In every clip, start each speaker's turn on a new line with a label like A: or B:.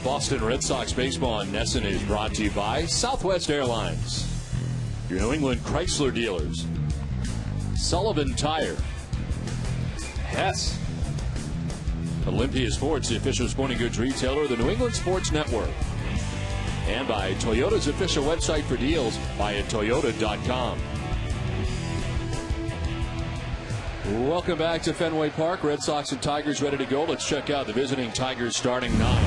A: Boston Red Sox baseball on NESN is brought to you by Southwest Airlines, your New England Chrysler dealers, Sullivan Tire, Hess, Olympia Sports, the official sporting goods retailer of the New England Sports Network, and by Toyota's official website for deals, buyattoyota.com. Welcome back to Fenway Park. Red Sox and Tigers ready to go. Let's check out the visiting Tigers starting nine.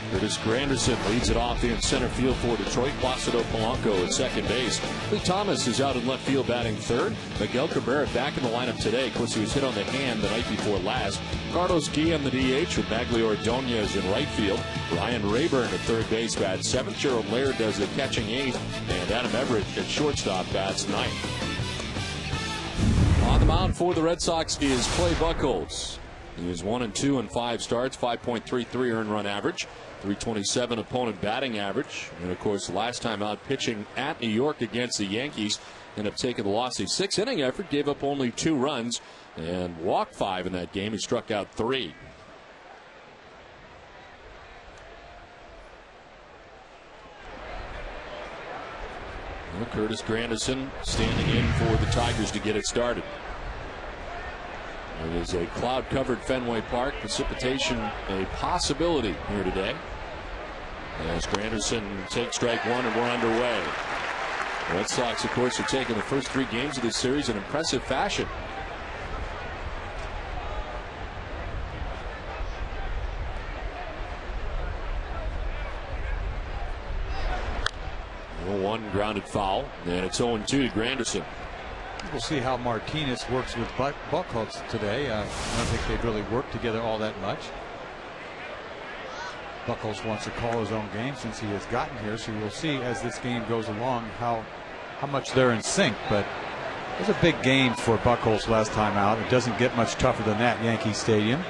A: Curtis Granderson leads it off in center field for Detroit. Placido Polanco at second base. Lee Thomas is out in left field batting third. Miguel Cabrera back in the lineup today. Of course, he was hit on the hand the night before last. Carlos Guillen the DH with Maglio Ordonez in right field. Ryan Rayburn at third base bats seventh. Gerald Laird does the catching eighth. And Adam Everett at shortstop bats ninth. On the mound for the Red Sox is Clay Buchholz. He is 1-2 in 5 starts, 5.33 earned run average, 327 opponent batting average. And of course, last time out pitching at New York against the Yankees, ended up taking the loss. A 6-inning effort, gave up only 2 runs and walked 5 in that game. He struck out 3. Curtis Granderson standing in for the Tigers to get it started. It is a cloud-covered Fenway Park. Precipitation a possibility here today. As Granderson takes strike one and we're underway. The Red Sox, of course, are taking the first 3 games of this series in impressive fashion. One grounded foul, and it's 0-2 to Granderson.
B: We'll see how Martinez works with Buchholz today. I don't think they've really worked together all that much. Buchholz wants to call his own game since he has gotten here, so we'll see as this game goes along how much they're in sync. But it was a big game for Buchholz last time out. It doesn't get much tougher than that, Yankee Stadium.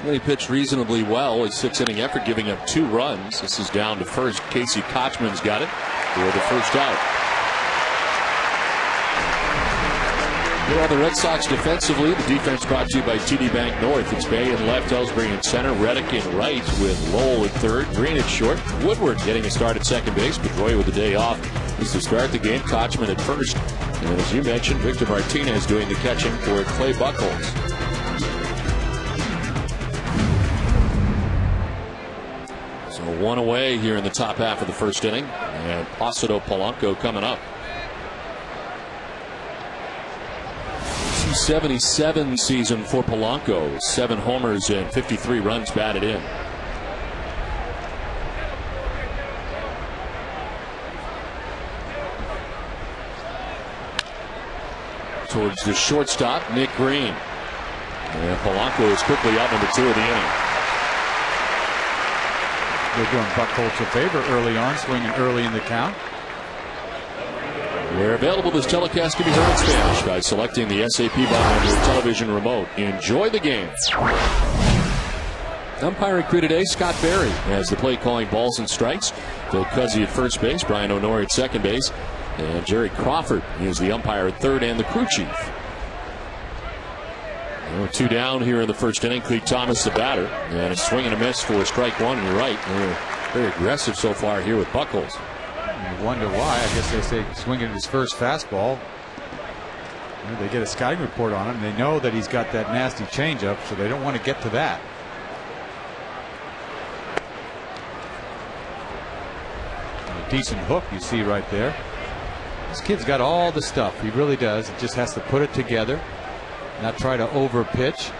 A: He pitched reasonably well. A 6-inning effort, giving up 2 runs. This is down to first. Casey Kochman's got it for the first out. Well, the Red Sox defensively, the defense brought to you by TD Bank North. It's Bay in left, Ellsbury in center, Reddick in right with Lowell at third, Green at short, Woodward getting a start at second base. Pedroia with the day off is to start the game. Kochman at first. And as you mentioned, Victor Martinez doing the catching for Clay Buchholz. So 1 away here in the top half of the first inning, and Placido Polanco coming up. 277 season for Polanco, 7 homers and 53 runs batted in. Towards the shortstop, Nick Green. And Polanco is quickly out number 2 of the inning.
B: They're doing Buchholz a favor early on, swinging early in the count.
A: Where available, this telecast can be heard in Spanish by selecting the SAP button on your television remote. Enjoy the game. Umpiring crew today, Scott Berry has the play calling balls and strikes. Phil Cuzzy at first base, Brian O'Nori at second base, and Jerry Crawford is the umpire at third and the crew chief. 2 down here in the first inning. Cleet Thomas the batter, and a swing and a miss for strike 1. And you're right, they're very aggressive so far here with Buchholz.
B: You wonder why. I guess they say swinging his first fastball. They get a scouting report on him. They know that he's got that nasty changeup, so they don't want to get to that. A decent hook you see right there. This kid's got all the stuff. He really does. He just has to put it together, not try to over pitch.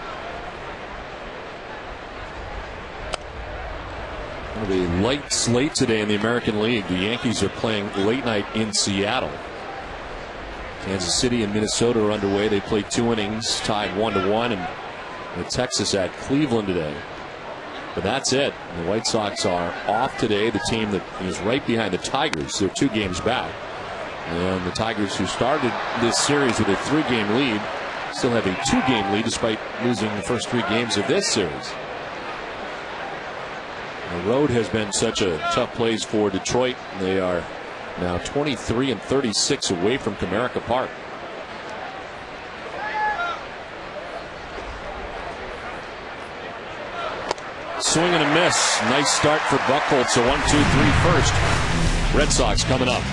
A: The light slate today in the American League. The Yankees are playing late night in Seattle. Kansas City and Minnesota are underway. They played 2 innings, tied 1-1, and Texas at Cleveland today. But that's it. The White Sox are off today. The team that is right behind the Tigers, they're 2 games back. And the Tigers, who started this series with a 3-game lead, still have a 2-game lead despite losing the first 3 games of this series. The road has been such a tough place for Detroit. They are now 23-36 away from Comerica Park. Swing and a miss. Nice start for Buchholz. So 1-2-3 first. Red Sox coming up.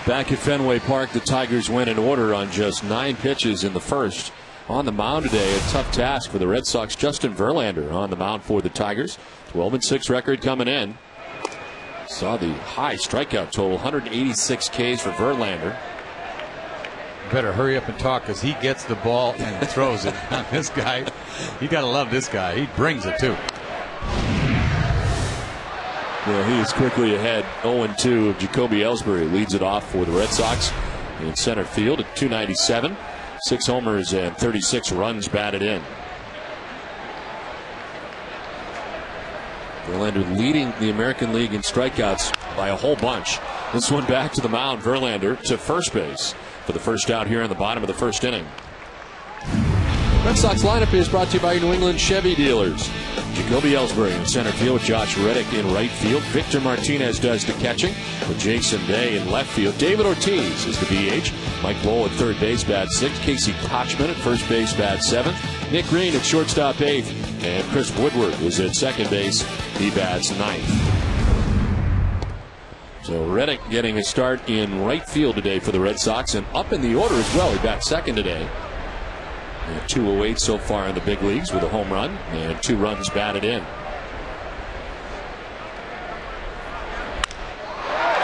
A: Back at Fenway Park, the Tigers win in order on just 9 pitches in the first. On the mound today, a tough task for the Red Sox. Justin Verlander on the mound for the Tigers. 12-6 record coming in. Saw the high strikeout total, 186 Ks for Verlander.
B: Better hurry up and talk, because he gets the ball and throws it. This guy, you got to love this guy. He brings it too.
A: Well, he is quickly ahead. 0-2 of Jacoby Ellsbury leads it off for the Red Sox in center field at 297. 6 homers and 36 runs batted in. Verlander leading the American League in strikeouts by a whole bunch. This one back to the mound. Verlander to first base for the first out here in the bottom of the first inning. Red Sox lineup is brought to you by New England Chevy dealers. Jacoby Ellsbury in center field with Josh Reddick in right field. Victor Martinez does the catching with Jason Day in left field. David Ortiz is the DH. Mike Lowell at third base, bat 6. Casey Kochman at first base, bat 7. Nick Green at shortstop, 8th. And Chris Woodward is at second base. He bats 9th. So Reddick getting a start in right field today for the Red Sox, and up in the order as well. He bats second today. 208 so far in the big leagues with a home run and 2 runs batted in.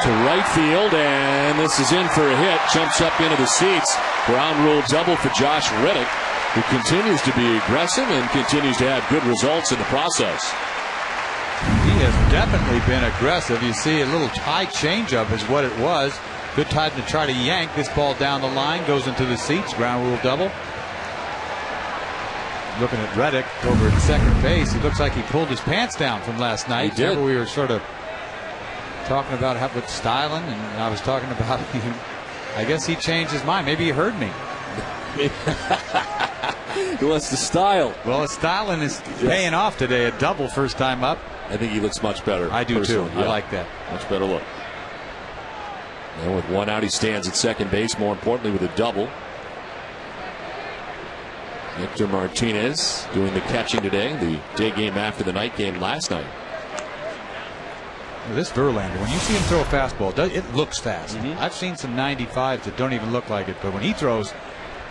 A: To right field, and this is in for a hit. Jumps up into the seats. Ground rule double for Josh Reddick, who continues to be aggressive and continues to have good results in the process.
B: He has definitely been aggressive. You see a little high changeup is what it was. Good time to try to yank this ball down the line. Goes into the seats. Ground rule double. Looking at Reddick over at second base, he looks like he pulled his pants down from last night.
A: He did.
B: Remember we were sort of talking about how with styling, and I was talking about I guess he changed his mind. Maybe he heard me.
A: He wants to style.
B: Well, his styling is paying off today. A double first time up.
A: I think he looks much better.
B: I do too.
A: Yeah.
B: I like that.
A: Much better look. And with 1 out, he stands at second base. More importantly, with a double. Victor Martinez doing the catching today. The day game after the night game last night.
B: This Verlander, when you see him throw a fastball, it looks fast. I've seen some 95s that don't even look like it, but when he throws,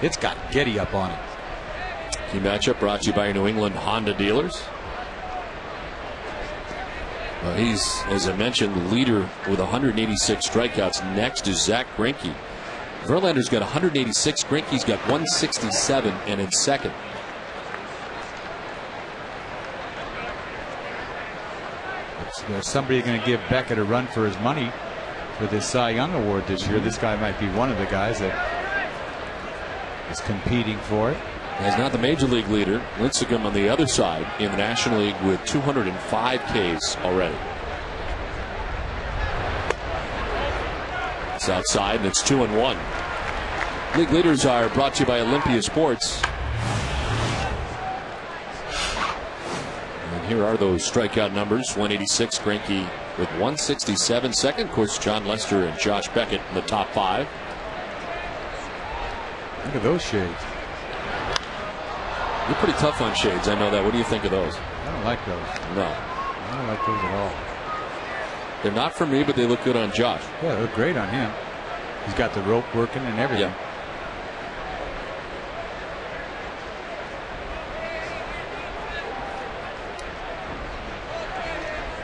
B: it's got giddy up on it.
A: Key matchup brought to you by New England Honda dealers. He's, as I mentioned, the leader with 186 strikeouts. Next is Zach Greinke. Verlander's got 186. Greinke's got 167 and in second.
B: there's somebody going to give Beckett a run for his money for this Cy Young Award this year. This guy might be one of the guys that is competing for it.
A: He's not the major league leader. Lincecum on the other side in the National League with 205 Ks already. It's outside and it's 2-1. League leaders are brought to you by Olympia Sports. And here are those strikeout numbers. 186, Greinke with 167. Second, of course, John Lester and Josh Beckett in the top 5.
B: Look at those shades.
A: You're pretty tough on shades. I know that. What do you think of those?
B: I don't like those.
A: No.
B: I don't like those at all.
A: They're not for me, but they look good on Josh.
B: Yeah, they look great on him. He's got the rope working and everything.
A: Yeah.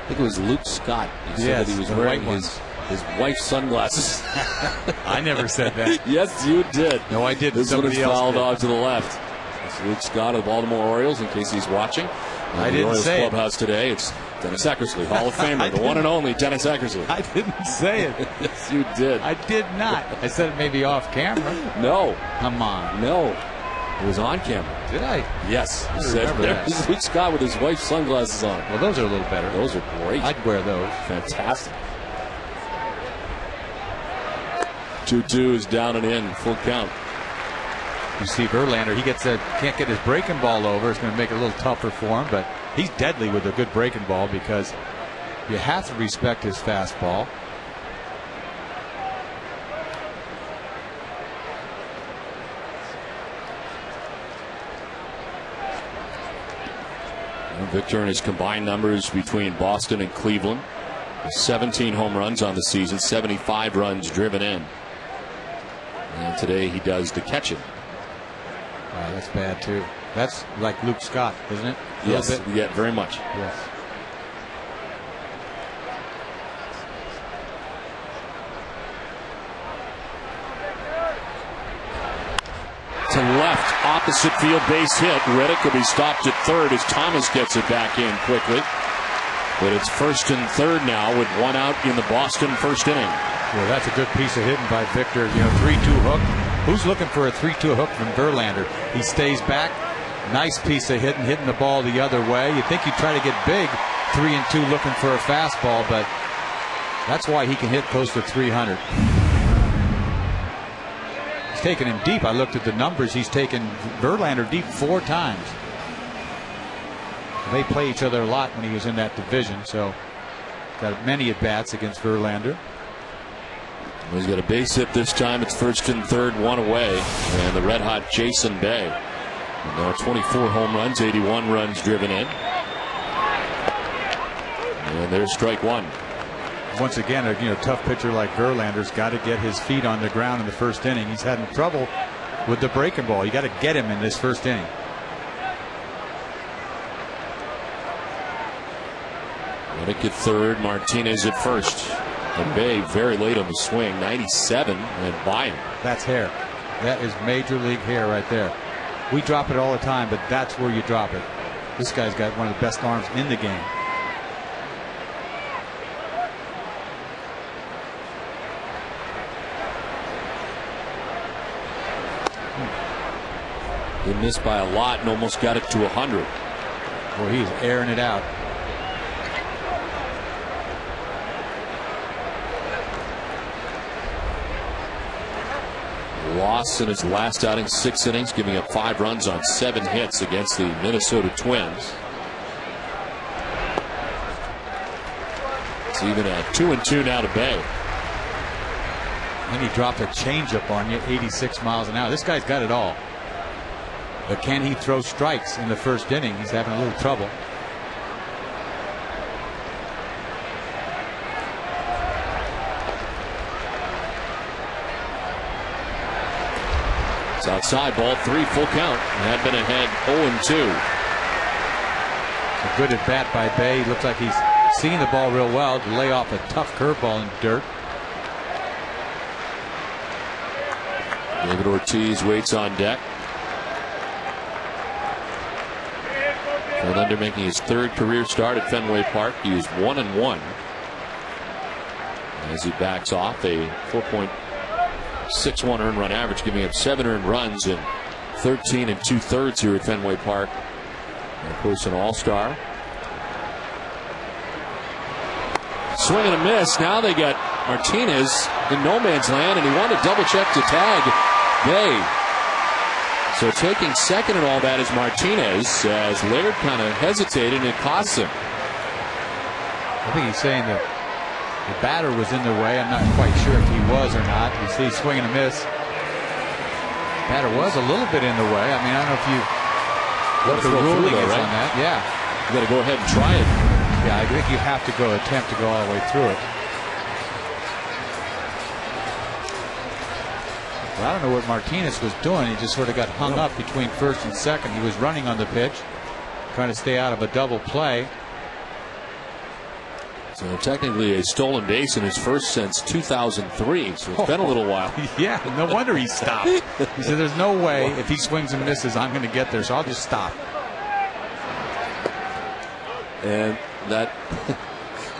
A: I think it was Luke Scott. He said that he was wearing his wife's sunglasses.
B: I never said that.
A: Yes, you did.
B: No, I didn't.
A: This one is fouled off to the left. It's Luke Scott of the Baltimore Orioles, in case he's watching.
B: I didn't
A: Orioles
B: say
A: clubhouse today. It's Dennis Eckersley, Hall of Famer, the one and only Dennis Eckersley.
B: I didn't say it.
A: Yes, you did.
B: I did not. I said it maybe off camera.
A: No.
B: Come on.
A: No. It was on camera.
B: Did I?
A: Yes.
B: I
A: You said
B: remember that.
A: there's Luke Scott with his wife's sunglasses on.
B: Well, those are a little better.
A: Those are great.
B: I'd wear those.
A: Fantastic. 2-2 is down and in, full count.
B: You see Verlander, he can't get his breaking ball over. It's going to make it a little tougher for him, but he's deadly with a good breaking ball because you have to respect his fastball.
A: Victor and his combined numbers between Boston and Cleveland. 17 home runs on the season, 75 runs driven in. And today he does the catching.
B: Wow, that's bad too. That's like Luke Scott, isn't it?
A: Yes, yeah, very much.
B: Yes.
A: To left, opposite field base hit. Reddick will be stopped at third as Thomas gets it back in quickly. But it's first and third now with one out in the Boston first inning.
B: Well, that's a good piece of hitting by Victor. 3-2 hook. Who's looking for a 3-2 hook from Verlander? He stays back. Nice piece of hitting the ball the other way. You'd think he'd try to get big, 3-2 looking for a fastball, but that's why he can hit close to 300. He's taken him deep. I looked at the numbers. He's taken Verlander deep 4 times. They play each other a lot when he was in that division, so got many at-bats against Verlander.
A: He's got a base hit this time. It's first and third, one away. And the red-hot Jason Bay. And now 24 home runs, 81 runs driven in. And there's strike one.
B: Once again, a tough pitcher like Verlander's got to get his feet on the ground in the first inning. He's having trouble with the breaking ball. You got to get him in this first inning.
A: Reddick at third, Martinez at first. And Bay very late on the swing, 97 and by him.
B: That's hair. That is major league hair right there. We drop it all the time, but that's where you drop it. This guy's got one of the best arms in the game.
A: He missed by a lot and almost got it to 100.
B: Boy, he's airing it out.
A: Loss in his last outing, 6 innings, giving up 5 runs on 7 hits against the Minnesota Twins. It's even at 2-2 now to Bay.
B: And he dropped a changeup on you, 86 miles an hour. This guy's got it all. But can he throw strikes in the first inning? He's having a little trouble.
A: It's outside, ball 3, full count. Had been ahead 0-2.
B: A good at bat by Bay. Looks like he's seeing the ball real well to lay off a tough curveball in the dirt.
A: David Ortiz waits on deck. Verlander making his third career start at Fenway Park. He is 1-1 as he backs off a 4.61 earned run average, giving up 7 earned runs in 13 2/3 here at Fenway Park. And of course, an all-star. Swing and a miss. Now they got Martinez in no man's land, and he wanted to double check to tag Bay. So taking second and all that is Martinez, as Laird kind of hesitated, and it costs him.
B: I think he's saying that the batter was in the way. I'm not quite sure if he was or not. You see, swing and a miss. Batter was a little bit in the way. I mean, I don't know if you what the ruling is on that. Yeah,
A: you got to go ahead and try it.
B: Yeah, I think you have to attempt to go all the way through it. Well, I don't know what Martinez was doing. He just sort of got hung up between first and second. He was running on the pitch, trying to stay out of a double play.
A: So technically a stolen base in his first since 2003. So it's been a little while.
B: Yeah, no wonder he stopped. He said, "There's no way if he swings and misses, I'm going to get there, so I'll just stop."
A: And that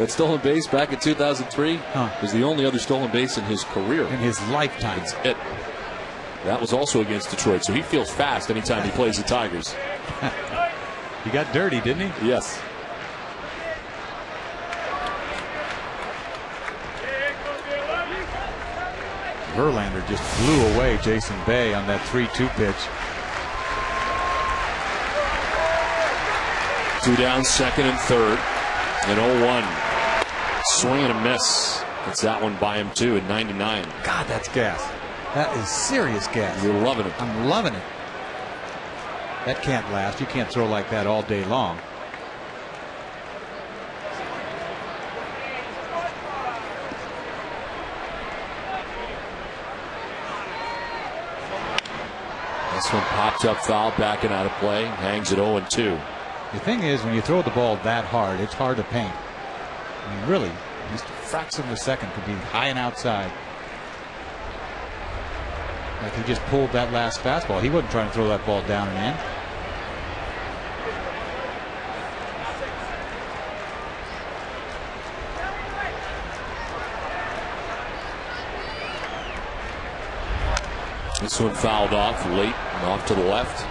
A: stolen base back in 2003 was the only other stolen base in his career.
B: In his lifetime.
A: That's it. That was also against Detroit, so he feels fast anytime he plays the Tigers.
B: He got dirty, didn't he?
A: Yes.
B: Verlander just blew away Jason Bay on that 3-2 pitch.
A: 2 down, second and third, and 0-1. Swing and a miss. Gets that one by him too at 99.
B: God, that's gas. That is serious gas.
A: You're loving it.
B: I'm loving it. That can't last. You can't throw like that all day long.
A: This one popped up foul, backing out of play, hangs at 0-2.
B: The thing is, when you throw the ball that hard, it's hard to paint. I mean, really, just a fraction of a second could be high and outside. Like he just pulled that last fastball. He wasn't trying to throw that ball down and in.
A: This one fouled off late and off to the left.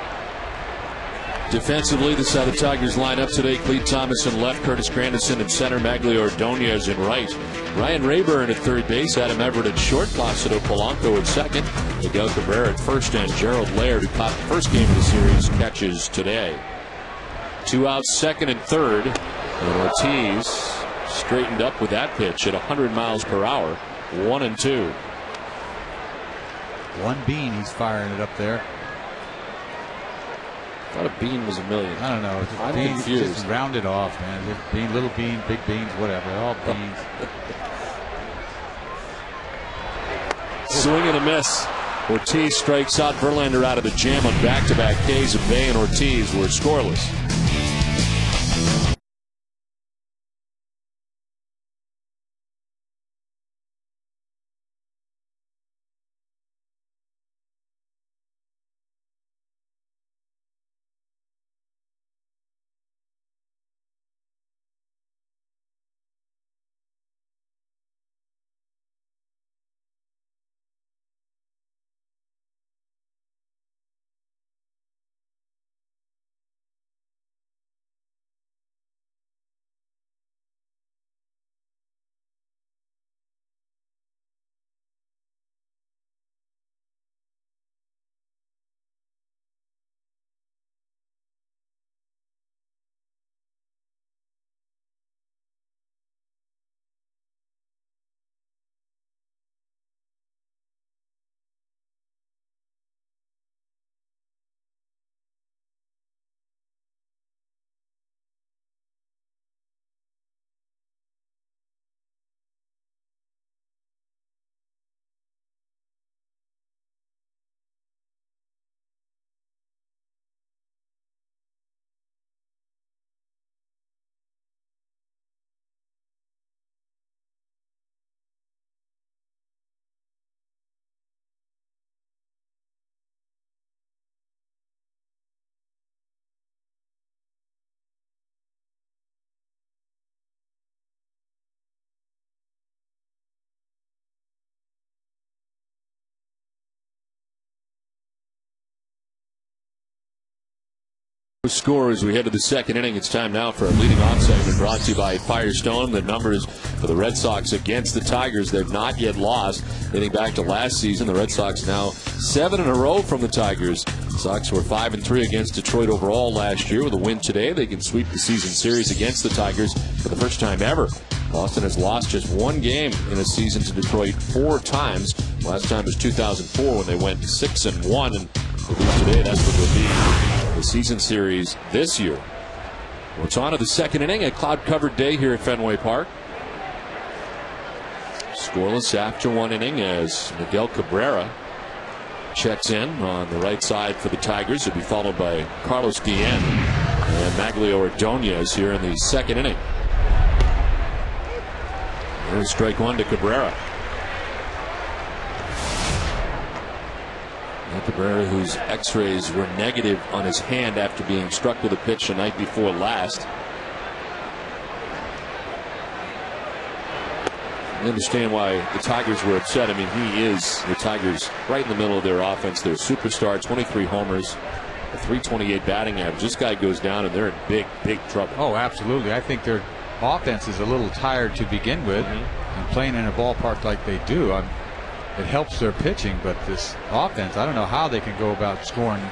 A: Defensively, this is how the Tigers line up today. Clete Thomas in left, Curtis Granderson at center, Magglio Ordonez in right. Ryan Rayburn at third base, Adam Everett at short, Placido Polanco at second, Miguel Cabrera at first, and Gerald Laird, who caught the first game of the series, catches today. 2 outs, second and third, and Ortiz straightened up with that pitch at 100 miles per hour. 1-2.
B: One bean, he's firing it up there.
A: I thought a bean was a million.
B: I don't know.
A: I'm
B: bean,
A: confused.
B: Just round it off, man. Just bean, little bean, big beans, whatever. They're all beans.
A: Swing and a miss. Ortiz strikes out. Verlander out of the jam on back-to-back Ks of Bay and Ortiz were scoreless. Score as we head to the second inning. It's time now for our leading off segment, brought to you by Firestone. The numbers for the Red Sox against the Tigers, they've not yet lost. Dating back to last season, the Red Sox now 7 in a row from the Tigers. The Sox were 5-3 against Detroit overall last year. With a win today, they can sweep the season series against the Tigers for the first time ever. Boston has lost just one game in a season to Detroit 4 times. Last time was 2004 when they went 6-1, and if they lose today, that's what will be the season series this year. Well, it's on to the second inning, a cloud-covered day here at Fenway Park. Scoreless after one inning as Miguel Cabrera checks in on the right side for the Tigers. He'll be followed by Carlos Guillen and Maglio Ordonez here in the second inning. There's strike one to Cabrera. Cabrera, whose x-rays were negative on his hand after being struck with a pitch the night before last. I understand why the Tigers were upset. I mean, he is the Tigers right in the middle of their offense. They're a superstar, 23 homers, a .328 batting average. This guy goes down and they're in big, big trouble.
B: Oh, absolutely. I think their offense is a little tired to begin with, and playing in a ballpark like they do, it helps their pitching, but this offense, I don't know how they can go about scoring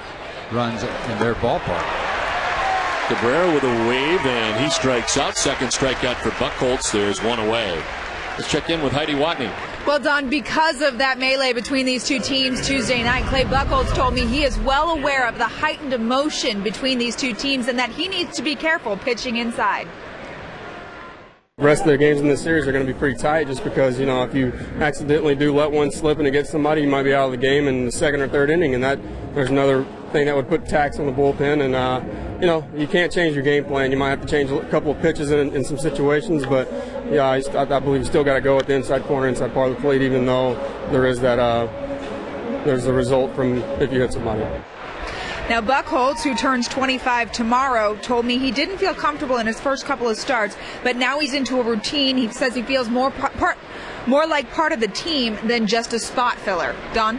B: runs in their ballpark.
A: Cabrera with a wave, and he strikes out. Second strikeout for Buchholz. There's one away. Let's check in with Heidi Watney.
C: Well, Don, because of that melee between these two teams Tuesday night, Clay Buchholz told me he is well aware of the heightened emotion between these two teams and that he needs to be careful pitching inside.
D: The rest of their games in this series are going to be pretty tight just because, if you accidentally do let one slip and it gets somebody, you might be out of the game in the second or third inning, and there's another thing that would put tax on the bullpen. And, you can't change your game plan. You might have to change a couple of pitches in some situations, but, yeah, I believe you still got to go with the inside corner, inside part of the plate, even though there is that there's a result from if you hit somebody.
C: Now, Buchholz, who turns 25 tomorrow, told me he didn't feel comfortable in his first couple of starts, but now he's into a routine. He says he feels more like part of the team than just a spot filler. Don?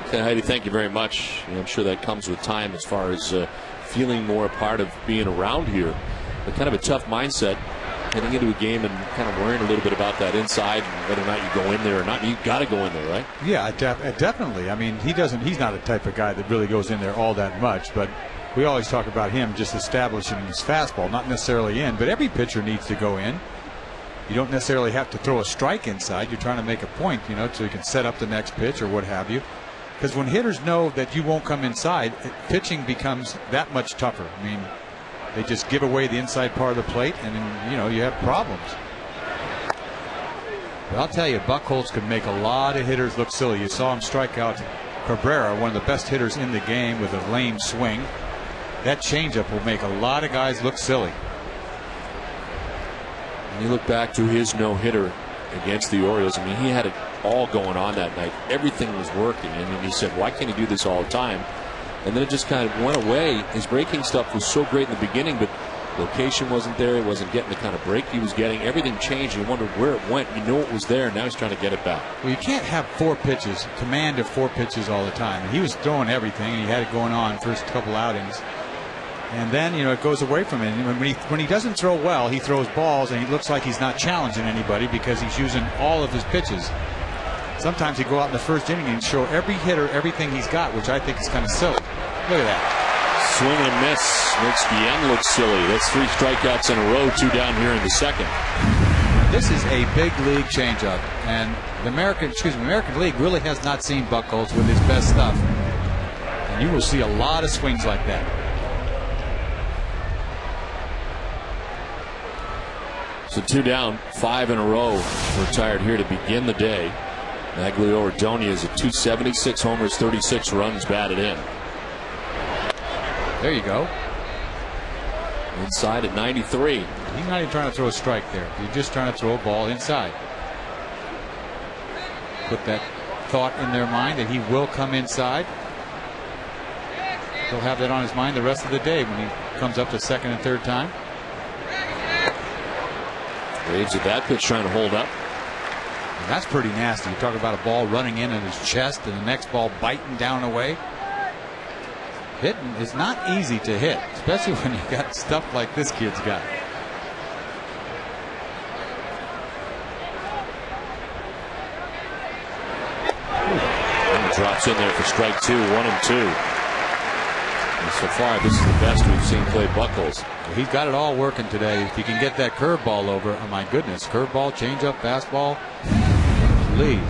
A: Okay, Heidi, thank you very much. I'm sure that comes with time as far as feeling more a part of being around here. But kind of a tough mindset heading into a game and kind of worrying a little bit about that inside and whether or not you go in there or not. You got to go in there, right?
B: Yeah, definitely. I mean, he's not a type of guy that really goes in there all that much, but we always talk about him just establishing his fastball, not necessarily in, but every pitcher needs to go in. You don't necessarily have to throw a strike inside. You're trying to make a point, so you can set up the next pitch or what have you. Because when hitters know that you won't come inside, pitching becomes that much tougher. I mean, they just give away the inside part of the plate, and then, you have problems. But I'll tell you, Buchholz could make a lot of hitters look silly. You saw him strike out Cabrera, one of the best hitters in the game, with a lame swing. That changeup will make a lot of guys look silly.
A: And you look back to his no-hitter against the Orioles. I mean, he had it all going on that night. Everything was working. And he said, why can't he do this all the time? And then it just kind of went away. His breaking stuff was so great in the beginning, but location wasn't there. He wasn't getting the kind of break he was getting. Everything changed. You wondered where it went. You know it was there, and now he's trying to get it back.
B: Well, you can't have 4 pitches, command of 4 pitches all the time. And he was throwing everything, and he had it going on first couple outings. And then, it goes away from him. And when he doesn't throw well, he throws balls, and he looks like he's not challenging anybody because he's using all of his pitches. Sometimes he go out in the first inning and show every hitter everything he's got, which I think is kind of silly. Look at that.
A: Swing and a miss makes Guillen look silly. That's 3 strikeouts in a row, 2 down here in the second.
B: This is a big league changeup, and the American League really has not seen Buchholz with his best stuff. And you will see a lot of swings like that.
A: So 2 down, 5 in a row retired here to begin the day. Maglio Ordonez at .276 homers, 36 runs batted in.
B: There you go.
A: Inside at 93.
B: He's not even trying to throw a strike there. He's just trying to throw a ball inside. Put that thought in their mind that he will come inside. He'll have that on his mind the rest of the day when he comes up the second and third time.
A: Graves at that pitch trying to hold up.
B: And that's pretty nasty. You talk about a ball running in his chest and the next ball biting down away. Hitting is not easy to hit, especially when you got stuff like this kid's got.
A: Drops in there for strike 2, 1-2. And so far, this is the best we've seen play Buchholz.
B: He's got it all working today. If he can get that curveball over, oh my goodness, curveball, changeup, fastball, please.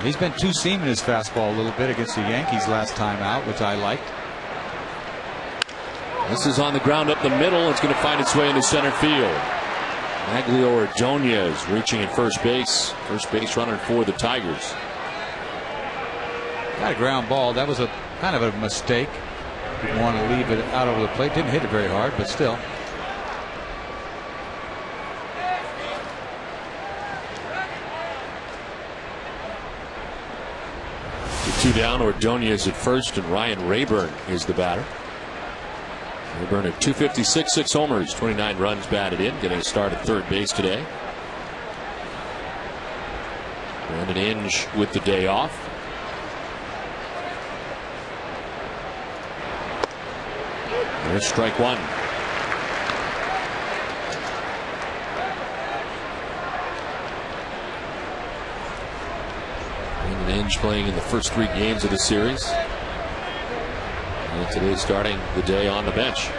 B: He's been two-seaming his fastball a little bit against the Yankees last time out, which I liked.
A: This is on the ground up the middle. It's going to find its way into center field. Maglio Ordonez reaching at first base. First base runner for the Tigers.
B: Got a ground ball. That was a kind of a mistake. Didn't want to leave it out over the plate. Didn't hit it very hard, but still.
A: The 2 down. Ordonez at first, and Ryan Rayburn is the batter. Rayburn at 256, 6 homers, 29 runs batted in, getting a start at third base today. Brandon Inge with the day off. There's strike 1. Brandon Inge playing in the first 3 games of the series. And today starting the day on the bench.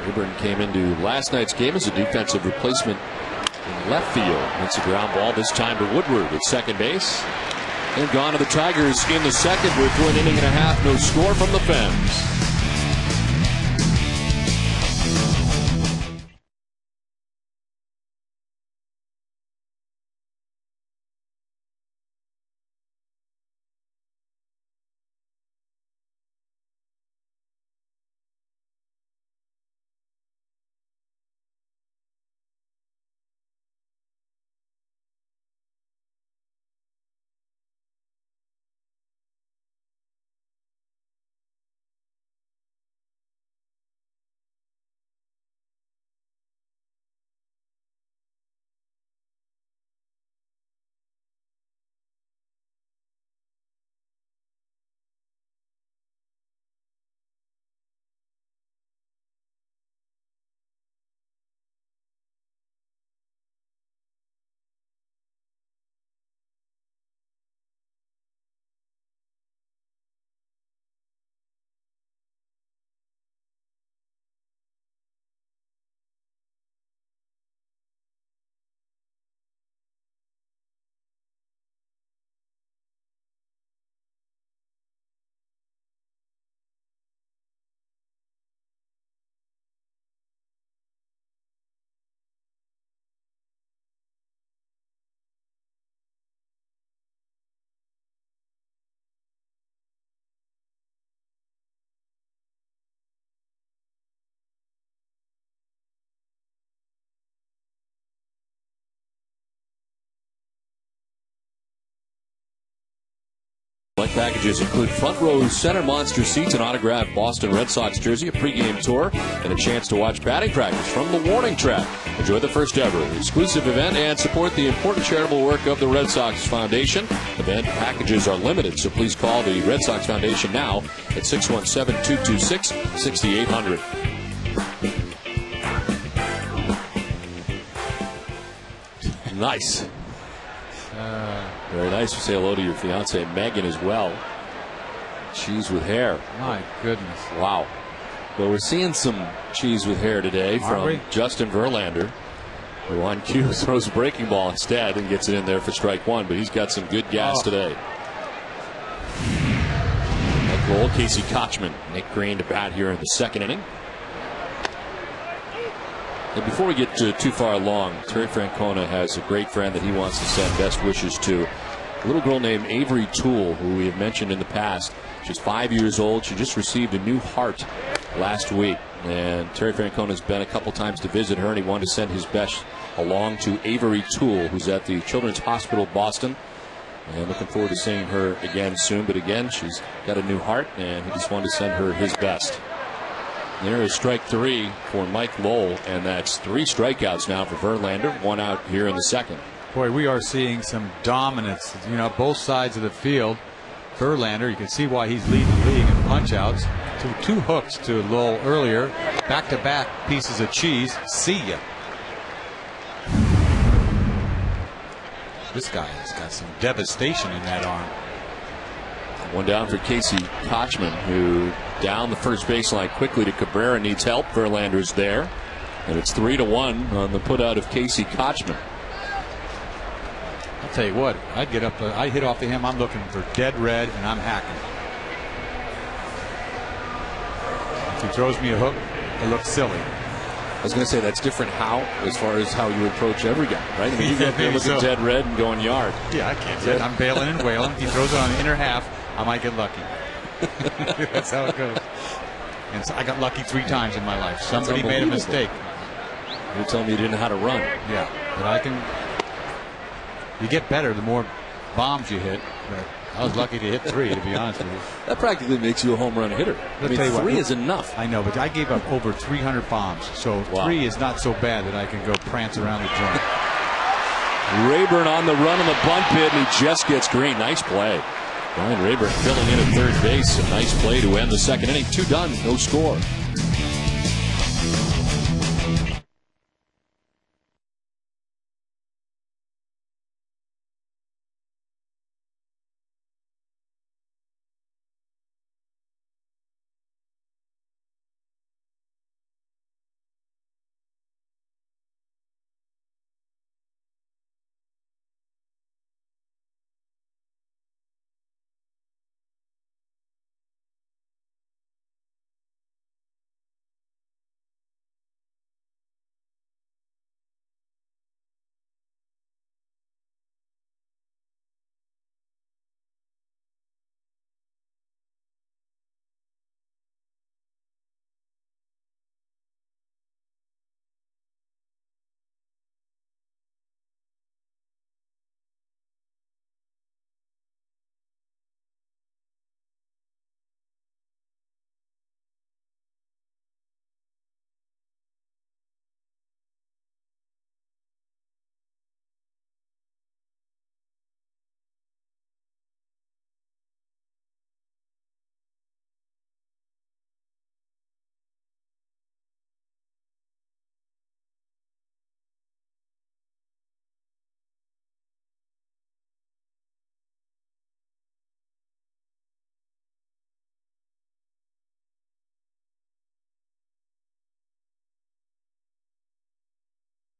A: Rayburn came into last night's game as a defensive replacement in left field. Makes a ground ball this time to Woodward at second base. And gone to the Tigers in the second with 1 inning and a half. No score from the Femmes. Select packages include front row center monster seats, an autographed Boston Red Sox jersey, a pregame tour, and a chance to watch batting practice from the warning track. Enjoy the first ever exclusive event and support the important charitable work of the Red Sox Foundation. Event packages are limited, so please call the Red Sox Foundation now at 617-226-6800. Nice. Very nice to say hello to your fiance Megan as well. Cheese with hair.
B: My goodness.
A: Wow. Well, we're seeing some cheese with hair today from Justin Verlander, who on cue throws a breaking ball instead and gets it in there for strike 1, but he's got some good gas today. That goal, Casey Kochman, Nick Green to bat here in the second inning. And before we get too far along, Terry Francona has a great friend that he wants to send best wishes to. A little girl named Avery Toole, who we have mentioned in the past. She's 5 years old. She just received a new heart last week. And Terry Francona's been a couple times to visit her, and he wanted to send his best along to Avery Toole, who's at the Children's Hospital Boston. And looking forward to seeing her again soon. But again, she's got a new heart, and he just wanted to send her his best. There is strike 3 for Mike Lowell, and that's 3 strikeouts now for Verlander, 1 out here in the second.
B: Boy, we are seeing some dominance, both sides of the field. Verlander. You can see why he's leading the league in punch-outs. Two hooks to Lowell earlier. Back-to-back pieces of cheese. See ya. This guy has got some devastation in that arm.
A: One down for Casey Kochman, who down the first baseline quickly to Cabrera, needs help. Verlander's there. And it's 3-1 on the putout of Casey Kochman.
B: I'll tell you what, I'd get up, I hit off of him. I'm looking for dead red, and I'm hacking. If he throws me a hook, it looks silly.
A: I was going to say that's different as far as how you approach every guy, right? I mean, you get looking dead red and going yard.
B: Yeah, I can't say it. I'm bailing and wailing. He throws it on the inner half, I might get lucky. That's how it goes. And so I got lucky 3 times in my life. Somebody made a mistake.
A: You're telling me you didn't know how to run.
B: Yeah, but I can. You get better the more bombs you hit. But I was lucky to hit 3, to be honest with you.
A: That practically makes you a home run hitter. I mean, 3 is enough.
B: I know, but I gave up over 300 bombs, so 3 is not so bad that I can go prance around the joint.
A: Rayburn on the run on the bunt bid, and he just gets green. Nice play. Ryan Rayburn filling in at third base. A nice play to end the second inning. 2 done, no score.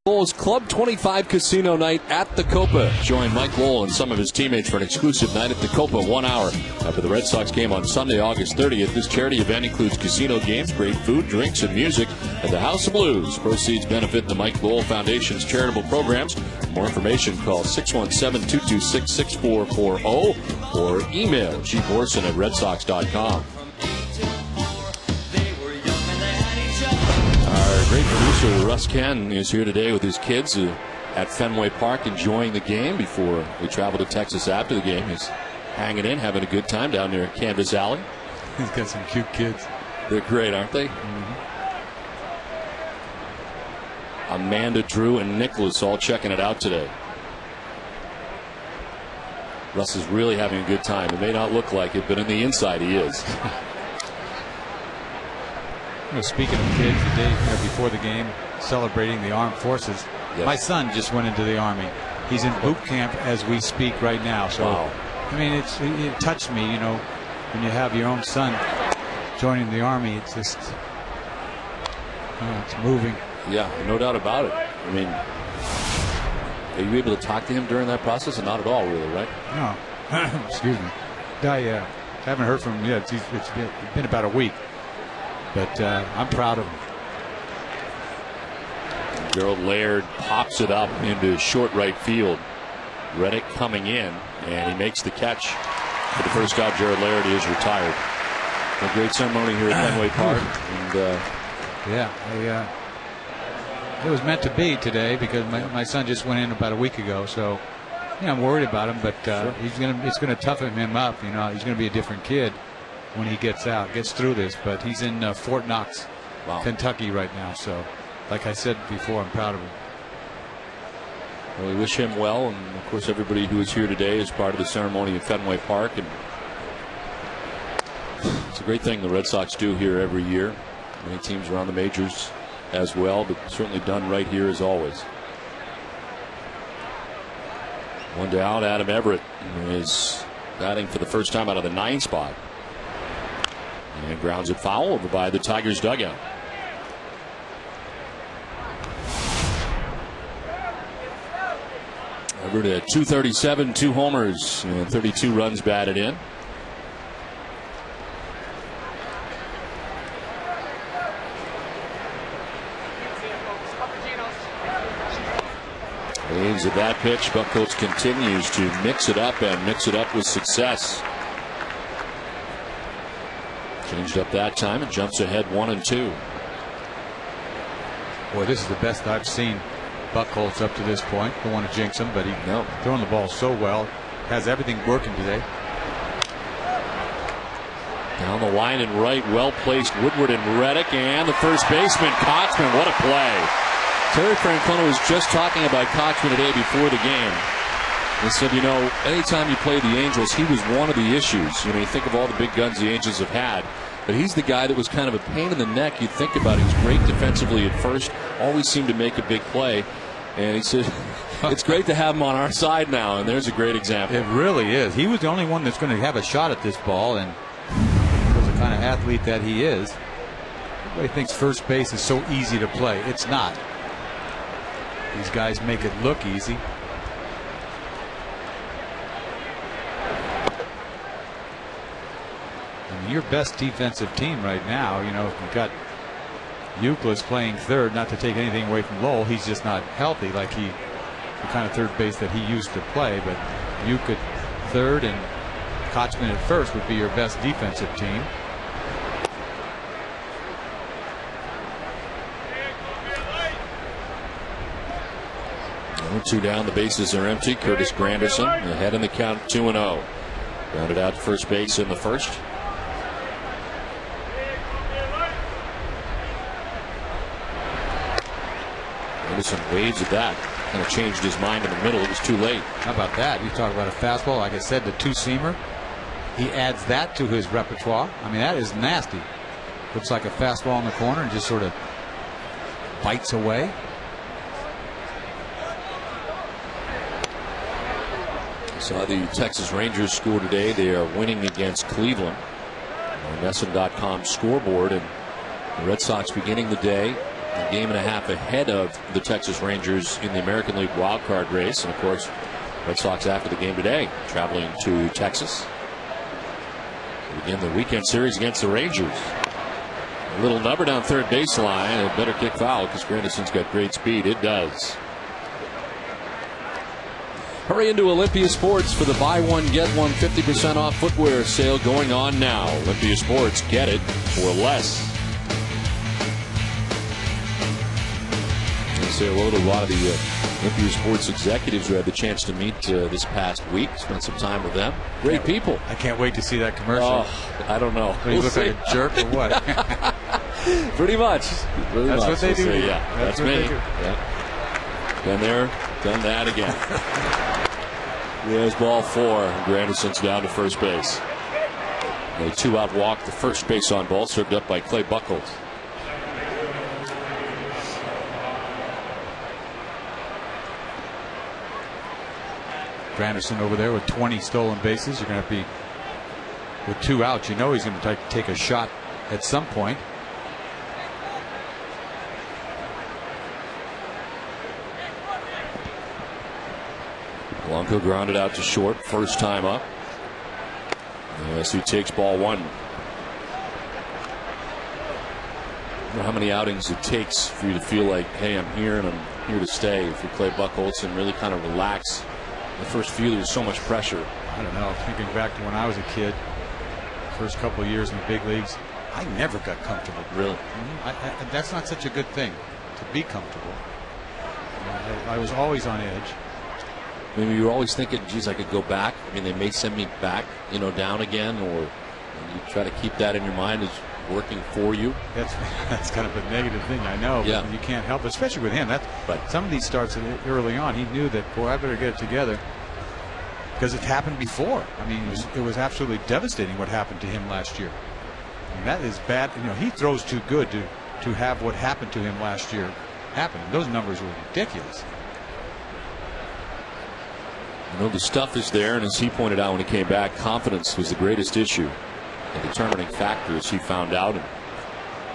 A: Lowell's Club 25 Casino Night at the Copa. Join Mike Lowell and some of his teammates for an exclusive night at the Copa, 1 hour after the Red Sox game on Sunday, August 30th. This charity event includes casino games, great food, drinks, and music at the House of Blues. Proceeds benefit the Mike Lowell Foundation's charitable programs. For more information, call 617-226-6440 or email gborson@redsox.com. Great producer Russ Ken is here today with his kids at Fenway Park enjoying the game before we travel to Texas after the game. He's hanging in, having a good time down there at Canvas Alley.
B: He's got some cute kids.
A: They're great, aren't they?
B: Mm-hmm.
A: Amanda, Drew, and Nicholas all checking it out today. Russ is really having a good time. It may not look like it, but in the inside he is.
B: Speaking of kids, the day before the game, celebrating the armed forces.
A: Yes.
B: My son just went into the Army. He's in boot camp as we speak right now. So,
A: wow.
B: I mean, it touched me, you know, when you have your own son joining the Army. It's just, it's moving.
A: Yeah, no doubt about it. I mean, are you able to talk to him during that process? Not at all, really, right?
B: No. Excuse me. I haven't heard from him yet. It's been about a week. But I'm proud of him.
A: Gerald Laird pops it up into short right field. Reddick coming in, and he makes the catch. For the first out, Gerald Laird is retired. A great ceremony here at Fenway Park. And,
B: it was meant to be today because my son just went in about a week ago. So, I'm worried about him, but
A: sure.
B: It's going to toughen him up. You know, he's going to be a different kid when he gets through this. But he's in Fort Knox,
A: wow.
B: Kentucky right now. So, like I said before, I'm proud of him.
A: Well, we wish him well, and of course everybody who is here today is part of the ceremony at Fenway Park, and It's a great thing the Red Sox do here every year. Many teams around the majors as well, but certainly done right here as always. One down. Adam Everett is batting for the first time out of the 9 spot. And grounds it foul over by the Tigers dugout. Everett at 237, 2 homers, and 32 runs batted in. Aims at that pitch. Buchholz continues to mix it up and mix it up with success. Changed up that time and jumps ahead 1-2.
B: Boy, this is the best I've seen Buchholz up to this point. Don't want to jinx him, but he's throwing the ball so well. Has everything working today.
A: Down the line and right, well placed Woodward and Reddick, and the first baseman Kochman. What a play! Terry Francona was just talking about Kochman today before the game. He said, you know, anytime you play the Angels, he was one of the issues. You know, you think of all the big guns the Angels have had, but he's the guy that was kind of a pain in the neck. You think about it, he was great defensively at first, always seemed to make a big play. And he said, it's great to have him on our side now, and there's a great example.
B: It really is. He was the only one that's going to have a shot at this ball, and was the kind of athlete that he is. Everybody thinks first base is so easy to play. It's not. These guys make it look easy. I mean, your best defensive team right now, you know, you've got Euclid playing third, not to take anything away from Lowell. He's just not healthy like the kind of third base that he used to play. But Euclid third and Kochman at first would be your best defensive team.
A: Two down, the bases are empty. Curtis Granderson ahead in the count, 2-0. Grounded out to first base in the first. Granderson waves at that. Kind of changed his mind in the middle. It was too late.
B: How about that? You talk about a fastball. Like I said, the 2-seamer. He adds that to his repertoire. I mean, that is nasty. Looks like a fastball in the corner and just sort of bites away.
A: Saw the Texas Rangers score today. They are winning against Cleveland on NESN.com scoreboard, and the Red Sox beginning the day a game and a half ahead of the Texas Rangers in the American League wildcard race. And of course, Red Sox after the game today traveling to Texas to begin the weekend series against the Rangers. A little number down third baseline. A better kick foul because Granderson's got great speed. It does. Hurry into Olympia Sports for the buy one get one 50% off footwear sale going on now. Olympia Sports, get it for less. I say hello to a lot of the Olympia Sports executives who had the chance to meet this past week. Spent some time with them. Great people.
B: I can't wait to see that commercial.
A: Oh, I don't know.
B: You look like a jerk or what?
A: Pretty much.
B: That's what they do.
A: Yeah, that's me. Yeah. Been there, done that again. There's ball 4. Granderson's down to first base. A 2-out walk to first base on ball, served up by Clay Buchholz.
B: Granderson over there with 20 stolen bases. You're going to be with 2 outs. You know he's going to take a shot at some point.
A: Blanco grounded out to short, first time up. Yes, he takes ball 1. I don't know how many outings it takes for you to feel like, hey, I'm here and I'm here to stay. If you play Buchholz and really kind of relax. The first few, there's so much pressure.
B: I don't know. Thinking back to when I was a kid, first couple of years in the big leagues, I never got comfortable.
A: Really?
B: That's not such a good thing, to be comfortable. I was always on edge.
A: I mean, you were always thinking, geez, I could go back. I mean, they may send me back, you know, down again, or you try to keep that in your mind as working for you.
B: That's kind of a negative thing, I know.
A: Yeah.
B: But you can't help it, especially with him. Some of these starts early on, he knew that, boy, I better get it together. because it happened before. I mean, it was absolutely devastating what happened to him last year. And that is bad. You know, he throws too good to have what happened to him last year happen. Those numbers were ridiculous.
A: You know, the stuff is there, and as he pointed out when he came back, confidence was the greatest issue, a determining factor, as he found out. And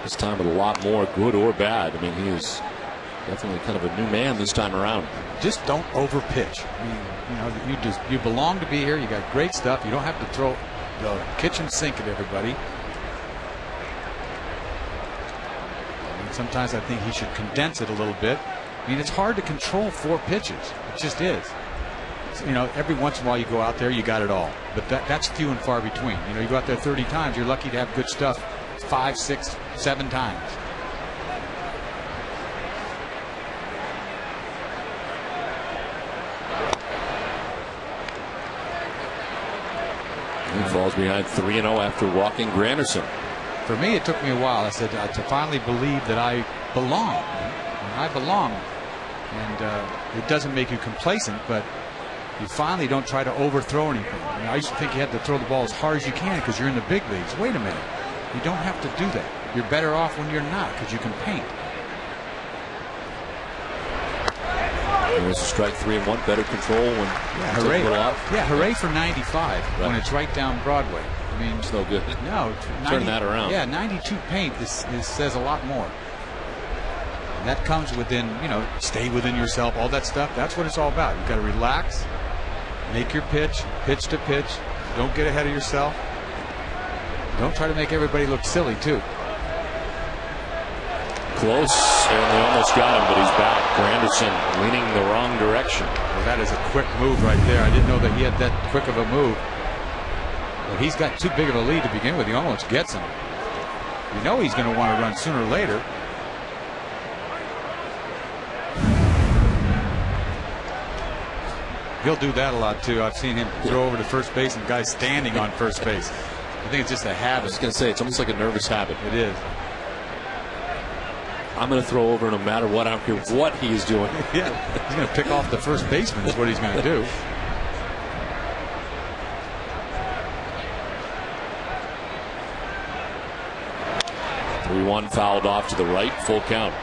A: this time with a lot more, good or bad. I mean, he is definitely kind of a new man this time around.
B: Just don't overpitch. I mean, you know, you belong to be here. You got great stuff. You don't have to throw the kitchen sink at everybody. I mean, sometimes I think he should condense it a little bit. I mean, it's hard to control 4 pitches. It just is. You know, every once in a while you go out there, you got it all. But that's few and far between. You know, you go out there 30 times, you're lucky to have good stuff 5, 6, 7 times.
A: He falls behind 3-0 after walking Granderson.
B: For me, it took me a while. I said to finally believe that I belong. I belong. And it doesn't make you complacent, but you finally don't try to overthrow anything. I mean, I used to think you had to throw the ball as hard as you can because you're in the big leagues. Wait a minute. You don't have to do that. You're better off when you're not because you can paint.
A: There's a strike 3-1. Better control when
B: hooray. Yeah, hooray for 95 when it's right down Broadway. I mean,
A: it's no good.
B: No, 90,
A: turn that around.
B: Yeah, 92 paint says a lot more. And that comes within, you know, stay within yourself, all that stuff. That's what it's all about. You've got to relax, make your pitch to pitch. Don't get ahead of yourself. Don't try to make everybody look silly, too.
A: Close, and they almost got him, but he's back. Granderson leaning the wrong direction.
B: Well, that is a quick move right there. I didn't know that he had that quick of a move. But he's got too big of a lead to begin with. He almost gets him. You know he's going to want to run sooner or later. He'll do that a lot, too. I've seen him throw over to first base and guys standing on first base. I think it's just a habit.
A: I was going to say, it's almost like a nervous habit.
B: It is.
A: I'm going to throw over no matter what. I don't care what he is doing.
B: Yeah, he's going to pick off the first baseman is what he's going to do.
A: Fouled off to the right, full count.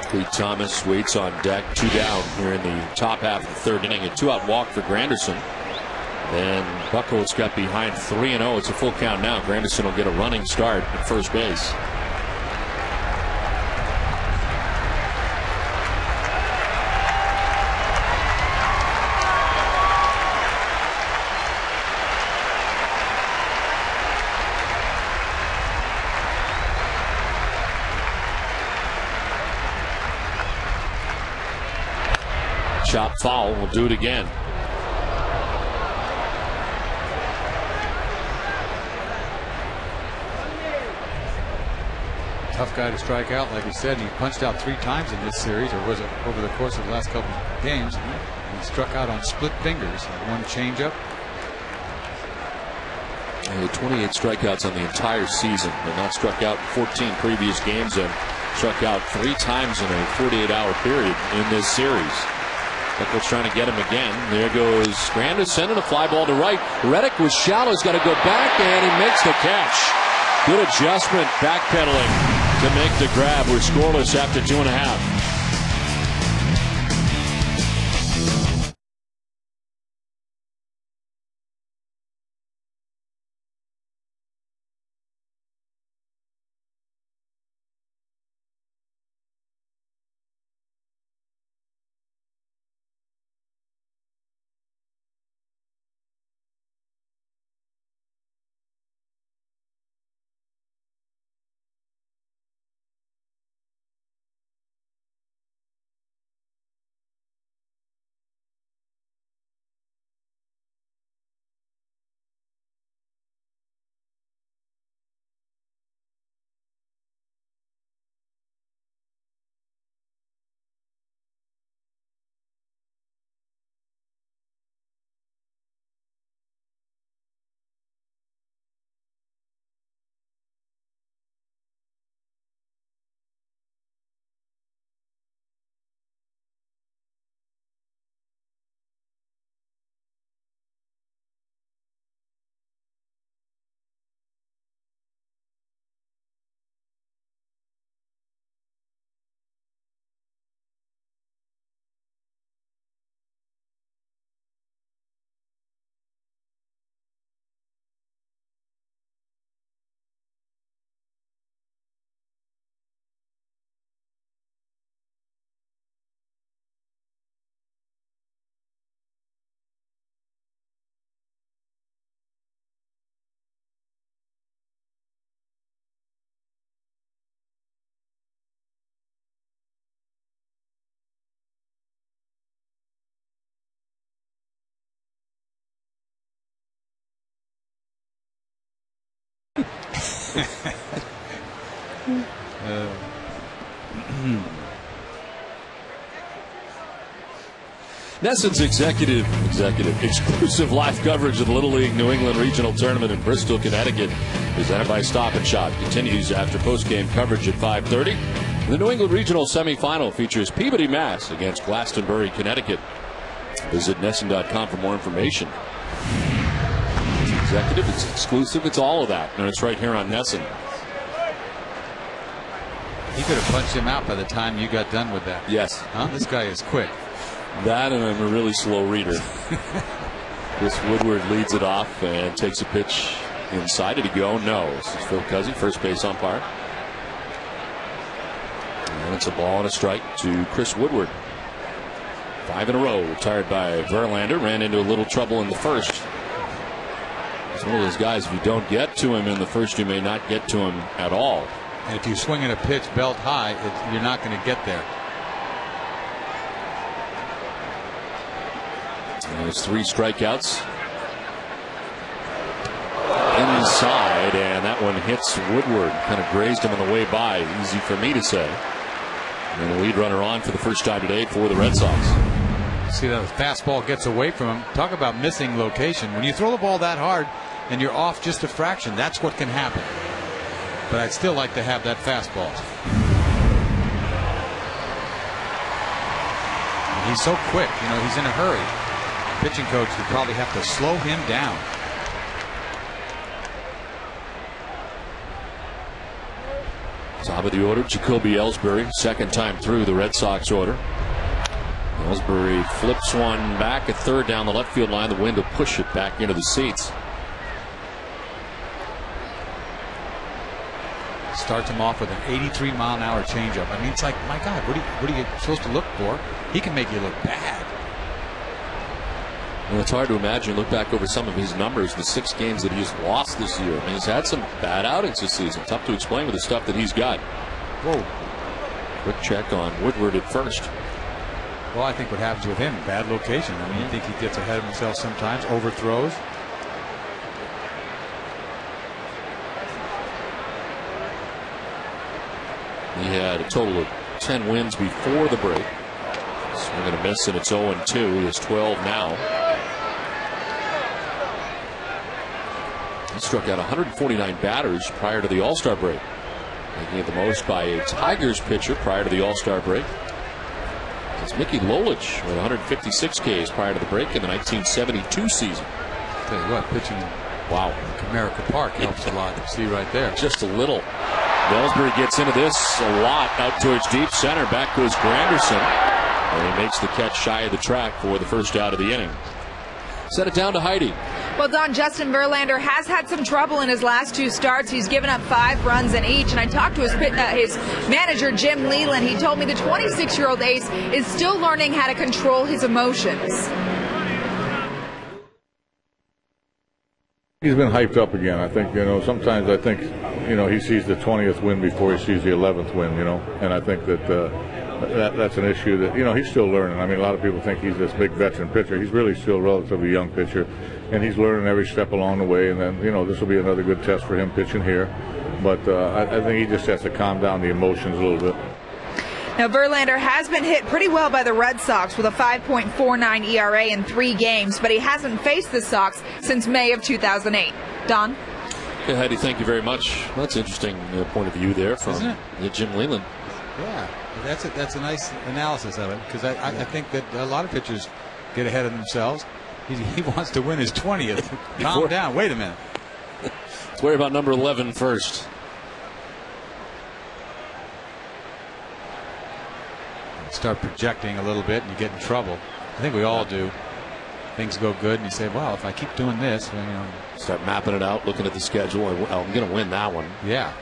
A: Clete Thomas waits on deck, 2 down here in the top half of the 3rd inning. A 2-out walk for Granderson. Then Buchholz got behind 3-0. It's a full count now. Granderson will get a running start at first base. Chop foul, will do it again.
B: Tough guy to strike out, like you said. And he punched out 3 times in this series, or was it over the course of the last couple of games? And he struck out on split fingers. 1 changeup.
A: He had 28 strikeouts on the entire season, but not struck out in 14 previous games, and struck out 3 times in a 48-hour period in this series. Buchholz trying to get him again. There goes Granderson and a fly ball to right. Reddick was shallow. He's got to go back, and he makes the catch. Good adjustment, backpedaling to make the grab. We're scoreless after 2.5. Nesson's exclusive live coverage of the Little League New England Regional Tournament in Bristol, Connecticut, presented by Stop and Shop, continues after post-game coverage at 5:30. The New England Regional Semifinal features Peabody, Mass. against Glastonbury, Connecticut. Visit Nesson.com for more information. It's executive, it's exclusive, it's all of that, and it's right here on Nesson.
B: He could have punched him out by the time you got done with that.
A: Yes.
B: Huh? This guy is quick.
A: That, and I'm a really slow reader. Chris Woodward leads it off and takes a pitch inside. Did he go? No. This is Phil Cuzzy, first base umpire. And it's a ball and a strike to Chris Woodward. 5 in a row. Retired by Verlander. Ran into a little trouble in the first. He's one of those guys, if you don't get to him in the first, you may not get to him at all.
B: And if you swing at a pitch belt high, you're not going to get there.
A: And there's 3 strikeouts inside, and that one hits Woodward. Kind of grazed him on the way by. Easy for me to say. And the lead runner on for the first time today for the Red Sox.
B: See, that fastball gets away from him. Talk about missing location. When you throw the ball that hard and you're off just a fraction, that's what can happen. But I'd still like to have that fastball. And he's so quick, you know, he's in a hurry. Pitching coach would probably have to slow him down.
A: Top of the order, Jacoby Ellsbury, second time through the Red Sox order. Ellsbury flips one back at third down the left field line. The wind will push it back into the seats.
B: Starts him off with an 83-mile-an-hour changeup. I mean, it's like, my God, what are you supposed to look for? He can make you look bad.
A: Well, it's hard to imagine. Look back over some of his numbers, the 6 games that he's lost this year. I mean, he's had some bad outings this season. Tough to explain with the stuff that he's got.
B: Whoa.
A: Quick check on Woodward at first.
B: Well, I think what happens with him, bad location. I mean, you think he gets ahead of himself sometimes, overthrows.
A: He had a total of 10 wins before the break. Swing and a miss, and it's 0-2. He has 12 now. He struck out 149 batters prior to the All-Star break, making it the most by a Tigers pitcher prior to the All-Star break. It's Mickey Lolich with 156 Ks prior to the break in the 1972 season.
B: Tell you what, pitching
A: wow,
B: Comerica Park helps a lot. See right there.
A: Just a little. Ellsbury gets into this a lot out towards deep center. Back goes Granderson. And he makes the catch shy of the track for the first out of the inning. Set it down to Heidi.
C: Well, Don, Justin Verlander has had some trouble in his last 2 starts. He's given up 5 runs in each. And I talked to his manager, Jim Leland. He told me the 26-year-old ace is still learning how to control his emotions.
E: He's been hyped up again. I think, sometimes I think, he sees the 20th win before he sees the 11th win, and I think that's an issue that, he's still learning. I mean, a lot of people think he's this big veteran pitcher. He's really still a relatively young pitcher, and he's learning every step along the way. And then, this will be another good test for him pitching here. But I think he just has to calm down the emotions a little bit.
C: Now, Verlander has been hit pretty well by the Red Sox with a 5.49 ERA in 3 games, but he hasn't faced the Sox since May of 2008. Don?
A: Yeah, Heidi, thank you very much. Well, that's an interesting point of view there from Jim Leland.
B: Yeah, that's a nice analysis of it, because I think that a lot of pitchers get ahead of themselves. He wants to win his 20th. Calm down. Wait a minute.
A: Let's worry about number 11 first.
B: Start projecting a little bit and you get in trouble. I think we all do. Things go good and you say, well, if I keep doing this,
A: start mapping it out, looking at the schedule. I'm going to win that one.
B: Yeah.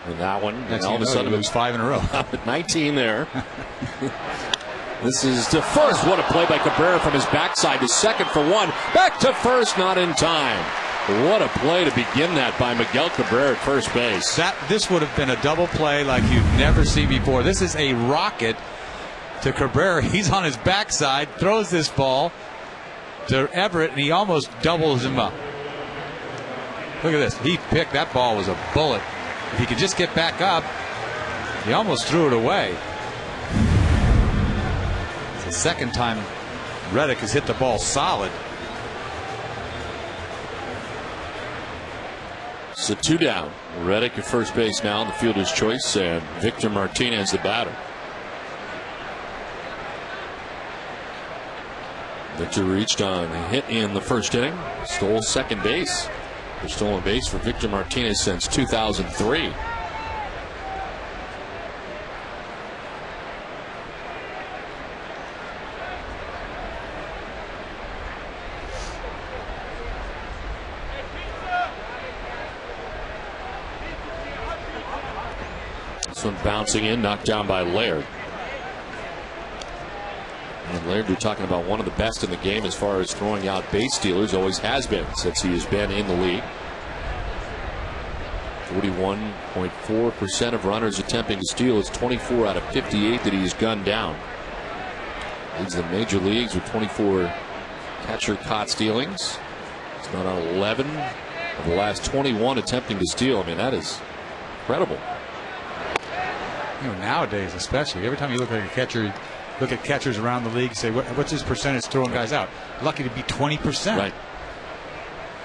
A: And that one.
B: Next
A: and all of a sudden,
B: it was 5 in a row.
A: 19 there. This is to first. What a play by Cabrera from his backside to second for 1. Back to first, not in time. What a play to begin that by Miguel Cabrera at first base.
B: This would have been a double play like you've never seen before. This is a rocket to Cabrera. He's on his backside, throws this ball to Everett, and he almost doubles him up. Look at this. He pick. That ball was a bullet. If he could just get back up, he almost threw it away. It's the second time Reddick has hit the ball solid.
A: So 2 down. Reddick at first base now in the fielder's choice, and Victor Martinez the batter. Victor reached on a hit in the first inning, stole second base. The stolen base for Victor Martinez since 2003. This one bouncing in, knocked down by Laird. And Laird, you're talking about one of the best in the game as far as throwing out base stealers, always has been since he has been in the league. 41.4% of runners attempting to steal. It's 24 out of 58 that he's gunned down. Leads the major leagues with 24 catcher caught stealings. It's not on 11 of the last 21 attempting to steal. I mean, that is incredible.
B: You know, nowadays especially, every time you look at a catcher, look at catchers around the league, say what's his percentage throwing guys out? Lucky to be 20%.
A: Right.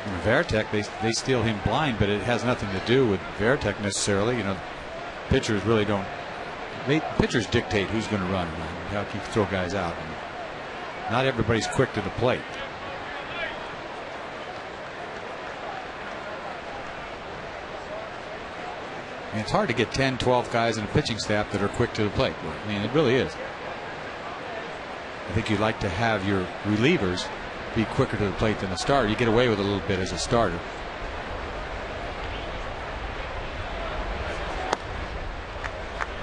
B: And Varitek, they steal him blind, but it has nothing to do with Varitek necessarily. You know, pitchers really don't. Pitchers dictate who's going to run and how you can throw guys out. And not everybody's quick to the plate. I mean, it's hard to get 10, 12 guys in a pitching staff that are quick to the plate. I mean, it really is. I think you'd like to have your relievers be quicker to the plate than a starter. You get away with a little bit as a starter.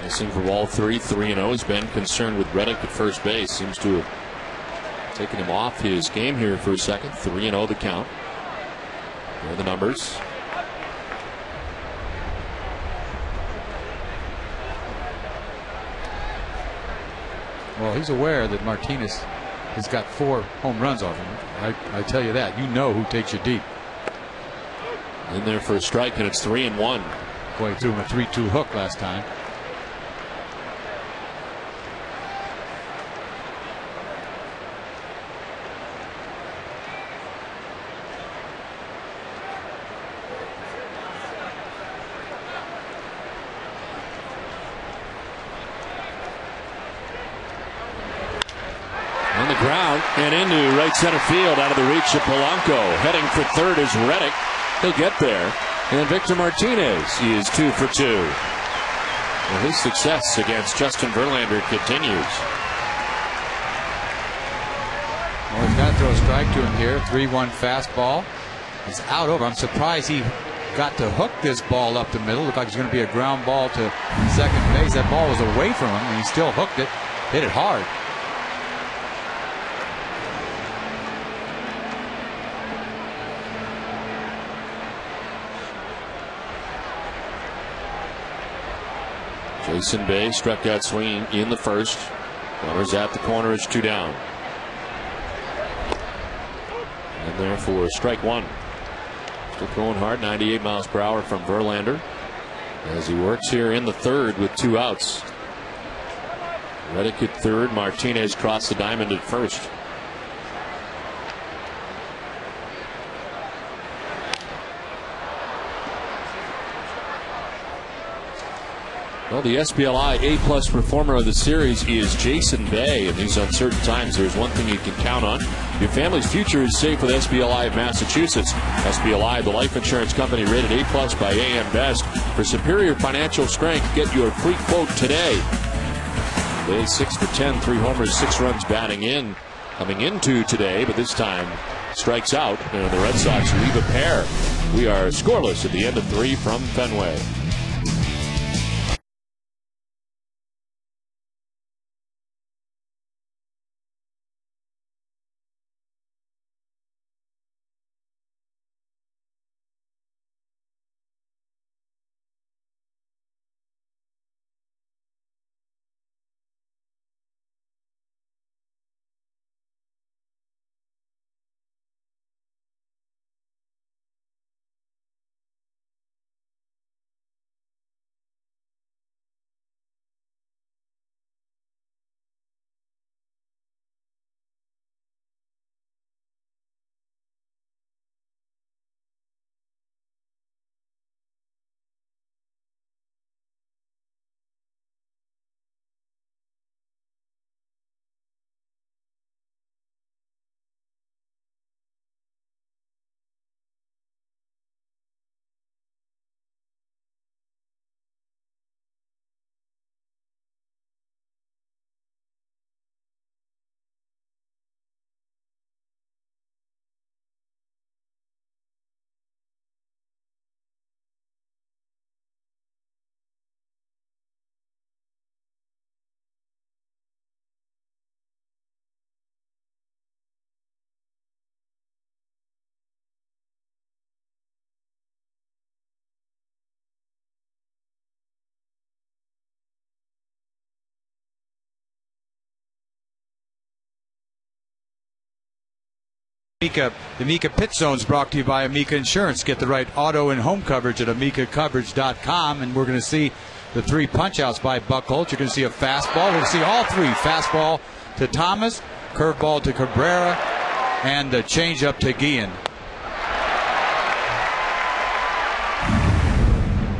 A: Missing for ball 3, 3-0. Has been concerned with Reddick at first base. Seems to have taken him off his game here for a second. 3-0 the count. There are the numbers.
B: Well, he's aware that Martinez has got 4 home runs off him. I tell you that. You know who takes you deep.
A: In there for a strike, and it's 3-1.
B: Boy, he threw him a 3-2 hook last time.
A: On the ground and into right center field, out of the reach of Polanco. Heading for third is Reddick. He'll get there. And Victor Martinez is 2 for 2. Well, his success against Justin Verlander continues.
B: Well, he's got to throw a strike to him here. 3-1 fastball. It's out over. I'm surprised he got to hook this ball up the middle. Looked like it was going to be a ground ball to second base. That ball was away from him, and he still hooked it. Hit it hard.
A: Jason Bay struck out swinging in the first. Runners at the corner. It's 2 down. And therefore strike 1. Still throwing hard. 98 miles per hour from Verlander as he works here in the third with 2 outs. Reddick at third. Martinez crossed the diamond at first. Well, the SBLI A-plus performer of the series is Jason Bay. In these uncertain times, there's one thing you can count on. Your family's future is safe with SBLI of Massachusetts. SBLI, the life insurance company rated A-plus by AM Best. For superior financial strength, get your free quote today. Bay 6 for 10, 3 homers, 6 runs batting in. Coming into today, but this time strikes out. And the Red Sox leave a pair. We are scoreless at the end of 3 from Fenway.
B: The Amica Pit Zone is brought to you by Amica Insurance. Get the right auto and home coverage at amicacoverage.com. And we're going to see the 3 punch-outs by Buchholz. You're going to see a fastball. We're going to see all 3. Fastball to Thomas, curveball to Cabrera, and the changeup to Guillen.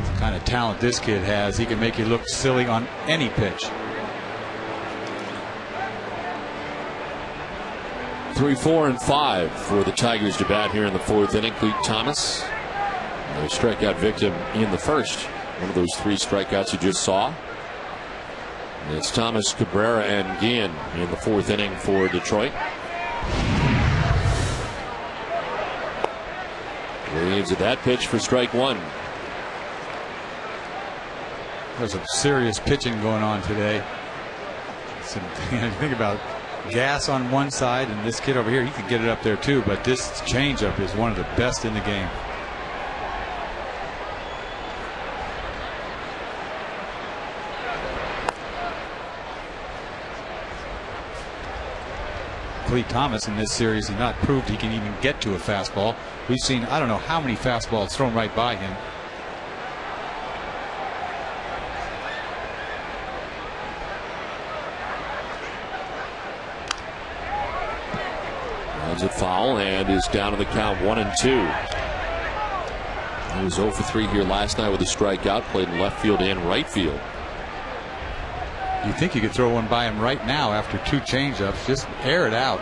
B: The kind of talent this kid has. He can make you look silly on any pitch.
A: 3, 4, and 5 for the Tigers to bat here in the 4th inning. Clete Thomas, a strikeout victim in the first. One of those 3 strikeouts you just saw. And it's Thomas, Cabrera, and Guillen in the 4th inning for Detroit. Leaves at that pitch for strike 1.
B: There's some serious pitching going on today. Think about gas on one side, and this kid over here, he can get it up there too, but this changeup is one of the best in the game. Clete Thomas in this series has not proved he can even get to a fastball. We've seen I don't know how many fastballs thrown right by him.
A: Runs it foul and is down to the count 1-2. He was 0 for 3 here last night with a strikeout. Played in left field and right field.
B: You think you could throw one by him right now after 2 changeups. Just air it out.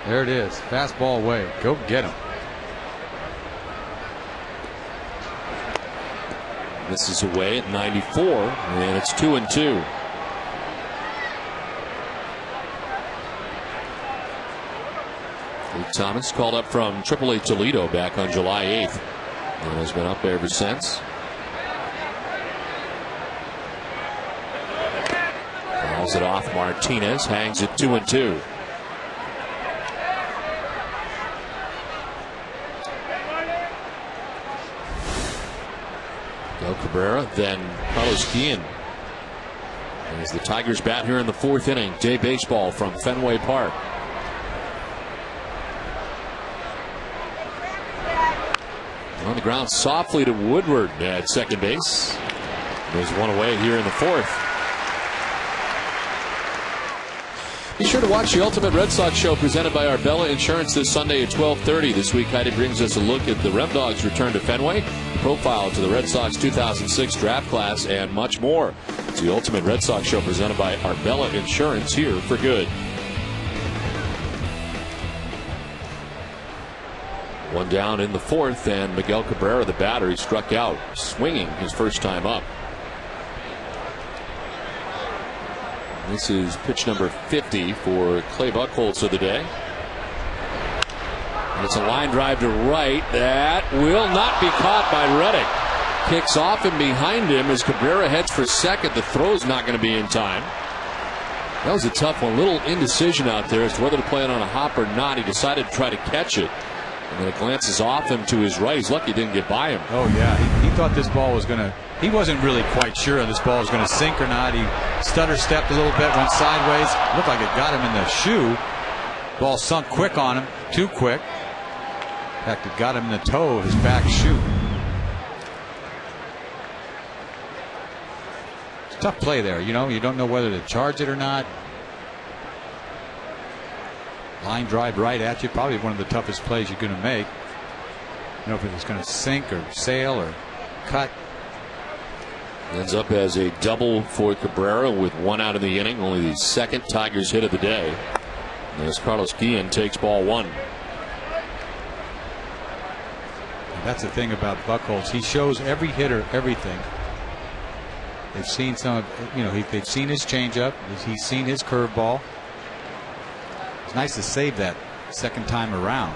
B: There it is. Fastball away. Go get him.
A: This is away at 94, and it's 2-2. Clete Thomas called up from AAA Toledo back on July 8th and has been up ever since. Fouls it off. Martinez hangs it 2-2. Cabrera, then Carlos Guillen. As the Tigers bat here in the 4th inning, day baseball from Fenway Park. On the ground softly to Woodward at second base. There's one away here in the 4th. Be sure to watch the Ultimate Red Sox Show presented by Arbella Insurance this Sunday at 12:30. This week, Heidi brings us a look at the Red Dogs' return to Fenway, profile to the Red Sox 2006 draft class, and much more. It's the Ultimate Red Sox Show presented by Arbella Insurance, here for good. One down in the 4th, and Miguel Cabrera, the batter, he struck out, swinging his first time up. This is pitch number 50 for Clay Buchholz of the day. And it's a line drive to right that will not be caught by Reddick. Kicks off and behind him as Cabrera heads for second. The throw's not going to be in time. That was a tough one. Little indecision out there as to whether to play it on a hop or not. He decided to try to catch it. And then it glances off him to his right. He's lucky it didn't get by him.
B: Oh, yeah. He thought this ball was going to. He wasn't really quite sure this ball was going to sink or not. He stutter stepped a little bit, went sideways. Looked like it got him in the shoe. Ball sunk quick on him. Too quick. In fact, it got him in the toe of his back shoe. It's a tough play there. You know, you don't know whether to charge it or not. Line drive right at you. Probably one of the toughest plays you're going to make. You know if it's going to sink or sail or cut.
A: Ends up as a double for Cabrera with 1 out of the inning. Only the second Tigers hit of the day. As Carlos Guillen takes ball 1.
B: That's the thing about Buchholz. He shows every hitter everything. They've seen some of, you know, they've seen his changeup. He's seen his curveball. It's nice to save that second time around.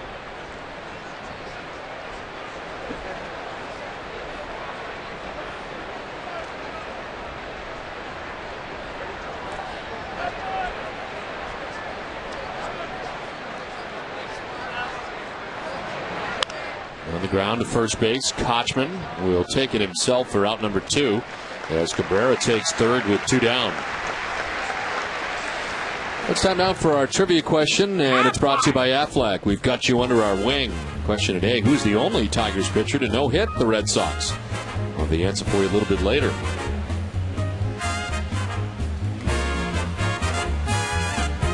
A: On the ground to first base, Kochman will take it himself for out number 2 as Cabrera takes third with 2 down. It's time now for our trivia question, and it's brought to you by Aflac. We've got you under our wing. Question today, who's the only Tigers pitcher to no-hit the Red Sox? I'll have the answer for you a little bit later.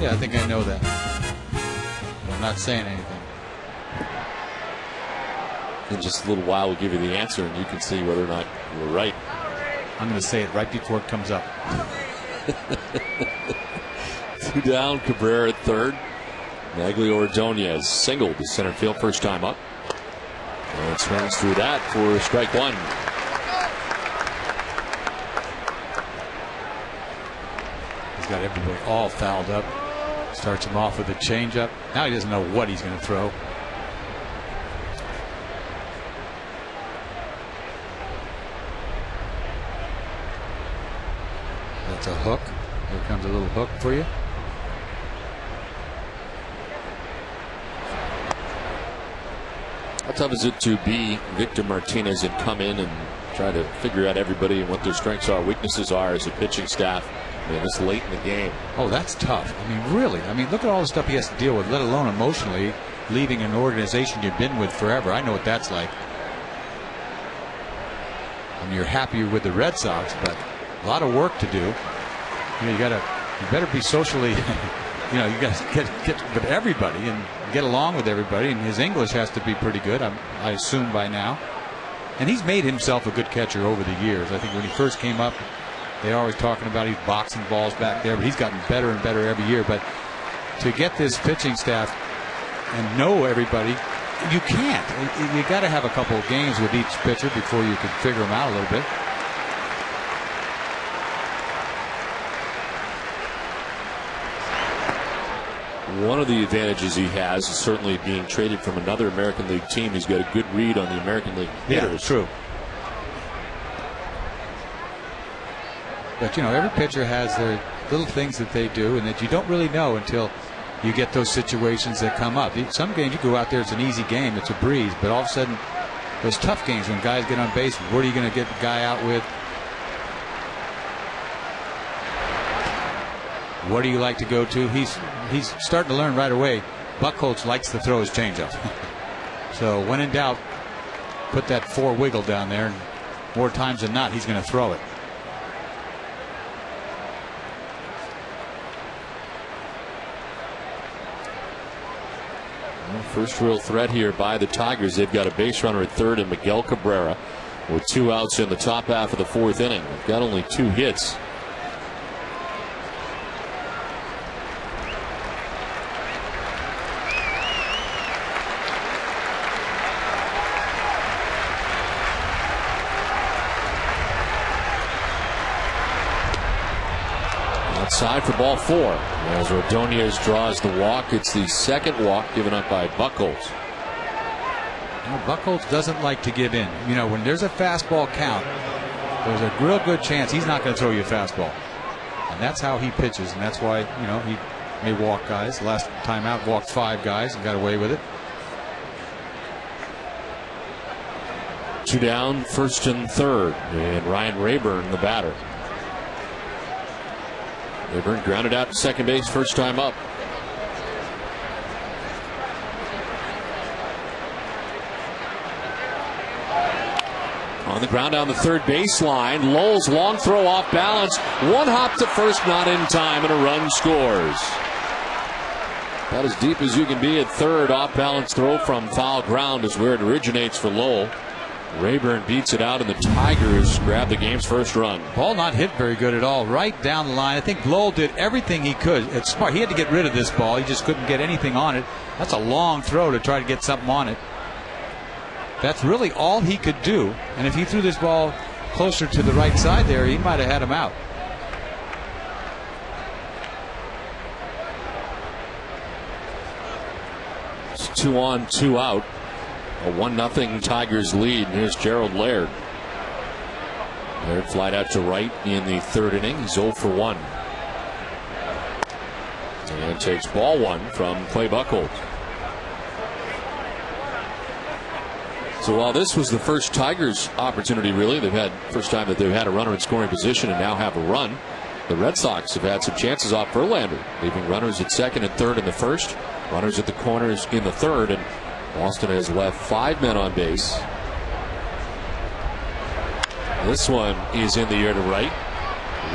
B: Yeah, I think I know that. I'm not saying anything.
A: In just a little while, we'll give you the answer, and you can see whether or not you were right.
B: I'm going to say it right before it comes up.
A: 2 down, Cabrera at third. Naglior-Ordonez singled to center field first time up. And swings through that for strike one.
B: He's got everybody all fouled up. Starts him off with a changeup. Now he doesn't know what he's going to throw. That's a hook. Here comes a little hook for you.
A: How tough is it to be Victor Martinez and come in and try to figure out everybody and what their strengths are, weaknesses are as a pitching staff? I mean, this late in the game.
B: Oh, that's tough. I mean, really. I mean, look at all the stuff he has to deal with, let alone emotionally leaving an organization you've been with forever. I know what that's like. I mean, you're happy with the Red Sox, but a lot of work to do. You know, you better be socially, you know, you got to get with everybody and get along with everybody. And his English has to be pretty good, I assume by now. And he's made himself a good catcher over the years. I think when he first came up, they're always talking about he's boxing balls back there, but he's gotten better and better every year. But to get this pitching staff and know everybody, you can't. You got to have a couple of games with each pitcher before you can figure them out a little bit.
A: One of the advantages he has is certainly being traded from another American League team. He's got a good read on the American League hitters.
B: Yeah, true. But, you know, every pitcher has their little things that they do and that you don't really know until you get those situations that come up. Some games you go out there, it's an easy game, it's a breeze, but all of a sudden those tough games when guys get on base, what are you going to get the guy out with? What do you like to go to? He's starting to learn right away. Buchholz likes to throw his changeup. So when in doubt, put that 4 wiggle down there, and more times than not, he's going to throw it.
A: First real threat here by the Tigers. They've got a base runner at third and Miguel Cabrera with 2 outs in the top half of the 4th inning. They've got only 2 hits. Outside for ball 4. As Ordonez draws the walk, it's the second walk given up by Buchholz.
B: Buchholz doesn't like to give in. You know, when there's a fastball count, there's a real good chance he's not going to throw you a fastball. And that's how he pitches, and that's why, you know, he may walk guys. Last time out, walked 5 guys and got away with it.
A: 2 down, first and third, and Ryan Rayburn, the batter. Rayburn grounded out to second base first time up. On the ground down the third baseline, Lowell's long throw off balance. 1 hop to first, not in time, and a run scores. About as deep as you can be at third. Off balance throw from foul ground is where it originates for Lowell. Rayburn beats it out, and the Tigers grab the game's first run.
B: Ball not hit very good at all, right down the line. I think Lowell did everything he could. It's smart. He had to get rid of this ball. He just couldn't get anything on it. That's a long throw to try to get something on it. That's really all he could do. And if he threw this ball closer to the right side there, he might have had him out.
A: It's 2 on, 2 out. A 1-0 Tigers lead. Here's Gerald Laird. Laird flied out to right in the 3rd inning. He's 0 for 1. And takes ball 1 from Clay Buchholz. So while this was the first Tigers opportunity, really, they've had first time that they've had a runner in scoring position and now have a run. The Red Sox have had some chances off Verlander, leaving runners at second and third in the first, runners at the corners in the third, and Boston has left 5 men on base. This one is in the air to right.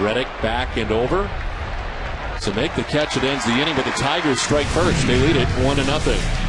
A: Reddick back and over. To make the catch, it ends the inning, but the Tigers strike first. They lead it 1-0.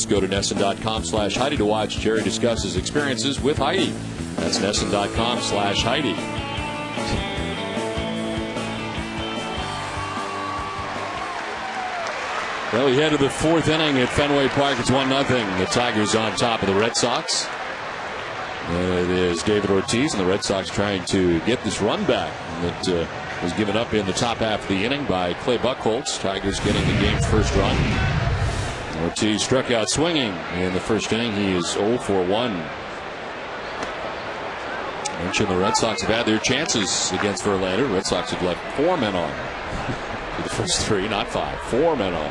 A: Go to NESN.com/Heidi to watch Jerry discuss his experiences with Heidi. That's NESN.com/Heidi. Well, we head to the 4th inning at Fenway Park. It's 1-0. The Tigers on top of the Red Sox. It is David Ortiz and the Red Sox trying to get this run back that was given up in the top half of the inning by Clay Buchholz. Tigers getting the game's first run. Ortiz struck out swinging in the first inning. He is 0 for 1. Mentioned the Red Sox have had their chances against Verlander. Red Sox have left 4 men on. The first 3, not 5. 4 men on.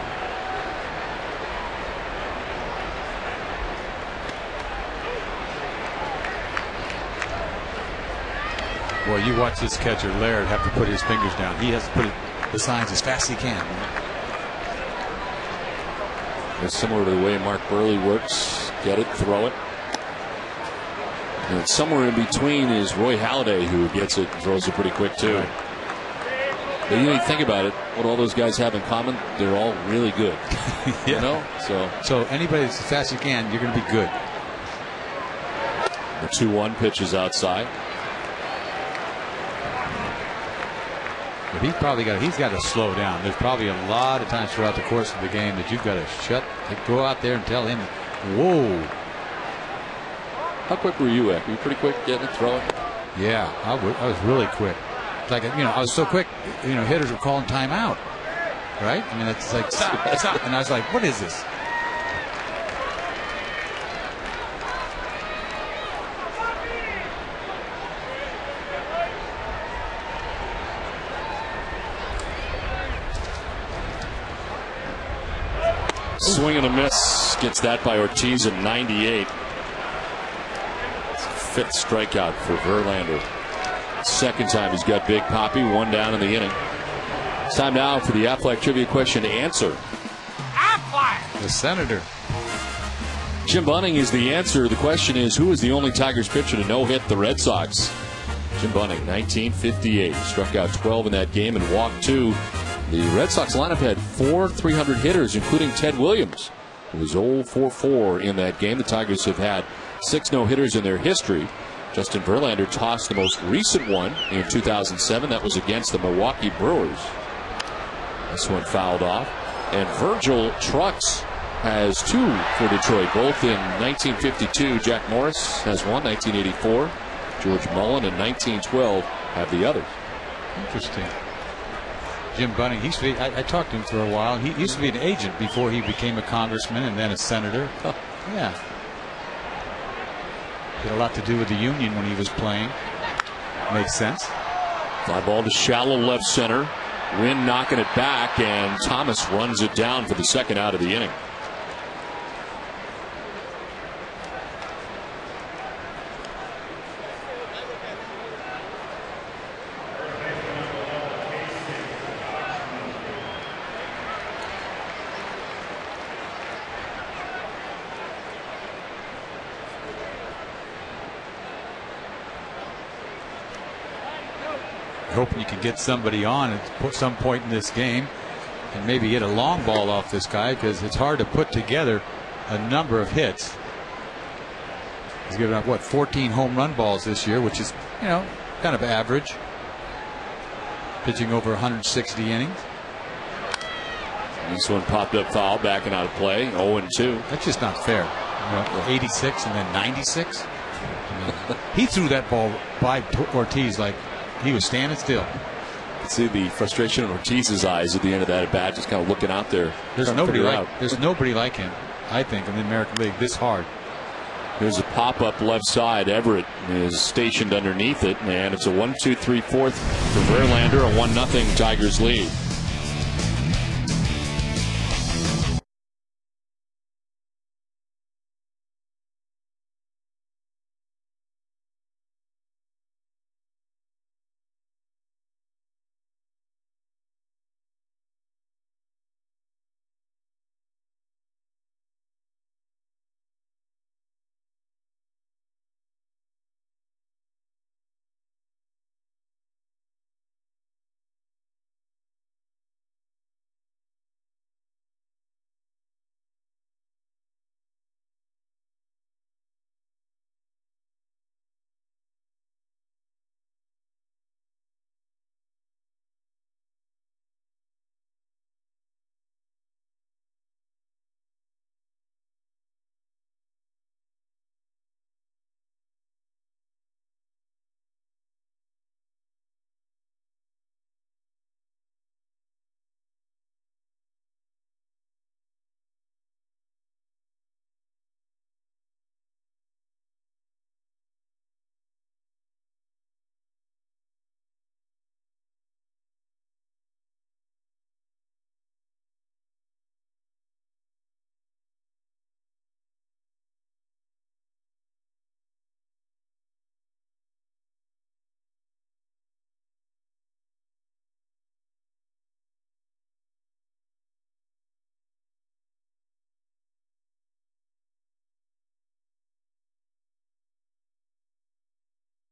B: Well, you watch this catcher, Laird, have to put his fingers down. He has to put the signs as fast as he can.
A: It's similar to the way Mark Burley works. Get it, throw it. And somewhere in between is Roy Halladay, who gets it and throws it pretty quick, too.
B: Right.
A: But you think about it, what all those guys have in common, they're all really good.
B: Yeah.
A: You know?
B: So anybody that's as fast as you can, you're going to be good.
A: The 2-1 pitch is outside.
B: But he's got to slow down. There's probably a lot of times throughout the course of the game that you've got to go out there and tell him, whoa.
A: How quick were you at? Were you pretty quick getting it, throwing?
B: Yeah, I was really quick. It's like, I was so quick, hitters were calling timeout. Right? I mean, it's like, stop. And I was like, what is this?
A: Swing and a miss. Gets that by Ortiz in 98. 5th strikeout for Verlander. Second time he's got Big Papi. 1 down in the inning. It's time now for the Aflac Trivia question to answer.
B: Aflac! The Senator.
A: Jim Bunning is the answer. The question is, who is the only Tigers pitcher to no-hit the Red Sox? Jim Bunning, 1958. Struck out 12 in that game and walked 2. The Red Sox lineup had 4 300 hitters, including Ted Williams, who was 0 for 4 in that game. The Tigers have had 6 no-hitters in their history. Justin Verlander tossed the most recent one in 2007. That was against the Milwaukee Brewers. This one fouled off. And Virgil Trucks has 2 for Detroit, both in 1952. Jack Morris has 1, 1984. George Mullen in 1912 have the others.
B: Interesting. Jim Bunning. I talked to him for a while. He used to be an agent before he became a congressman and then a senator. Yeah. Had a lot to do with the union when he was playing. Makes sense.
A: Fly ball to shallow left center. Wynn knocking it back, and Thomas runs it down for the second out of the inning.
B: Hoping you can get somebody on at some point in this game and maybe get a long ball off this guy, because it's hard to put together a number of hits. He's given up 14 home run balls this year, which is kind of average. Pitching over 160 innings.
A: This one popped up foul, backing out of play. 0-2.
B: That's just not fair. 86 and then 96. He threw that ball by Ortiz like he was standing still.
A: You can see the frustration in Ortiz's eyes at the end of that at bat, just kind of looking out there.
B: There's nobody like him, I think, in the American League this hard.
A: Here's a pop-up left side. Everett is stationed underneath it, and it's a 1-2-3-4 for Verlander, a 1-0 Tigers lead.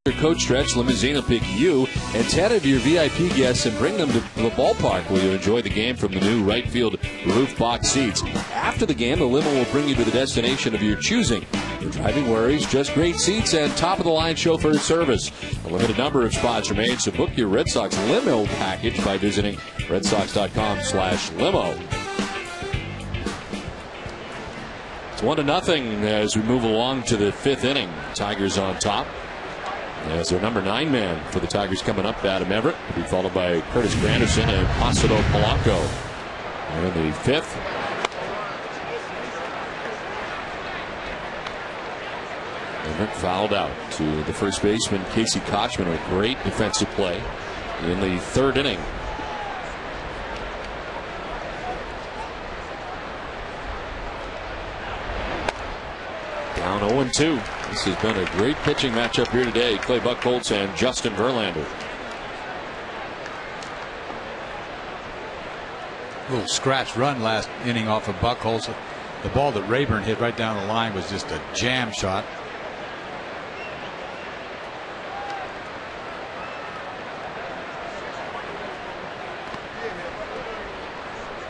A: Your coach stretch limousine will pick you and 10 of your VIP guests and bring them to the ballpark, where you'll enjoy the game from the new right field roof box seats. After the game, the limo will bring you to the destination of your choosing. No driving worries, just great seats and top-of-the-line chauffeur service. A limited number of spots remain, so book your Red Sox limo package by visiting redsox.com/limo. It's 1-0 as we move along to the fifth inning. Tigers on top. As their number 9 man for the Tigers coming up, Adam Everett, to be followed by Curtis Granderson and Placido Polanco. And in the fifth, Everett fouled out to the first baseman, Casey Kochman, a great defensive play in the third inning. Down 0-2. This has been a great pitching matchup here today. Clay Buchholz and Justin Verlander.
B: A little scratch run last inning off of Buchholz. The ball that Rayburn hit right down the line was just a jam shot.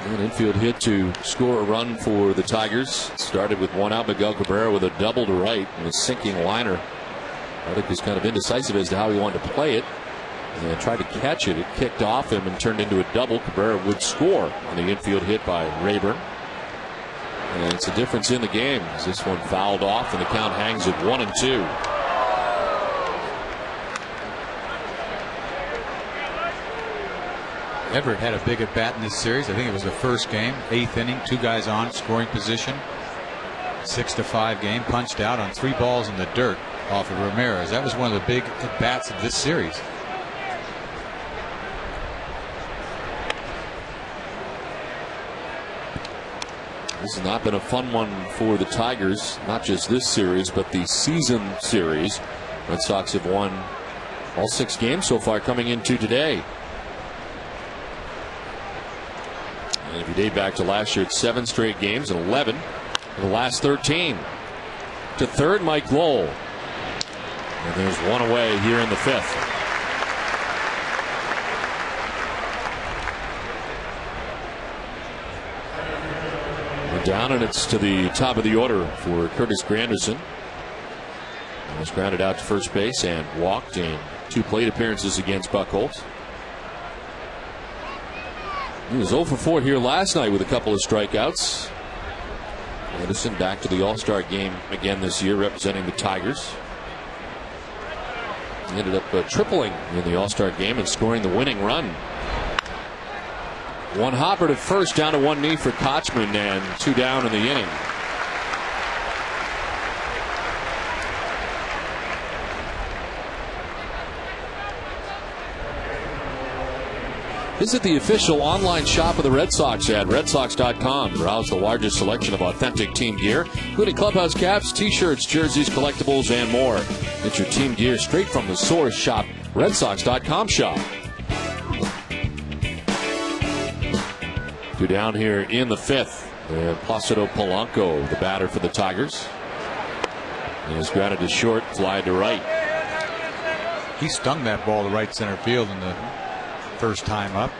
A: An infield hit to score a run for the Tigers. Started with one out. Miguel Cabrera with a double to right and a sinking liner. I think was kind of indecisive as to how he wanted to play it. And tried to catch it. It kicked off him and turned into a double. Cabrera would score on the infield hit by Rayburn. And it's a difference in the game as this one fouled off and the count hangs at 1-2.
B: Everett had a big at bat in this series. I think it was the first game, 8th inning, 2 guys on, scoring position. 6-5 game, punched out on 3 balls in the dirt off of Ramirez. That was one of the big at bats of this series.
A: This has not been a fun one for the Tigers, not just this series, but the season series. Red Sox have won all 6 games so far coming into today. And if you date back to last year, it's 7 straight games and 11 in the last 13. To third, Mike Lowell. And there's one away here in the 5th. Down, and it's to the top of the order for Curtis Granderson. He was grounded out to first base and walked in 2 plate appearances against Buchholz. He was 0 for 4 here last night with a couple of strikeouts. Granderson back to the All-Star game again this year, representing the Tigers. He ended up tripling in the All-Star game and scoring the winning run. One hopper to first, down to one knee for Kochman, and 2 down in the inning. Visit the official online shop of the Red Sox at redsox.com. Browse the largest selection of authentic team gear, including clubhouse caps, t-shirts, jerseys, collectibles, and more. Get your team gear straight from the source. Shop redsox.com shop. 2 down here in the 5th. And Placido Polanco, the batter for the Tigers. He is grounded to short, fly to right.
B: He stung that ball to right center field in the first time up.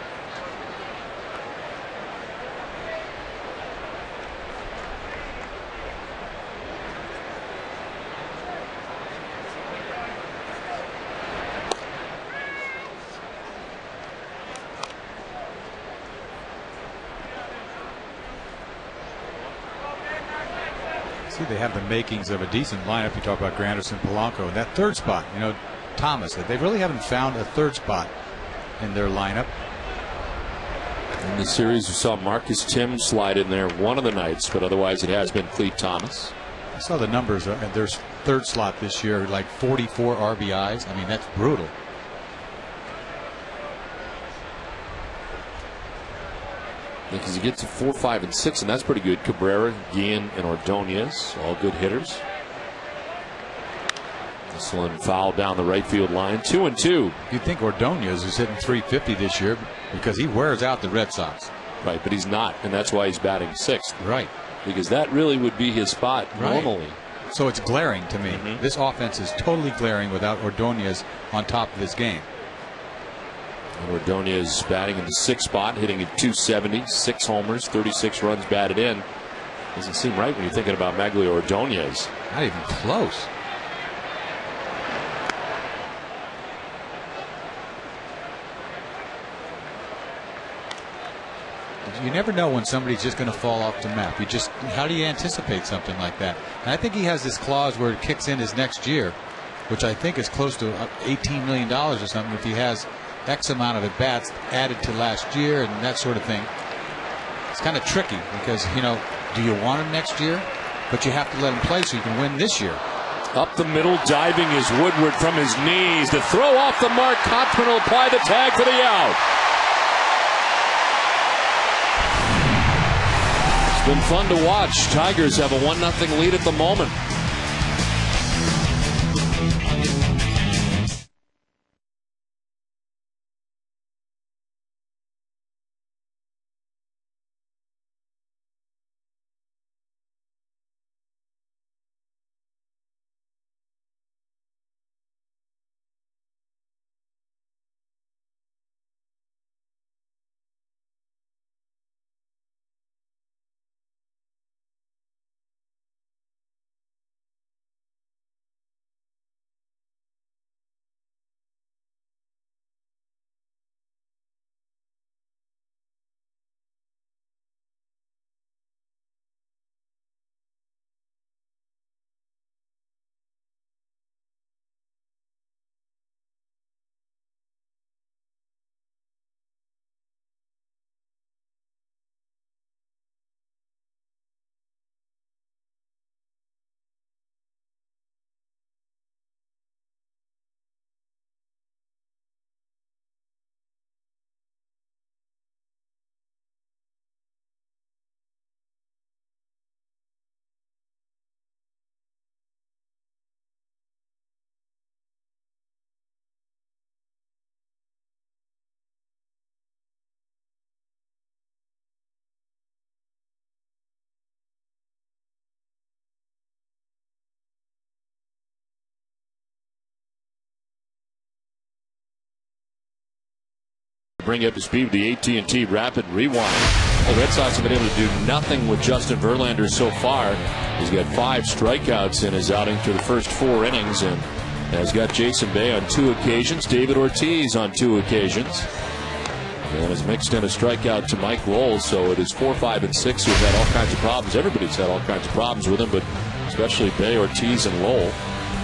B: See, they have the makings of a decent lineup. You talk about Granderson, Polanco, and that third spot, you know, Thomas. They really haven't found a third spot in their lineup.
A: In the series, we saw Marcus Tim slide in there one of the nights, but otherwise it has been Clete Thomas.
B: I saw the numbers. Their third slot this year, like 44 RBIs. I mean, that's brutal.
A: Because you get to 4, 5, and 6, and that's pretty good. Cabrera, Guillen, and Ordonez, all good hitters. This one fouled down the right field line. 2-2.
B: You'd think Ordonez is hitting 350 this year because he wears out the Red Sox.
A: Right, but he's not, and that's why he's batting 6th.
B: Right.
A: Because that really would be his spot normally.
B: So it's glaring to me. This offense is totally glaring without Ordonez on top of his game.
A: And Ordonez batting in the 6th spot, hitting at 270, 6 homers, 36 runs batted in. Doesn't seem right when you're thinking about Magglio Ordonez.
B: Not even close. You never know when somebody's just going to fall off the map. How do you anticipate something like that? And I think he has this clause where it kicks in his next year, which I think is close to $18 million or something if he has X amount of at-bats added to last year and that sort of thing. It's kind of tricky because, you know, do you want him next year? But you have to let him play so you can win this year.
A: Up the middle, diving is Woodward from his knees. The throw off the mark. Kochman will apply the tag for the out. It's been fun to watch. Tigers have a 1-0 lead at the moment. bring you up to speed with the AT&T Rapid Rewind. The Red Sox have been able to do nothing with Justin Verlander so far. He's got 5 strikeouts in his outing through the first 4 innings, and has got Jason Bay on 2 occasions, David Ortiz on 2 occasions, and has mixed in a strikeout to Mike Lowell. So it is 4, 5, and 6 who've had all kinds of problems. Everybody's had all kinds of problems with him, but especially Bay, Ortiz, and Lowell.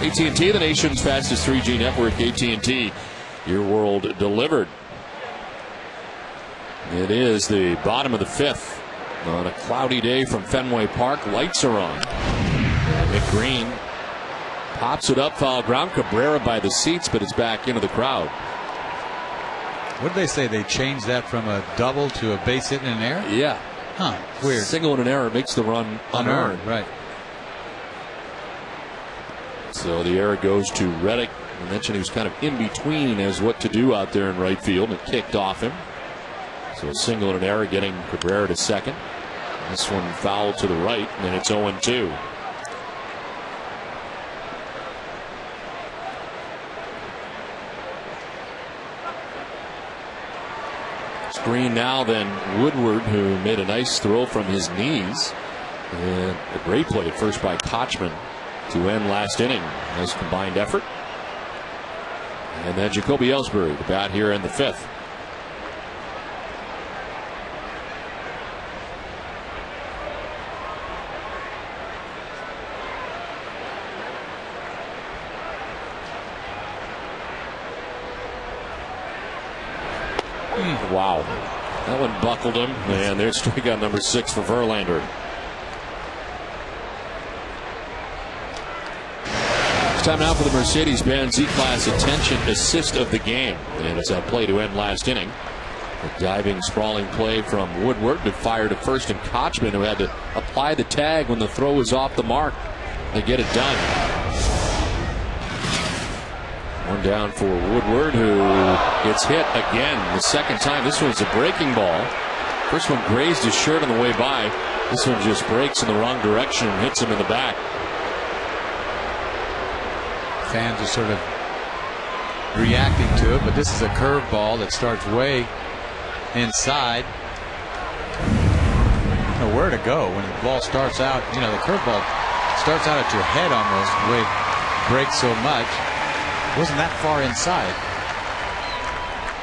A: AT&T, the nation's fastest 3G network. AT&T, your world delivered. It is the bottom of the 5th on a cloudy day from Fenway Park. Lights are on. Nick Green pops it up, foul ground. Cabrera by the seats, but it's back into the crowd.
B: What did they say? They changed that from a double to a base hit in an error?
A: Yeah.
B: Huh. Weird.
A: Single in an error makes the run unearned.
B: Right.
A: So the error goes to Reddick. I mentioned he was kind of in between as what to do out there in right field, and it kicked off him. So a single and an error getting Cabrera to second. This one foul to the right, and then it's 0-2. Screen now, then Woodward, who made a nice throw from his knees. And a great play at first by Kochman to end last inning. Nice combined effort. And then Jacoby Ellsbury, the bat here in the 5th. Wow. That one buckled him. And there's strikeout number 6 for Verlander. It's time now for the Mercedes-Benz E-Class Attention Assist of the game. And it's a play to end last inning. A diving, sprawling play from Woodward to fire to first, and Kochman, who had to apply the tag when the throw was off the mark. They get it done. One down for Woodward, who gets hit again the second time. This one's a breaking ball. First one grazed his shirt on the way by. This one just breaks in the wrong direction and hits him in the back.
B: Fans are sort of reacting to it, but this is a curveball that starts way inside. You know where to go when the ball starts out. You know, the curveball starts out at your head almost, the way it breaks so much. It wasn't that far inside.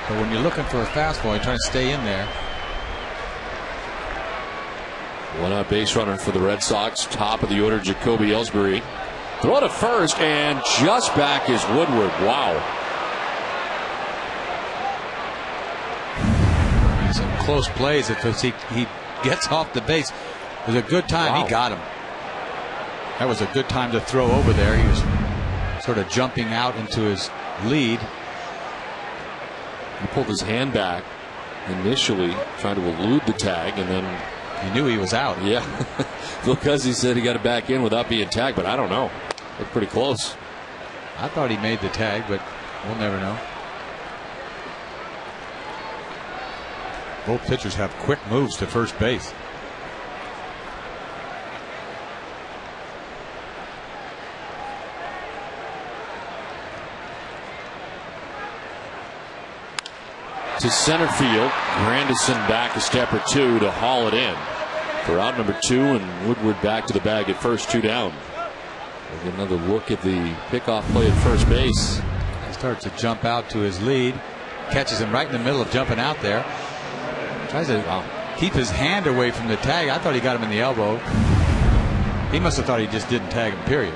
B: But when you're looking for a fastball, you're trying to stay in there.
A: One out base runner for the Red Sox. Top of the order, Jacoby Ellsbury. Throw to first, and just back is Woodward. Wow.
B: Some close plays if he gets off the base. It was a good time.
A: Wow.
B: He got him. That was a good time to throw over there. He was sort of jumping out into his lead.
A: He pulled his hand back initially, trying to elude the tag, and then
B: he knew he was out.
A: Yeah. Because he said he got it back in without being tagged, but I don't know. Looked pretty close.
B: I thought he made the tag, but we'll never know. Both pitchers have quick moves to first base.
A: To center field, Grandison back a step or two to haul it in for out number 2, and Woodward back to the bag at first, 2 down. We'll get another look at the pickoff play at first base.
B: He starts to jump out to his lead, catches him right in the middle of jumping out there. Tries to keep his hand away from the tag. I thought he got him in the elbow. He must have thought he just didn't tag him, period.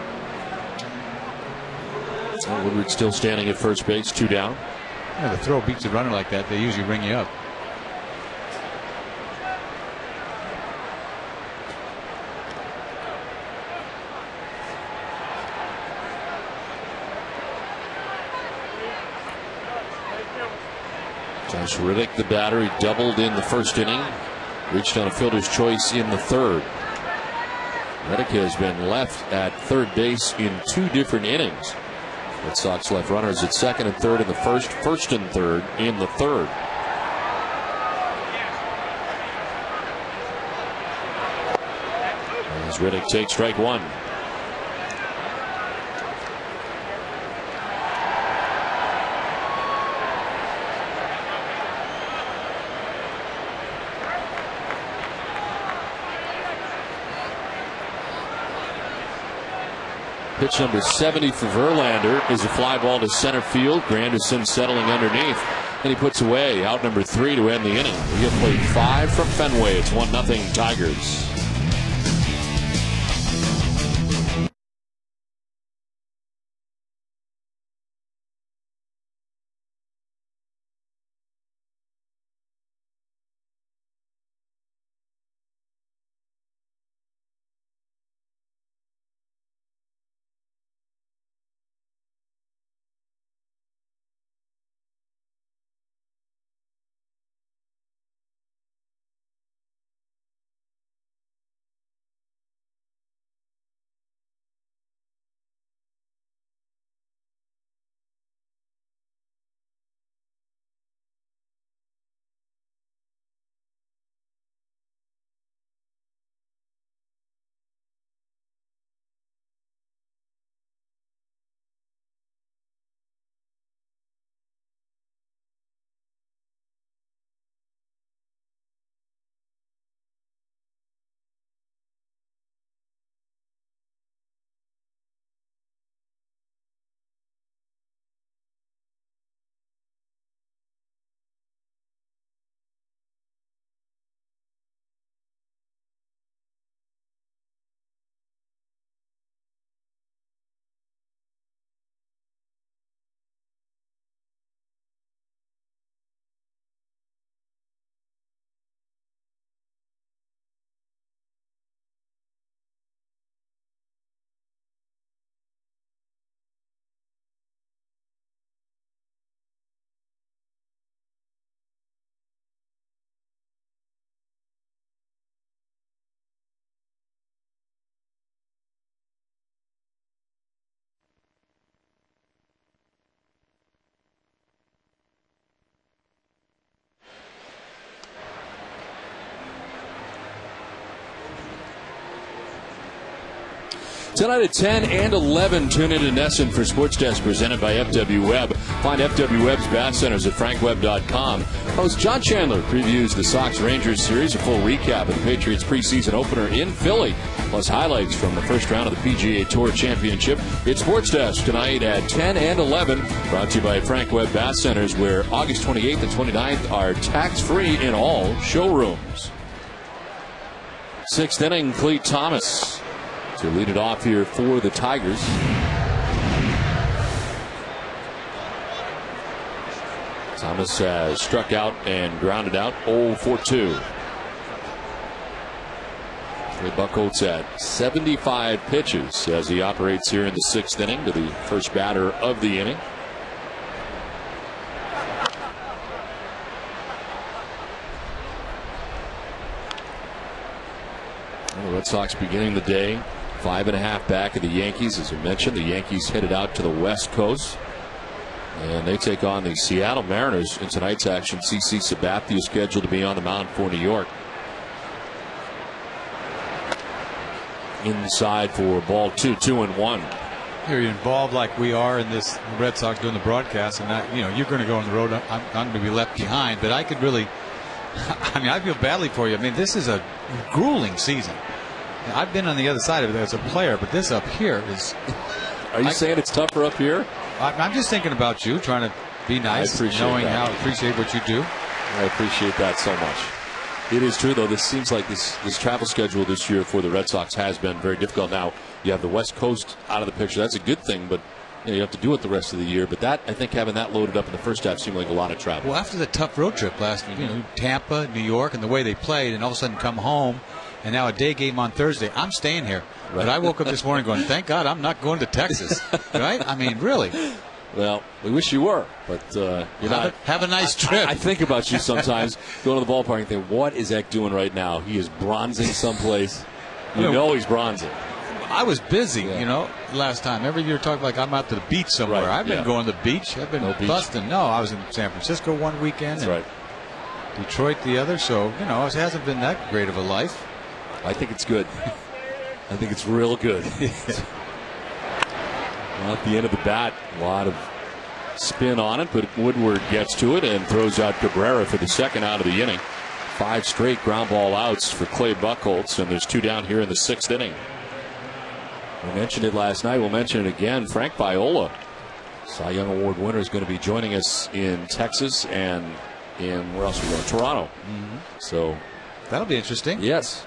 A: Woodward still standing at first base, 2 down.
B: Yeah, the throw beats a runner like that, they usually ring you up.
A: Josh Riddick, the batter, he doubled in the first inning, reached on a fielder's choice in the 3rd. Riddick has been left at third base in 2 different innings. Red Sox left runners at 2nd and 3rd in the 1st, 1st and 3rd in the 3rd. As Riddick takes strike 1. Pitch number 70 for Verlander is a fly ball to center field. Granderson settling underneath, and he puts away out number 3 to end the inning. We have played 5 from Fenway. It's 1-0 Tigers. Tonight at 10 and 11, tune in to Nesson for Sports Desk presented by FW Web. Find FW Web's Bass Centers at frankweb.com. Host John Chandler previews the Sox-Rangers series, a full recap of the Patriots preseason opener in Philly, plus highlights from the first round of the PGA Tour Championship. It's Sports Desk tonight at 10 and 11, brought to you by Frank Web Bass Centers, where August 28th and 29th are tax-free in all showrooms. Sixth inning, Cleet Thomas to lead it off here for the Tigers. Thomas has struck out and grounded out 0 for 2. Buchholz at 75 pitches as he operates here in the sixth inning to the first batter of the inning. Well, the Red Sox beginning the day 5.5 back of the Yankees. As I mentioned, the Yankees headed out to the West Coast, and they take on the Seattle Mariners in tonight's action. CC Sabathia is scheduled to be on the mound for New York. Inside for ball 2, 2-1.
B: You're involved like we are in this Red Sox doing the broadcast, and you're going to go on the road. I'm going to be left behind, but I could really, I feel badly for you. This is a grueling season. I've been on the other side of it as a player, but this up here is.
A: Are you saying it's tougher up here?
B: I'm just thinking about you, trying to be nice, knowing how to appreciate what you do.
A: I appreciate that so much. It is true, though. This seems like this travel schedule this year for the Red Sox has been very difficult. Now you have the West Coast out of the picture. That's a good thing, but you have to do it the rest of the year. But that, I think, having that loaded up in the first half seemed like a lot of travel.
B: Well, after the tough road trip last week, Tampa, New York, and the way they played, and all of a sudden come home. And now a day game on Thursday. I'm staying here. Right. But I woke up this morning going, thank God I'm not going to Texas. Right? Really.
A: Well, we wish you were, but you're not.
B: Have a nice trip.
A: I think about you sometimes going to the ballpark and think, what is Eck doing right now? He is bronzing someplace. You know he's bronzing.
B: I was busy, last time. Every year talk like I'm out to the beach somewhere. Right. I've been going to the beach. I've been busting. No, I was in San Francisco one weekend.
A: That's right.
B: Detroit the other. So, it hasn't been that great of a life.
A: I think it's good. I think it's real good. Well, at the end of the bat, a lot of spin on it, but Woodward gets to it and throws out Cabrera for the second out of the inning. 5 straight ground ball outs for Clay Buchholz, and there's 2 down here in the 6th inning. We mentioned it last night. We'll mention it again. Frank Viola, Cy Young Award winner, is going to be joining us in Texas and in, where else are we going? Toronto. So
B: that'll be interesting.
A: Yes.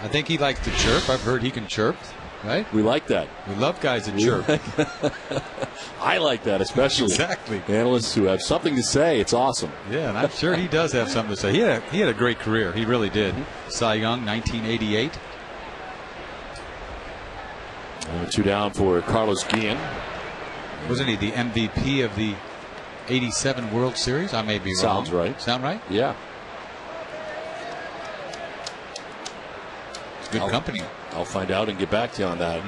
B: I think he likes to chirp. I've heard he can chirp, right?
A: We like that.
B: We love guys that chirp.
A: I like that, especially.
B: Exactly.
A: Analysts who have something to say. It's awesome.
B: Yeah, and I'm sure he does have something to say. He had a great career. He really did. Cy Young, 1988.
A: 2 down for Carlos Guillen.
B: Wasn't he the MVP of the 87 World Series? I may be wrong.
A: Sounds right.
B: Sound right?
A: Yeah.
B: It's good company.
A: I'll find out and get back to you on that.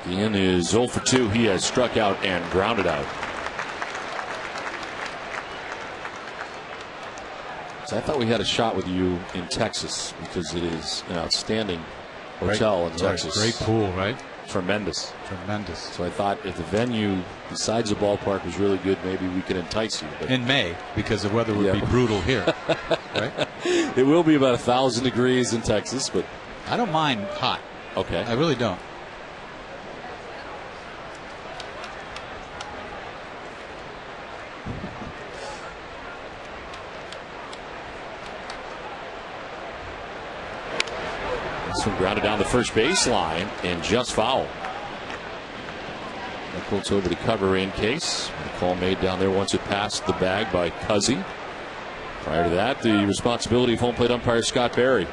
A: Guillen is 0 for 2. He has struck out and grounded out. So I thought we had a shot with you in Texas because it is an outstanding hotel in Texas.
B: Great pool, right?
A: Tremendous.
B: Tremendous.
A: So I thought if the venue besides the ballpark was really good, maybe we could entice you. But
B: in May, because the weather would be brutal here. Right?
A: It will be about 1,000 degrees in Texas, but
B: I don't mind hot.
A: Okay.
B: I really don't.
A: This one grounded down the first baseline and just foul. Buchholz over to cover in case. The call made down there once it passed the bag by Cuzzy. Prior to that, the responsibility of home plate umpire Scott Berry.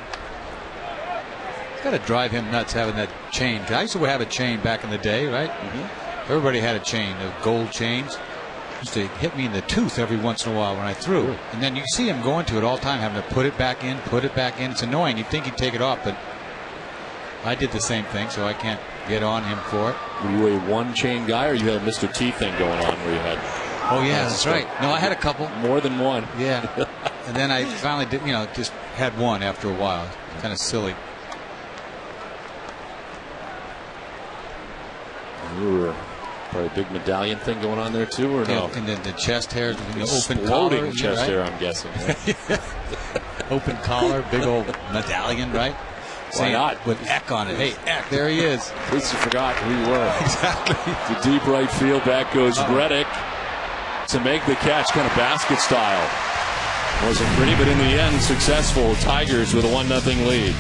B: It's got to drive him nuts having that chain. I used to have a chain back in the day, right? Everybody had a chain, the gold chains. Used to hit me in the tooth every once in a while when I threw. And then you see him going to it all the time, having to put it back in, put it back in. It's annoying. You'd think he'd take it off, but I did the same thing, so I can't get on him for it.
A: Were you a one chain guy, or you had a Mr. T thing going on where you had?
B: Oh yeah, that's right. No, I had a couple.
A: More than one.
B: Yeah. And then I finally did, just had one after a while. Kind of silly.
A: You were probably a big medallion thing going on there too, or no?
B: And then the chest hairs, the open
A: collar,
B: collar,
A: chest hair, I'm guessing. Right?
B: Open collar, big old medallion, right?
A: Why not?
B: With Eck on it. Hey, Eck, there he is.
A: At least you forgot who you were.
B: Exactly.
A: To deep right field, back goes Reddick to make the catch, kind of basket style. Wasn't pretty, but in the end, successful. Tigers with a 1-0 lead.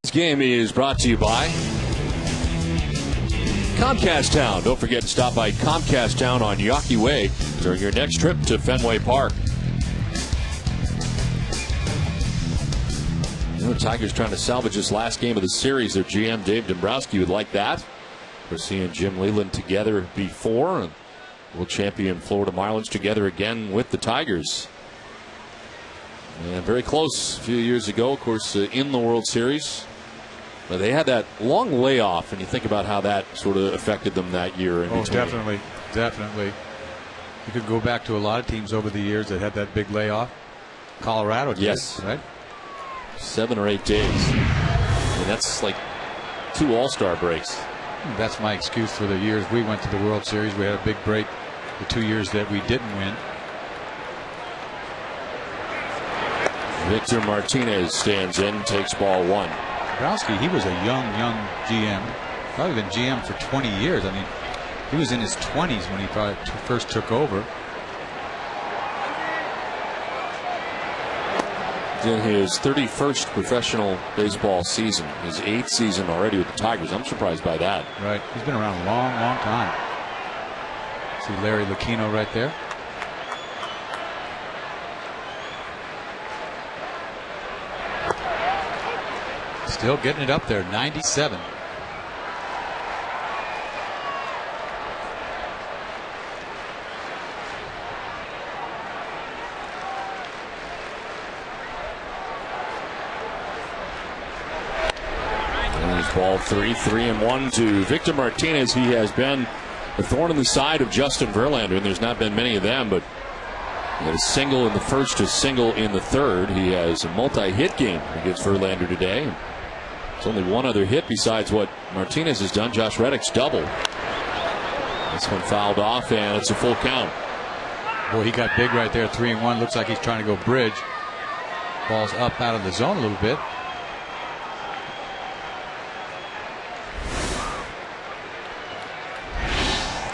A: This game is brought to you by Comcast Town. Don't forget to stop by Comcast Town on Yawkey Way during your next trip to Fenway Park. The Tigers trying to salvage this last game of the series. Their GM, Dave Dombrowski, would like that. We're seeing Jim Leland together before, and world champion Florida Marlins together again with the Tigers. And very close a few years ago, of course, in the World Series. But they had that long layoff, and you think about how that sort of affected them that year.
B: Oh, definitely. You could go back to a lot of teams over the years that had that big layoff. Colorado did,
A: yes,
B: right?
A: 7 or 8 days. And that's like 2 All-Star breaks.
B: That's my excuse for the years we went to the World Series. We had a big break the 2 years that we didn't win.
A: Victor Martinez stands in, takes ball 1.
B: Growski, he was a young GM. Probably been GM for 20 years. I mean, he was in his 20s when he first took over.
A: In his 31st professional baseball season, his 8th season already with the Tigers. I'm surprised by that.
B: Right. He's been around a long time. See Larry Lucchino right there. Still getting it up there, 97.
A: Ball 3-1 to Victor Martinez. He has been a thorn in the side of Justin Verlander, and there's not been many of them, but he had a single in the first, a single in the third. He has a multi-hit game against Verlander today. It's only one other hit besides what Martinez has done. Josh Reddick's double. This one fouled off, and it's a full count.
B: Boy, he got big right there, 3-1. Looks like he's trying to go bridge. Ball's up out of the zone a little bit.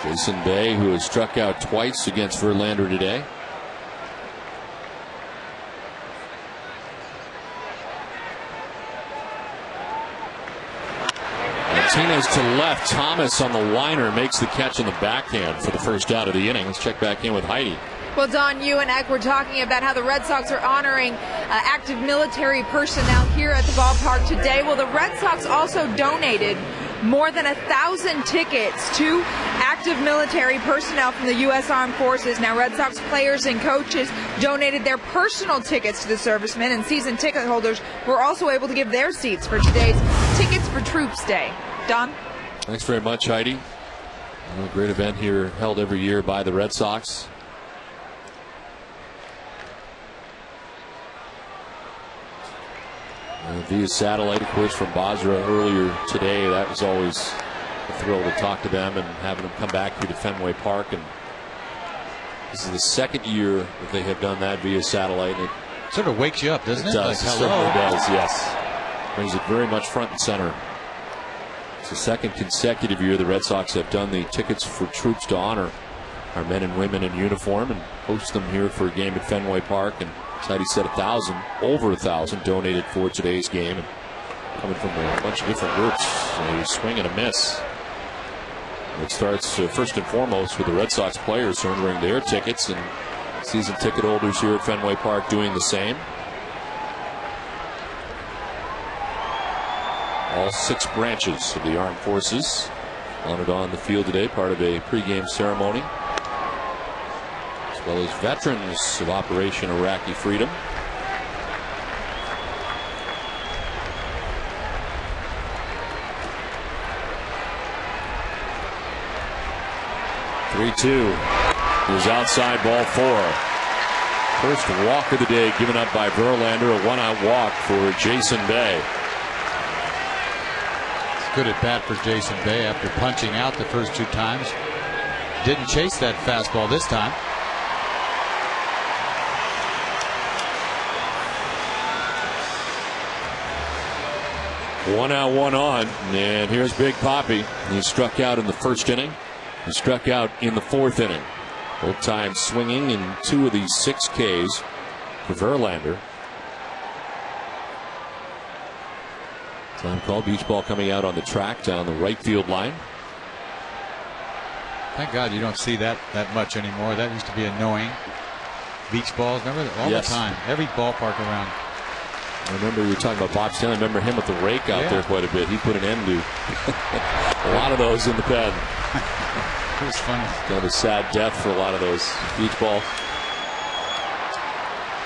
A: Jason Bay, who has struck out twice against Verlander today. Martinez to left. Thomas on the liner makes the catch in the backhand for the first out of the inning. Let's check back in with Heidi.
C: Well, Don, you and Eck were talking about how the Red Sox are honoring active military personnel here at the ballpark today. Well, the Red Sox also donated more than 1,000 tickets to active military personnel from the U.S. Armed Forces. Now, Red Sox players and coaches donated their personal tickets to the servicemen, and season ticket holders were also able to give their seats for today's Tickets for Troops Day. Don?
A: Thanks very much, Heidi. A great event here held every year by the Red Sox. Via satellite, of course, from Basra earlier today. That was always a thrill to talk to them and having them come back here to Fenway Park. And this is the second year that they have done that via satellite. And
B: it sort of wakes you up, doesn't it?
A: It does.
B: Like,
A: it certainly does, yes. Brings it very much front and center. It's the second consecutive year the Red Sox have done the Tickets for Troops to honor our men and women in uniform and host them here for a game at Fenway Park. And Heidi said 1,000, over 1,000 donated for today's game, and coming from a bunch of different groups. A swing and a miss. It starts first and foremost with the Red Sox players surrendering their tickets, and season ticket holders here at Fenway Park doing the same. All 6 branches of the armed forces honored on the field today, part of a pregame ceremony, as well as veterans of Operation Iraqi Freedom. Is outside, ball 4. First walk of the day given up by Verlander, a 1-out walk for Jason Bay.
B: It's good at bat for Jason Bay after punching out the first 2 times. Didn't chase that fastball this time.
A: One out, one on, and here's Big Papi. He struck out in the first inning. He struck out in the 4th inning. Both times swinging in 2 of these 6 Ks for Verlander. Time call. Beach ball coming out on the track down the right field line.
B: Thank God you don't see that much anymore. That used to be annoying. Beach balls, remember all the time. Every ballpark around.
A: I remember you were talking about Bob Stanley. I remember him with the rake out there quite a bit. He put an end to a lot of those in the pen.
B: It was funny.
A: Kind of a sad death for a lot of those beach balls.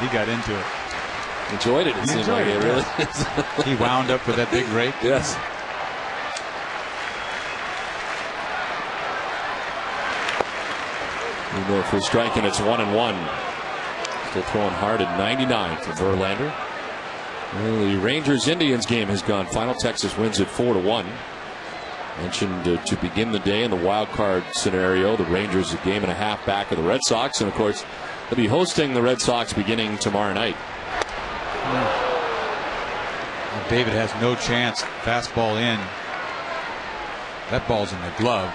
B: He got into it.
A: enjoyed it. It seemed like it really is.
B: He wound up with that big rake.
A: Yes. For striking, it's 1-1. Still throwing hard at 99 for Verlander. Well, the Rangers-Indians game has gone final. Texas wins it 4-1. Mentioned to begin the day in the wild card scenario, the Rangers a game and a half back of the Red Sox, and of course they'll be hosting the Red Sox beginning tomorrow night.
B: Well, David has no chance. Fastball in. That ball's in the glove.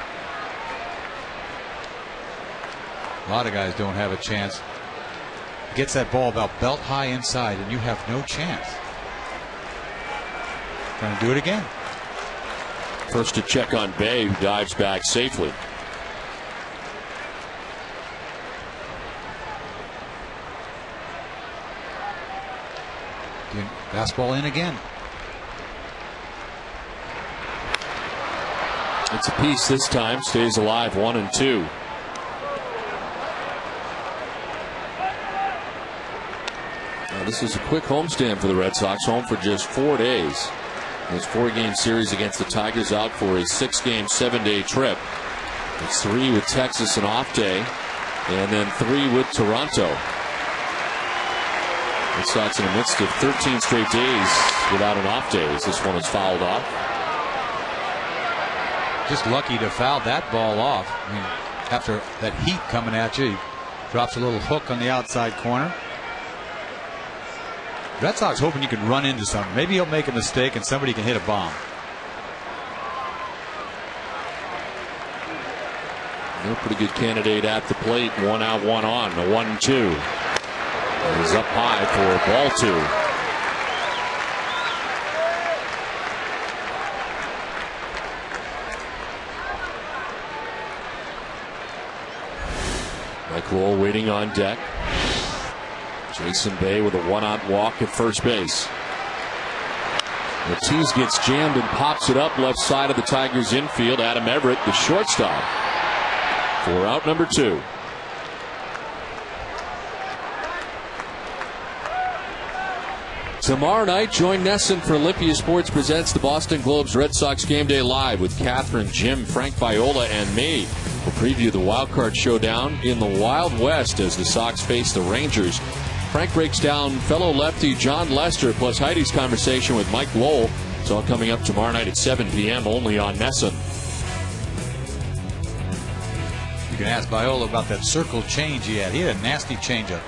B: A lot of guys don't have a chance. Gets that ball about belt high inside, and you have no chance. Trying to do it again.
A: First to check on Bay, who dives back safely.
B: Fastball in again.
A: It's a piece this time. Stays alive, 1-2. This is a quick homestand for the Red Sox, home for just 4 days. This 4-game series against the Tigers, out for a 6-game, 7-day trip. It's 3 with Texas, an off day, and then 3 with Toronto. Red Sox in the midst of 13 straight days without an off day, as this one is fouled off.
B: Just lucky to foul that ball off. I mean, after that heat coming at you, he drops a little hook on the outside corner. Red Sox hoping you can run into something. Maybe he'll make a mistake and somebody can hit a bomb.
A: A pretty good candidate at the plate. 1 out, 1 on. The 1-2. He's up high for ball 2. Mike Lowell waiting on deck. Jason Bay with a 1-out walk at first base. Ortiz gets jammed and pops it up left side of the Tigers infield. Adam Everett, the shortstop, for out number 2. Tomorrow night, join Nesson for Olympia Sports presents the Boston Globe's Red Sox Game Day Live with Catherine, Jim, Frank Viola, and me. We'll preview the wild card showdown in the Wild West as the Sox face the Rangers. Frank breaks down fellow lefty John Lester plus Heidi's conversation with Mike Lowell. It's all coming up tomorrow night at 7 p.m. only on Nesson.
B: You can ask Viola about that circle change he had. He had a nasty changeup.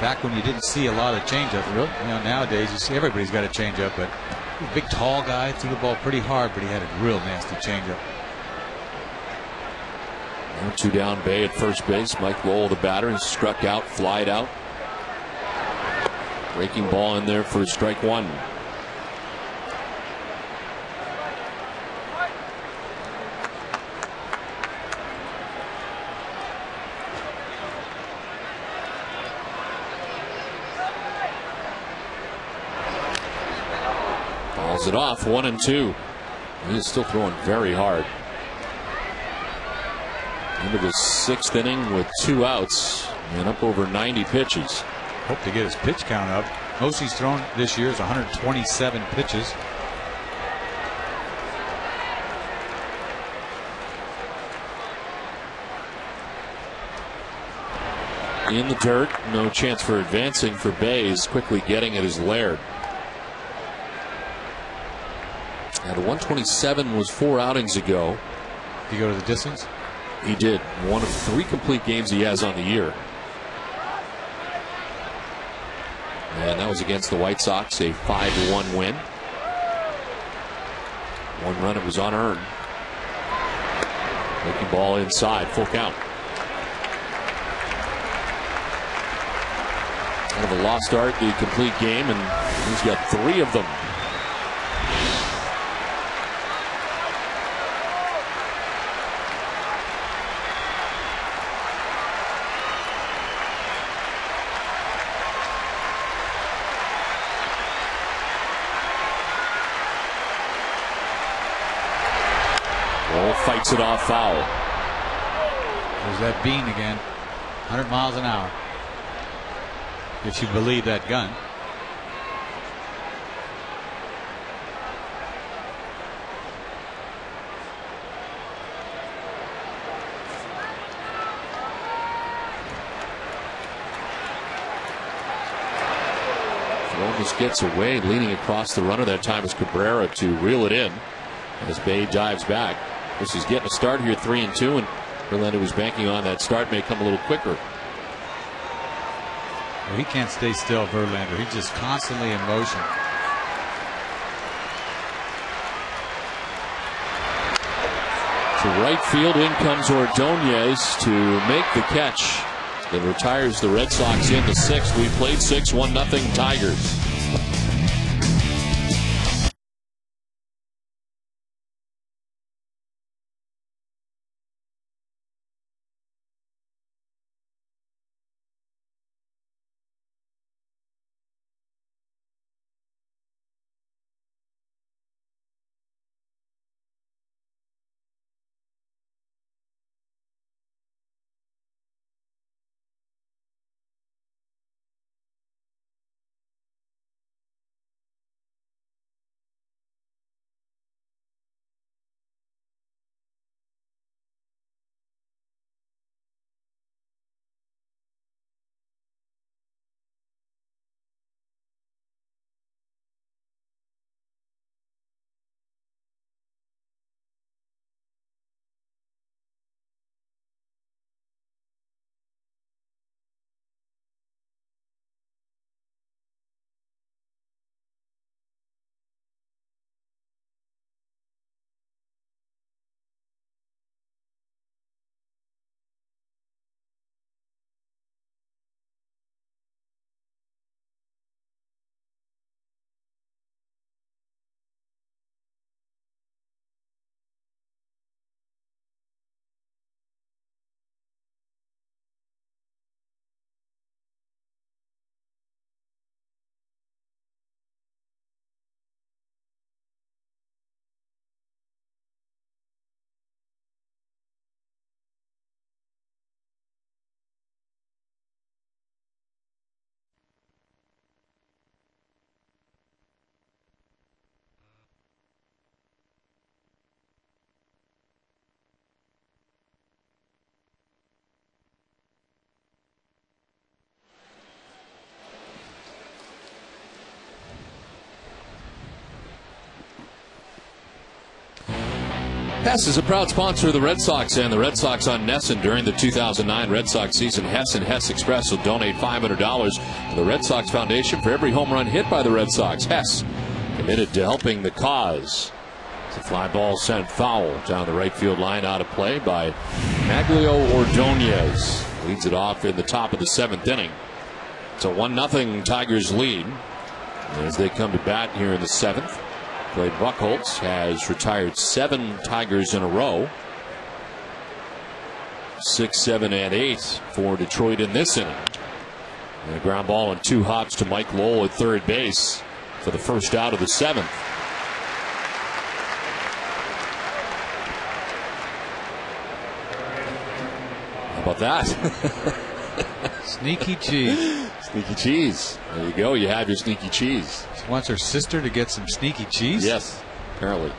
B: Back when you didn't see a lot of changeup. Really? You know, nowadays you see everybody's got a changeup, but he's a big tall guy, threw the ball pretty hard, but he had a real nasty changeup.
A: 1-2 down, Bay at first base. Mike Lowell, the batter, is struck out, flied out. Breaking ball in there for strike 1. Fouls it off, 1-2. He is still throwing very hard. Into the 6th inning with 2 outs and up over 90 pitches.
B: Hope to get his pitch count up. Most he's thrown this year is 127 pitches.
A: In the dirt, no chance for advancing for Bays, quickly getting at his Laird. Now the 127 was 4 outings ago.
B: Did he go to the distance?
A: He did. One of 3 complete games he has on the year. And that was against the White Sox, a 5-1 win. 1 run, it was unearned. Breaking ball inside, full count. Kind of a lost art, the complete game, and he's got 3 of them. Fights it off foul.
B: There's that bean again. 100 miles an hour. if you believe that gun.
A: Almost gets away, leaning across the runner that time is Cabrera to reel it in as Bay dives back. This is getting a start here, 3-2, and Verlander was banking on that start may come a little quicker.
B: Well, he can't stay still, Verlander. He's just constantly in motion.
A: To right field, in comes Ordonez to make the catch. That retires the Red Sox in the 6th. We played 6, 1-0 Tigers. Hess is a proud sponsor of the Red Sox and the Red Sox on Nesson during the 2009 Red Sox season. Hess and Hess Express will donate $500 to the Red Sox Foundation for every home run hit by the Red Sox. Hess, committed to helping the cause. It's a fly ball sent foul down the right field line, out of play by Maglio Ordonez. Leads it off in the top of the 7th inning. It's a 1-0 Tigers lead as they come to bat here in the 7th. Clay Buchholz has retired 7 Tigers in a row. 6, 7, and 8 for Detroit in this inning. And a ground ball and 2 hops to Mike Lowell at third base for the first out of the 7th. How about that?
B: Sneaky cheese.
A: Sneaky cheese. There you go. You have your sneaky cheese.
B: She wants her sister to get some sneaky cheese?
A: Yes, apparently.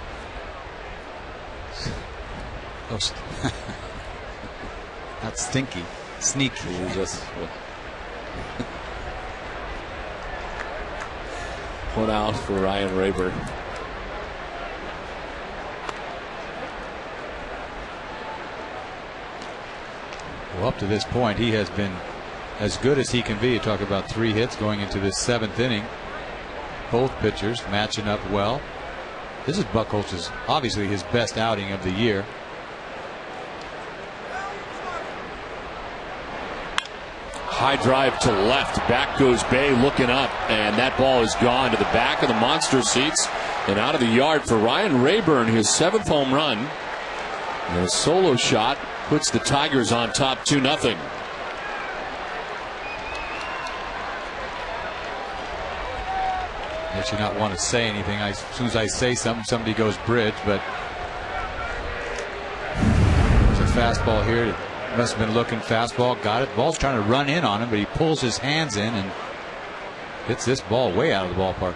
B: Oh, not stinky. Sneaky.
A: Just one out for Ryan Rayburn.
B: Well, up to this point, he has been as good as he can be. You talk about 3 hits going into this 7th inning. Both pitchers matching up well. This is Buchholz's obviously his best outing of the year.
A: High drive to left. Back goes Bay, looking up, and that ball is gone to the back of the monster seats and out of the yard for Ryan Rayburn, his 7th home run. And a solo shot puts the Tigers on top 2-0.
B: I should not want to say anything. As soon as I say something, somebody goes bridge, but there's a fastball here. Must have been looking fastball. Got it. Ball's trying to run in on him, but he pulls his hands in and Hits this ball way out of the ballpark.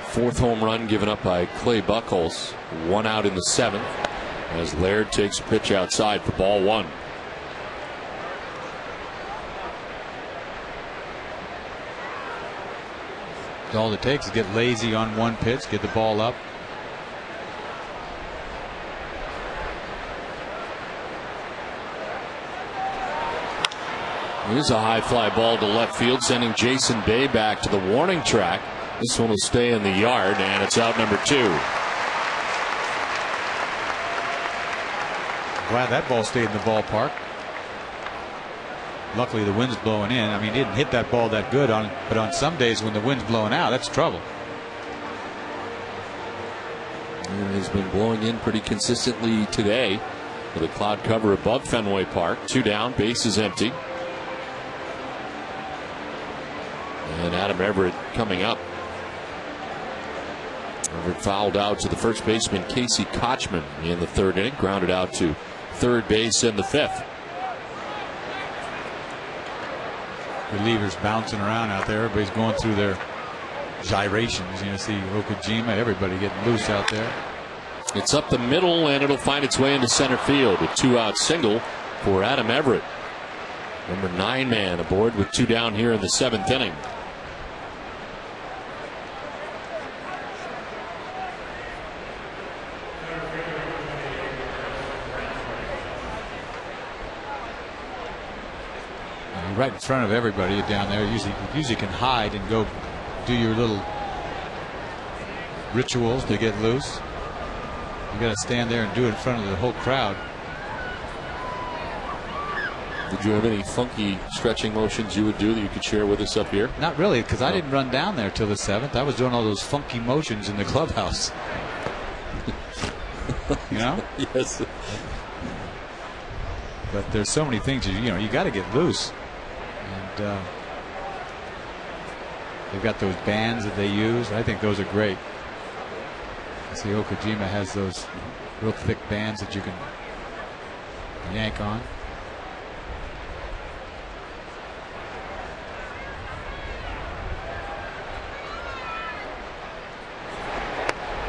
A: Fourth home run given up by Clay Buchholz. 1 out in the 7th as Laird takes a pitch outside for ball 1.
B: All it takes is get lazy on one pitch, get the ball up.
A: Here's a high fly ball to left field, sending Jason Bay back to the warning track. This one will stay in the yard, and it's out number 2.
B: Glad that ball stayed in the ballpark. Luckily the wind's blowing in. I mean, he didn't hit that ball that good but on some days when the wind's blowing out, that's trouble.
A: And it's been blowing in pretty consistently today with a cloud cover above Fenway Park. 2 down, base is empty. And Adam Everett coming up. Everett fouled out to the first baseman Casey Kochman in the 3rd inning, grounded out to third base in the 5th.
B: Relievers bouncing around out there. Everybody's going through their gyrations. You know, see Okajima, everybody getting loose out there.
A: It's up the middle, and it'll find its way into center field. A 2-out single for Adam Everett. Number 9 man aboard with 2 down here in the 7th inning.
B: Right in front of everybody down there. Usually can hide and go do your little rituals to get loose. You got to stand there and do it in front of the whole crowd.
A: Did you have any funky stretching motions you would do that you could share with us up here?
B: Not really, because I didn't run down there till the 7th. I was doing all those funky motions in the clubhouse. You know?
A: Yes.
B: But there's so many things you got to get loose. And they've got those bands that they use. I think those are great. I see Okajima has those real thick bands that you can yank on.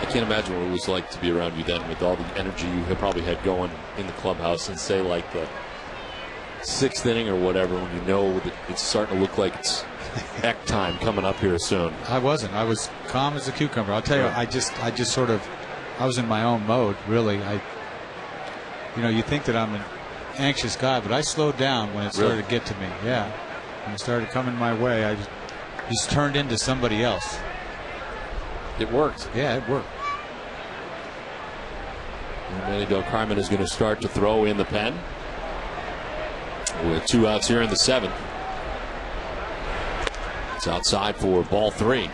A: I can't imagine what it was like to be around you then with all the energy you probably had going in the clubhouse and say like the 6th inning or whatever, when you know that it's starting to look like it's Eck time coming up here soon.
B: I wasn't. I was calm as a cucumber. I'll tell you, I just sort of, I was in my own mode, really. You think that I'm an anxious guy, but I slowed down when it started to get to me. Yeah. When it started coming my way, I just turned into somebody else.
A: It worked.
B: Yeah, it worked.
A: And Manny Del Carmen is going to start to throw in the pen with 2 outs here in the 7th. It's outside for ball 3.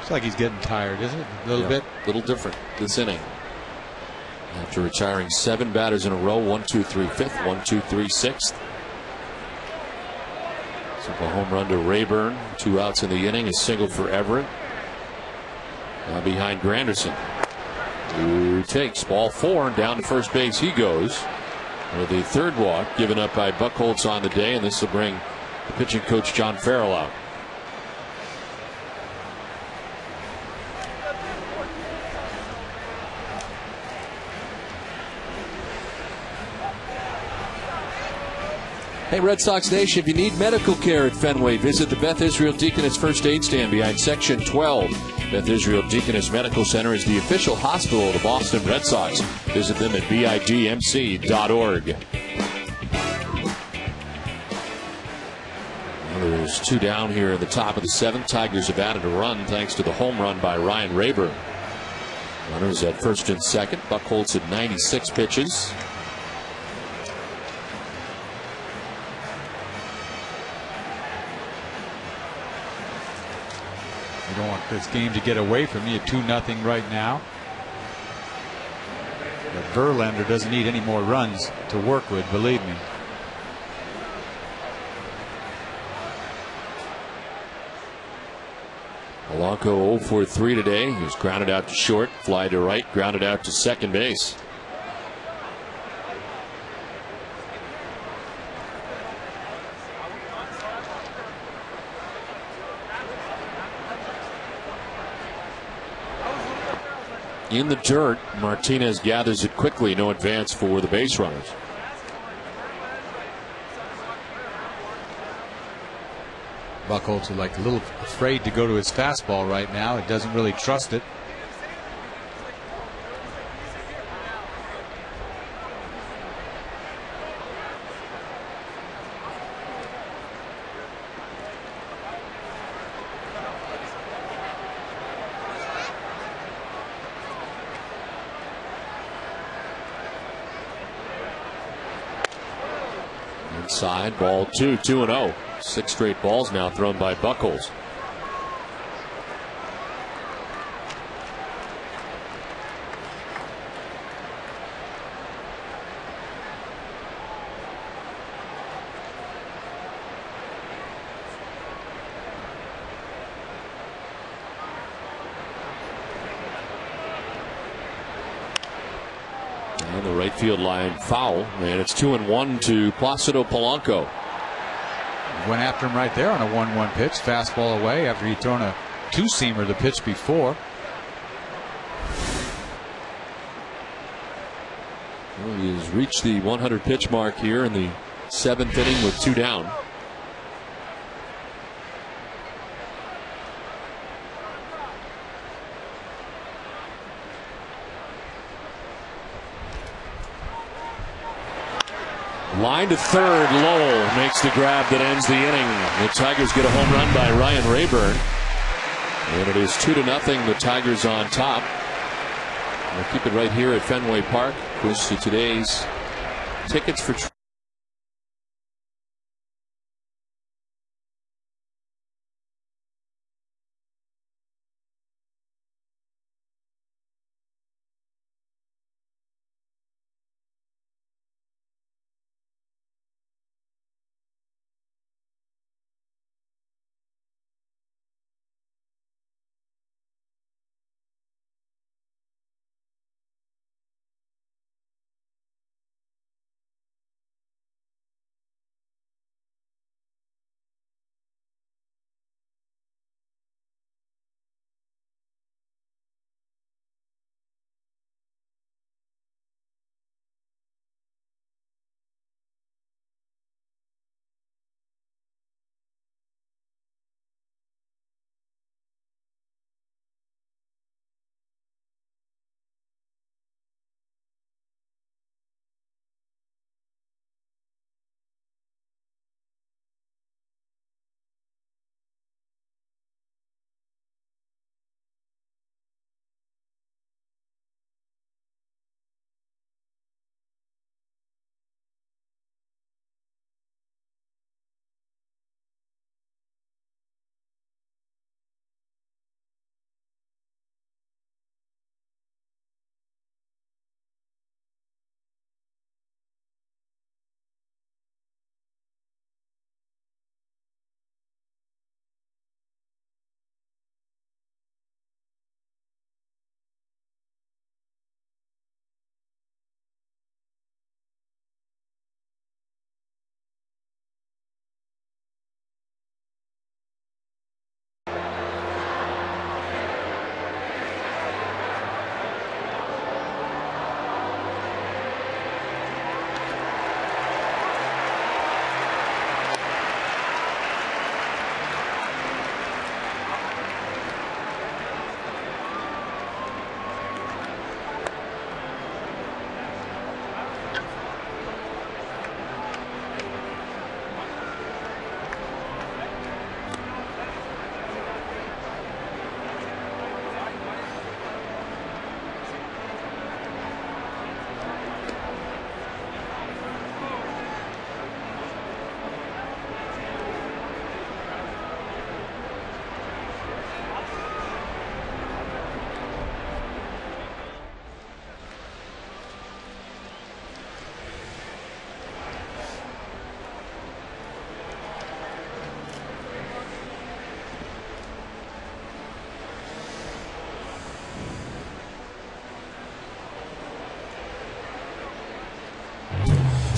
B: It's like he's getting tired, isn't it? A little bit.
A: A little different this inning. After retiring 7 batters in a row, 1, 2, 3, 5th, 1, 2, 3, 6th. So a home run to Rayburn. 2 outs in the inning. A single for Everett. Now behind Granderson, who takes ball 4, and down to first base he goes with the 3rd walk given up by Buchholz on the day, and this will bring the pitching coach John Farrell out. Hey, Red Sox Nation, if you need medical care at Fenway, visit the Beth Israel Deaconess First Aid Stand behind Section 12. Beth Israel Deaconess Medical Center is the official hospital of the Boston Red Sox. Visit them at bidmc.org. Well, there's 2 down here in the top of the 7th. Tigers have added a run thanks to the home run by Ryan Rayburn. Runners at first and second. Buchholz at 96 pitches.
B: You don't want this game to get away from you. 2-0 right now. But Verlander doesn't need any more runs to work with, believe me.
A: Polanco 0 for 3 today. He was grounded out to short, fly to right, grounded out to second base. In the dirt, Martinez gathers it quickly. No advance for the base runners.
B: Buchholz is like a little afraid to go to his fastball right now. It doesn't really trust it.
A: Inside, ball 2, 2-0. 6 straight balls now thrown by Buchholz. And the right field line foul, and it's 2-1 to Placido Polanco.
B: Went after him right there on a 1-1 pitch, fastball away after he'd thrown a two-seamer the pitch before.
A: Well, he has reached the 100 pitch mark here in the 7th inning with 2 down. Line to third. Lowell makes the grab that ends the inning. The Tigers get a home run by Ryan Rayburn. And it is 2-0. The Tigers on top. We'll keep it right here at Fenway Park. Push to today's tickets for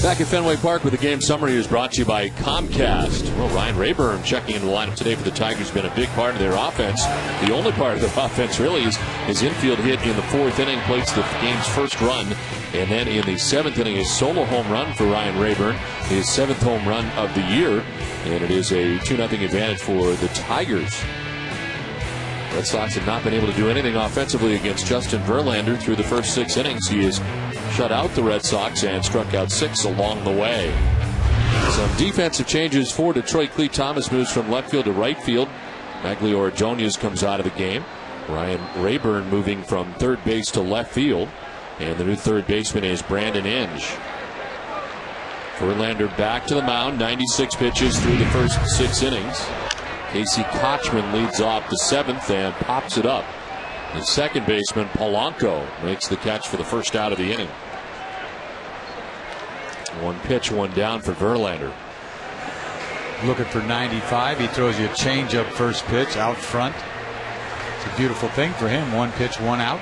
A: Back at Fenway Park with the game summary is brought to you by Comcast. Well, Ryan Rayburn checking into the lineup today for the Tigers has been a big part of their offense. The only part of their offense really is his infield hit in the 4th inning, plates the game's first run. And then in the 7th inning, a solo home run for Ryan Rayburn, his 7th home run of the year. And it is a 2-0 advantage for the Tigers. Red Sox have not been able to do anything offensively against Justin Verlander through the first 6 innings. He has shut out the Red Sox and struck out 6 along the way. Some defensive changes for Detroit. Clee Thomas moves from left field to right field. Maglio Ordonez comes out of the game. Ryan Rayburn moving from third base to left field. And the new third baseman is Brandon Inge. Verlander back to the mound. 96 pitches through the first 6 innings. Casey Kochman leads off the 7th and pops it up. The second baseman, Polanco, makes the catch for the first out of the inning. 1 pitch, 1 down for Verlander.
B: Looking for 95. He throws you a changeup first pitch out front. It's a beautiful thing for him. 1 pitch, 1 out.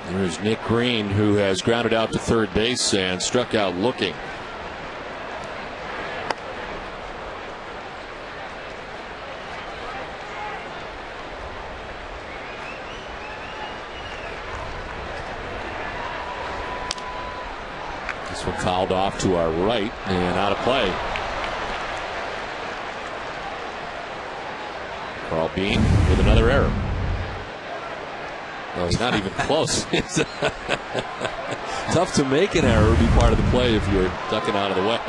A: There's Nick Green, who has grounded out to third base and struck out looking. This one fouled off to our right and out of play. Carl Bean with another error. No, he's not even close. Tough to make an error be part of the play if you're ducking out of the way.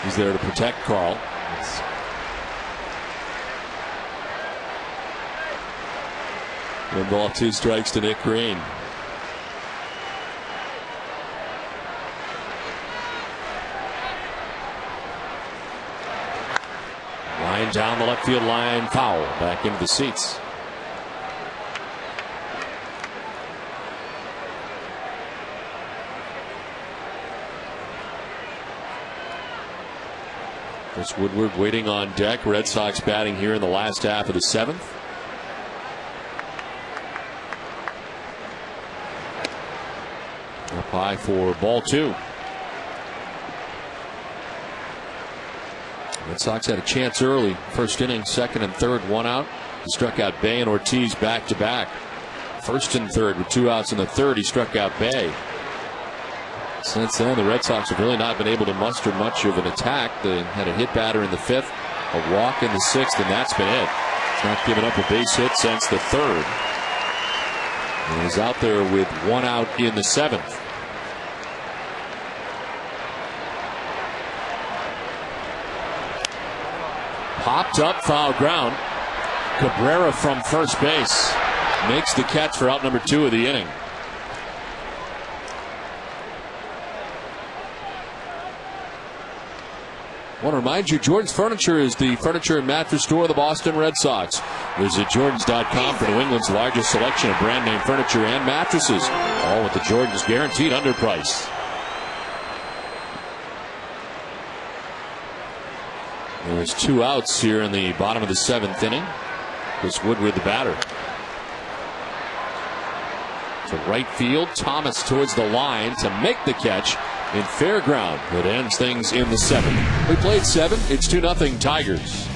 A: He's there to protect Carl. 1 ball, 2 strikes to Nick Green. Line down the left field line, foul, back into the seats. Chris Woodward waiting on deck. Red Sox batting here in the last half of the 7th. Up high for ball 2. Red Sox had a chance early. First inning, 2nd and 3rd, 1 out. He struck out Bay and Ortiz back to back. 1st and 3rd with 2 outs in the 3rd. He struck out Bay. Since then, the Red Sox have really not been able to muster much of an attack. They had a hit batter in the 5th, a walk in the 6th, and that's been it. He's not given up a base hit since the 3rd. And he's out there with 1 out in the 7th. Popped up, foul ground. Cabrera from first base makes the catch for out number 2 of the inning. I want to remind you, Jordan's Furniture is the furniture and mattress store of the Boston Red Sox. Visit Jordans.com for New England's largest selection of brand name furniture and mattresses, all with the Jordan's guaranteed underprice. There's 2 outs here in the bottom of the 7th inning. Chris Woodward, the batter. To right field, Thomas towards the line to make the catch in fair ground. It ends things in the 7th. We played 7. It's 2-0 Tigers.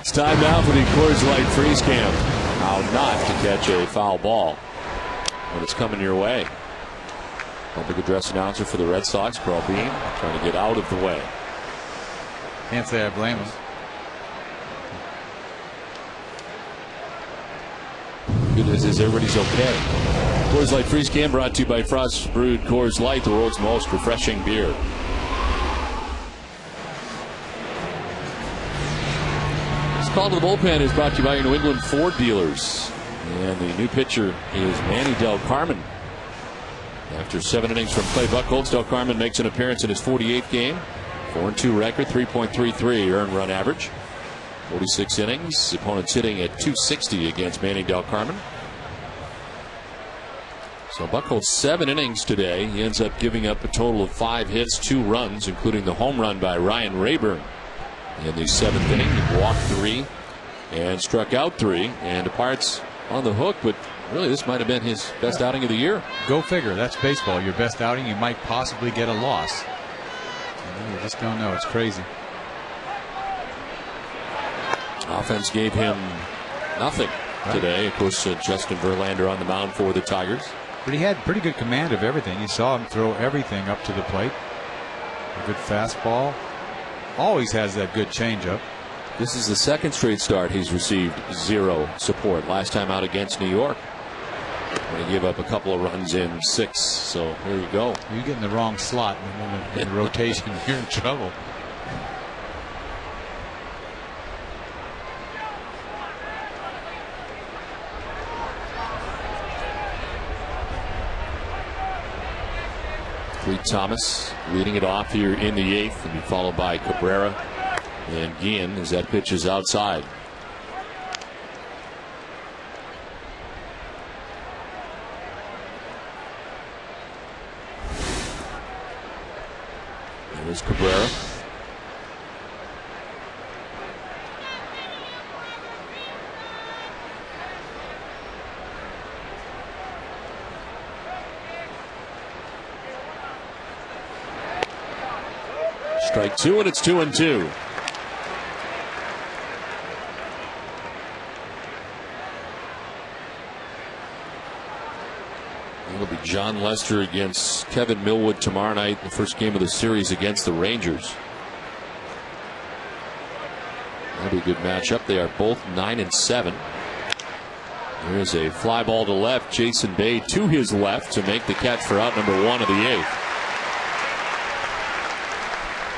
A: It's time now for the Coors Light freeze cam. How not to catch a foul ball when it's coming your way. Public address announcer for the Red Sox, Carl Bean, trying to get out of the way.
B: Can't say I blame him.
A: Good news is everybody's okay. Coors Light freeze cam brought to you by Frost Brewed Coors Light, the world's most refreshing beer. This call to the bullpen is brought to you by your New England Ford dealers. And the new pitcher is Manny Del Carmen. After 7 innings from Clay Buchholz, Del Carmen makes an appearance in his 48th game. 4-2 record, 3.33 earned run average. 46 innings. Opponents hitting at .260 against Manny Del Carmen. So Buchholz 7 innings today. He ends up giving up a total of 5 hits, 2 runs, including the home run by Ryan Rayburn. In the 7th inning, he walked 3 and struck out 3 and departs on the hook, but really this might have been his best outing of the year.
B: Go figure. That's baseball. Your best outing, you might possibly get a loss. You just don't know. It's crazy.
A: Offense gave him nothing today. Of course, Justin Verlander on the mound for the Tigers.
B: But he had pretty good command of everything. You saw him throw everything up to the plate. A good fastball. Always has that good changeup.
A: This is the 2nd straight start he's received 0 support. Last time out against New York, when he gave up a couple of runs in 6. So here you go.
B: You get in the wrong slot in the rotation, you're in trouble.
A: Reed Thomas leading it off here in the 8th, and be followed by Cabrera and Guillen as that pitch is outside. There's Cabrera. Strike 2, and it's 2-2. It'll be John Lester against Kevin Millwood tomorrow night, the first game of the series against the Rangers. That'll be a good matchup. They are both 9-7. There is a fly ball to left. Jason Bay to his left to make the catch for out number 1 of the 8th.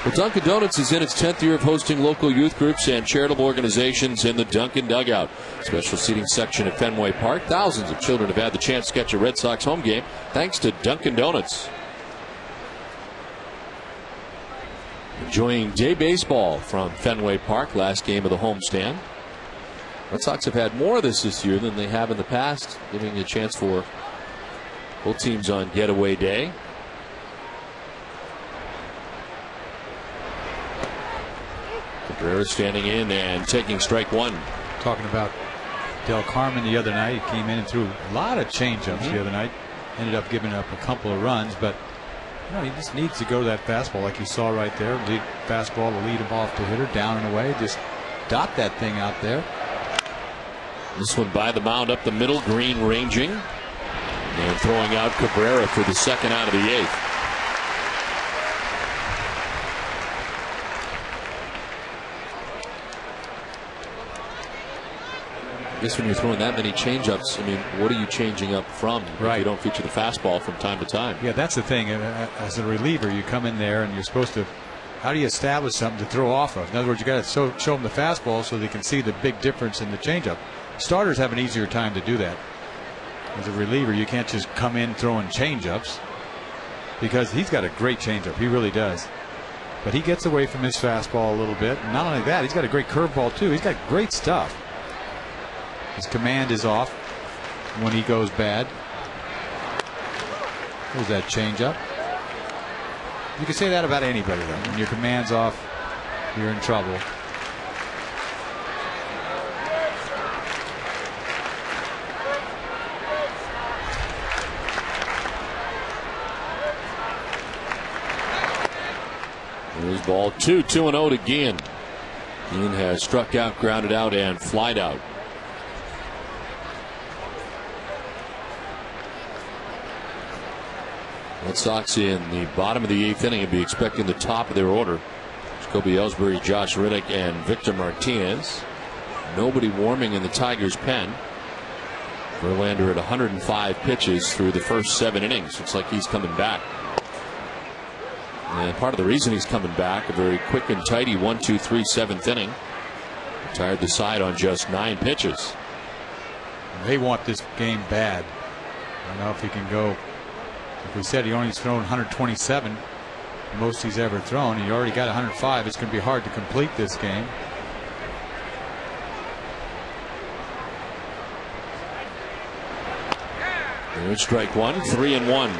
A: Well, Dunkin' Donuts is in its 10th year of hosting local youth groups and charitable organizations in the Dunkin' Dugout. Special seating section at Fenway Park. Thousands of children have had the chance to catch a Red Sox home game thanks to Dunkin' Donuts. Enjoying day baseball from Fenway Park, last game of the homestand. Red Sox have had more of this year than they have in the past, giving a chance for both teams on getaway day. Cabrera standing in and taking strike 1.
B: Talking about Del Carmen the other night. He came in and threw a lot of changeups the other night. Ended up giving up a couple of runs, but he just needs to go to that fastball like you saw right there. Lead fastball to lead him off to hitter, down and away. Just dot that thing out there.
A: This one by the mound up the middle, Green ranging and throwing out Cabrera for the 2nd out of the 8th. I guess when you're throwing that many changeups, I mean, what are you changing up from if you don't feature the fastball from time to time?
B: Yeah, that's the thing. As a reliever, you come in there and you're supposed to, how do you establish something to throw off of? In other words, you got to show them the fastball so they can see the big difference in the changeup. Starters have an easier time to do that. As a reliever, you can't just come in throwing changeups because he's got a great changeup. He really does. But he gets away from his fastball a little bit. And not only that, he's got a great curveball too. He's got great stuff. His command is off when he goes bad. There's that changeup. You can say that about anybody, though. When your command's off, you're in trouble.
A: There's ball 2, 2-0 to Guillen. Ian has struck out, grounded out, and flied out. Red Sox in the bottom of the 8th inning would be expecting the top of their order. Jacoby Ellsbury, Josh Riddick, and Victor Martinez. Nobody warming in the Tigers' pen. Verlander at 105 pitches through the first 7 innings. Looks like he's coming back. And part of the reason he's coming back, a very quick and tidy 1-2-3 7th inning. Retired the side on just 9 pitches.
B: They want this game bad. I don't know if he can go. If we said he only thrown 127, most he's ever thrown, he already got 105. It's going to be hard to complete this game.
A: There's strike one, 3-1.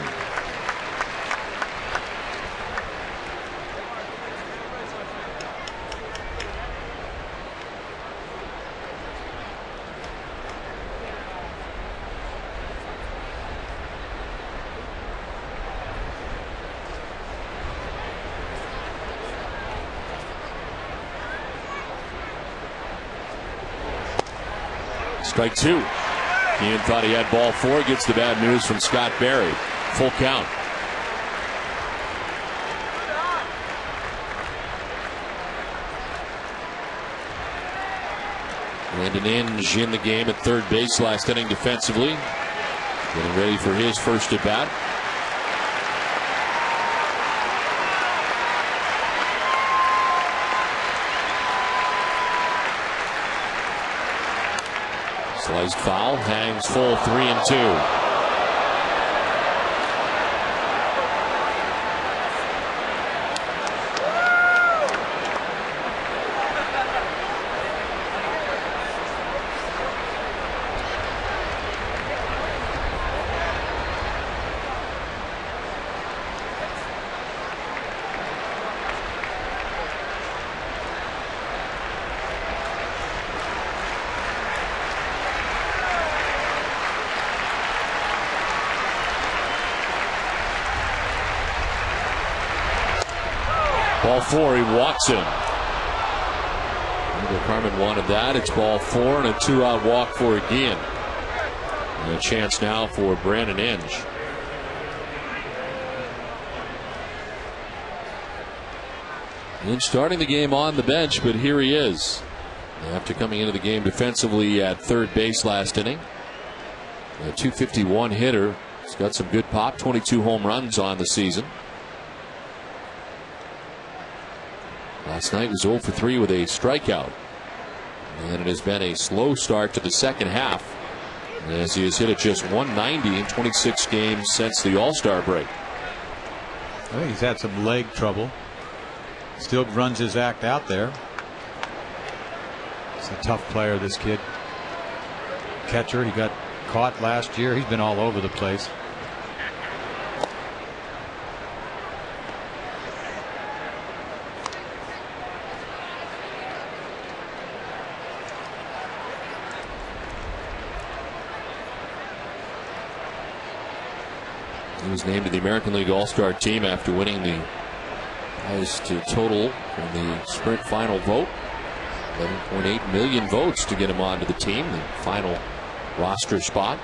A: Strike two. Ian thought he had ball 4. Gets the bad news from Scott Berry. Full count. Brandon Inge in the game at third base last inning defensively. Getting ready for his first at bat. Sliced foul, hangs full, 3-2. Ball 4, he walks him. Carmen wanted that. It's ball 4 and a 2-out walk for Guillen. And a chance now for Brandon Inge. Inge starting the game on the bench, but here he is. After coming into the game defensively at third base last inning. A .251 hitter. He's got some good pop, 22 home runs on the season. Last night was 0 for 3 with a strikeout. And it has been a slow start to the second half, as he has hit at just 190 in 26 games since the All-Star break.
B: I think he's had some leg trouble. Still runs his act out there. He's a tough player, this kid. Catcher, he got caught last year. He's been all over the place.
A: He was named to the American League All-Star team after winning the highest total in the sprint final vote. 11.8 million votes to get him onto the team, the final roster spot.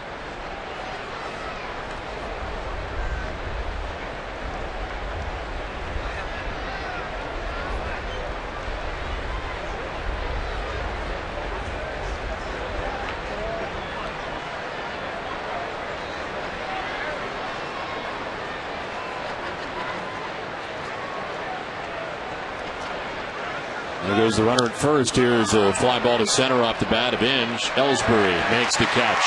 A: There goes the runner at first. Here's a fly ball to center off the bat of Inge. Ellsbury makes the catch.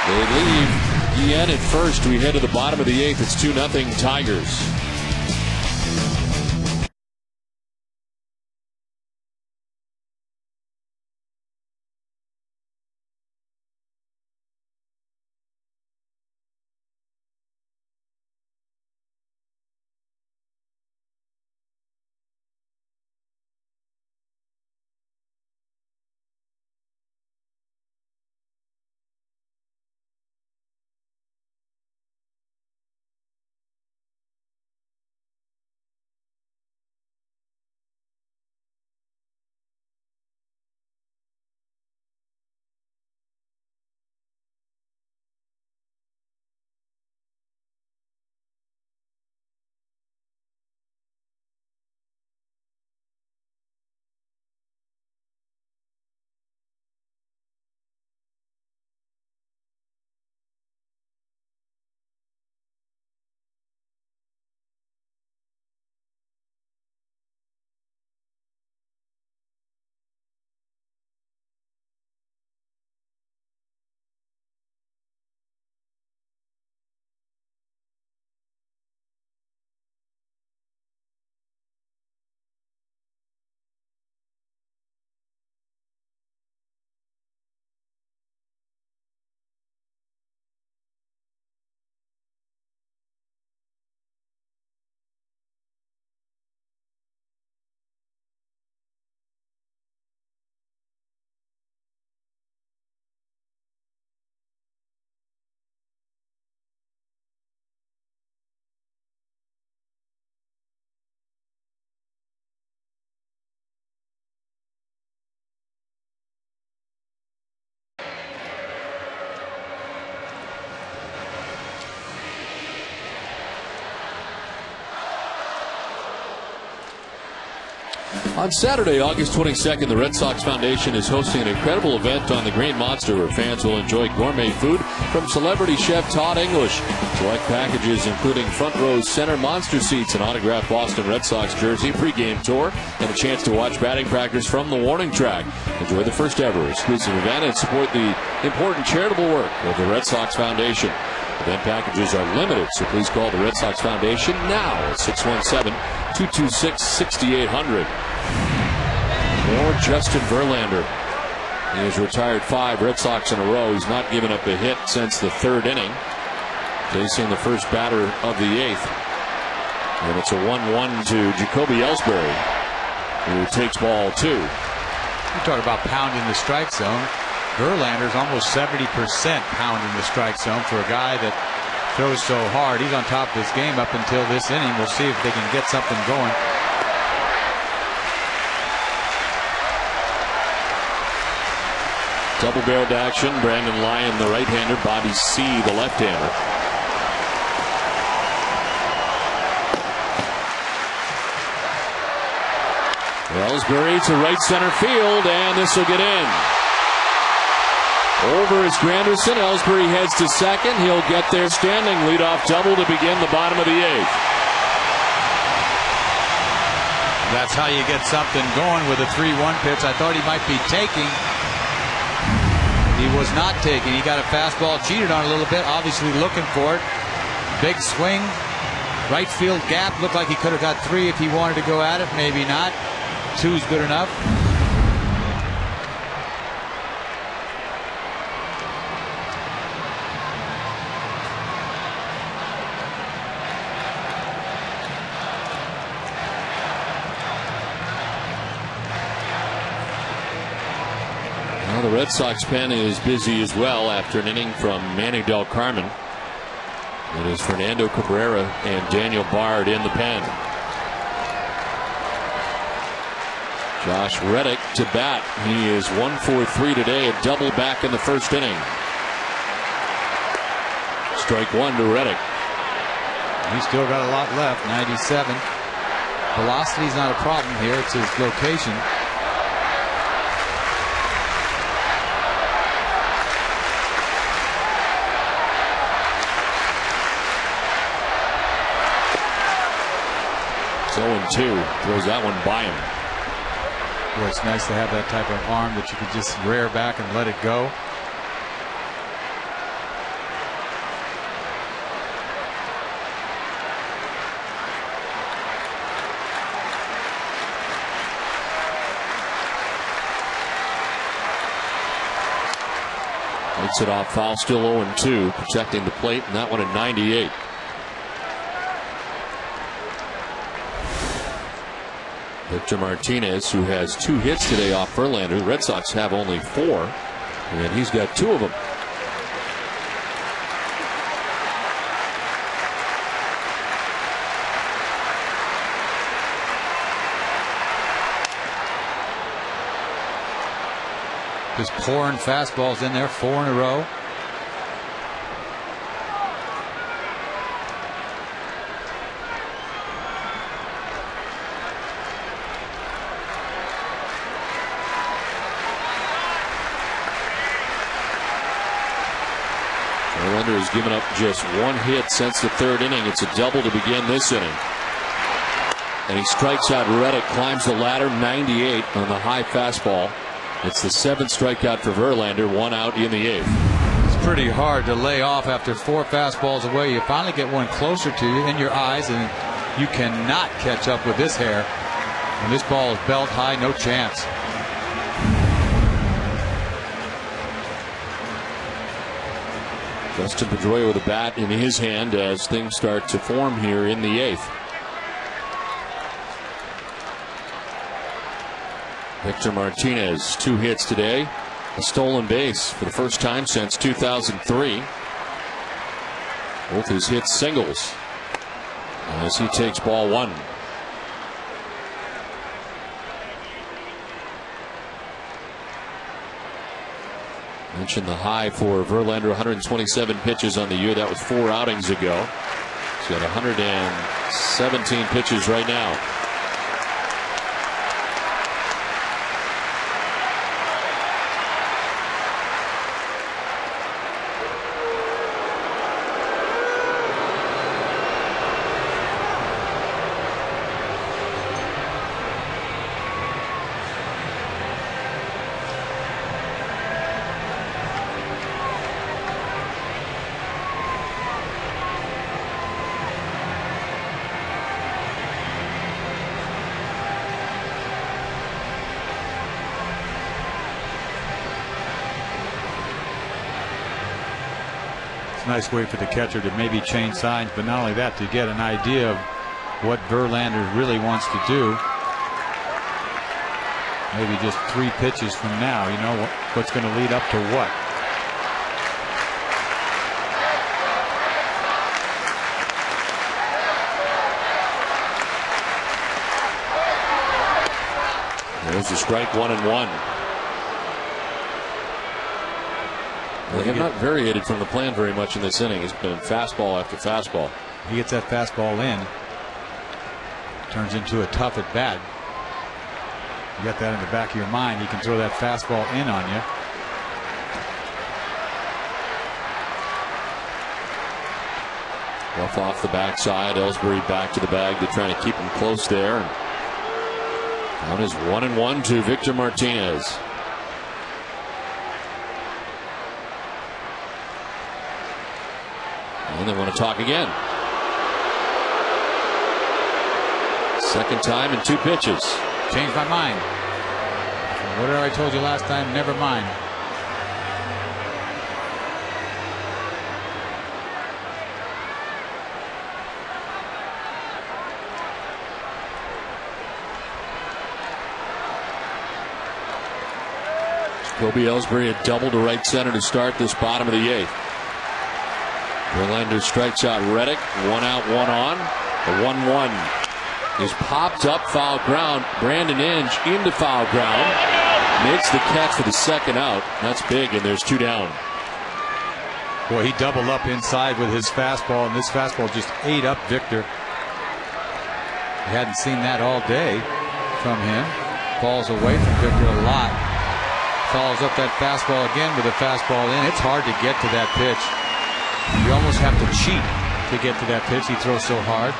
A: They leave Guillen at first. We head to the bottom of the 8th. It's 2-0 Tigers. On Saturday, August 22nd, the Red Sox Foundation is hosting an incredible event on the Green Monster where fans will enjoy gourmet food from celebrity chef Todd English. Select packages including front row center monster seats, an autographed Boston Red Sox jersey, pregame tour, and a chance to watch batting practice from the warning track. Enjoy the first ever exclusive event and support the important charitable work of the Red Sox Foundation. Event packages are limited, so please call the Red Sox Foundation now at 617-226-6800. Or Justin Verlander. He has retired 5 Red Sox in a row. He's not given up a hit since the 3rd inning, facing the first batter of the 8th. And it's a 1-1 to Jacoby Ellsbury, who takes ball 2.
B: You talk about pounding the strike zone. Verlander's almost 70% pounding the strike zone for a guy that throws so hard. He's on top of his game up until this inning. We'll see if they can get something going.
A: Double-barreled action. Brandon Lyon, the right-hander. Bobby C., the left-hander. Ellsbury to right center field, and this will get in. Over is Granderson. Ellsbury heads to second. He'll get there standing. Leadoff double to begin the bottom of the 8th.
B: That's how you get something going with a 3-1 pitch. I thought he might be taking. He was not taking. He got a fastball, cheated on a little bit, obviously looking for it. Big swing. Right field gap. Looked like he could have got 3 if he wanted to go at it. Maybe not. 2's good enough.
A: Well, the Red Sox pen is busy as well after an inning from Manny Del Carmen. It is Fernando Cabrera and Daniel Bard in the pen. Josh Reddick to bat. He is 1-for-3 today, a double back in the 1st inning. Strike 1 to Reddick.
B: He's still got a lot left. 97. Velocity's not a problem here. It's his location.
A: It's 0-2. Throws that one by him.
B: Boy, it's nice to have that type of arm that you can just rear back and let it go.
A: Takes it off foul, still 0-2, protecting the plate, and that one at 98. Victor Martinez, who has 2 hits today off Verlander. The Red Sox have only 4, and he's got 2 of them.
B: Just pouring fastballs in there, 4 in a row.
A: Verlander has given up just 1 hit since the 3rd inning. It's a double to begin this inning. And he strikes out Reddick, climbs the ladder, 98 on the high fastball. It's the 7th strikeout for Verlander, 1 out in the 8th.
B: It's pretty hard to lay off after 4 fastballs away. You finally get one closer to you in your eyes, and you cannot catch up with this hair. And this ball is belt high, no chance.
A: Justin Pedroia with a bat in his hand as things start to form here in the 8th. Victor Martinez, 2 hits today, a stolen base for the first time since 2003. Both his hits singles as he takes ball 1. Mentioned the high for Verlander, 127 pitches on the year. That was 4 outings ago. He's got 117 pitches right now.
B: a nice way for the catcher to maybe change signs, but not only that, to get an idea of what Verlander really wants to do. Maybe just 3 pitches from now, you know, what's going to lead up to what.
A: There's a strike, 1-1. They have not variated from the plan very much in this inning. It's been fastball after fastball.
B: He gets that fastball in. Turns into a tough at bat. You got that in the back of your mind. He can throw that fastball in on you.
A: Rough off the backside. Ellsbury back to the bag to try to keep him close there. Count is 1-1 to Victor Martinez. And they want to talk again. Second time in 2 pitches.
B: Changed my mind. Whatever I told you last time, never mind.
A: Kobe Ellsbury had doubled to right center to start this bottom of the 8th. Verlander strikes out Reddick. 1 out, 1 on. The 1-1 is popped up, foul ground. Brandon Inge into foul ground. Makes the catch for the second out. That's big, and there's 2 down.
B: Boy, he doubled up inside with his fastball, and this fastball just ate up Victor. We hadn't seen that all day from him. Falls away from Victor a lot. Follows up that fastball again with a fastball in. It's hard to get to that pitch. You almost have to cheat to get to that pitch. He throws so hard.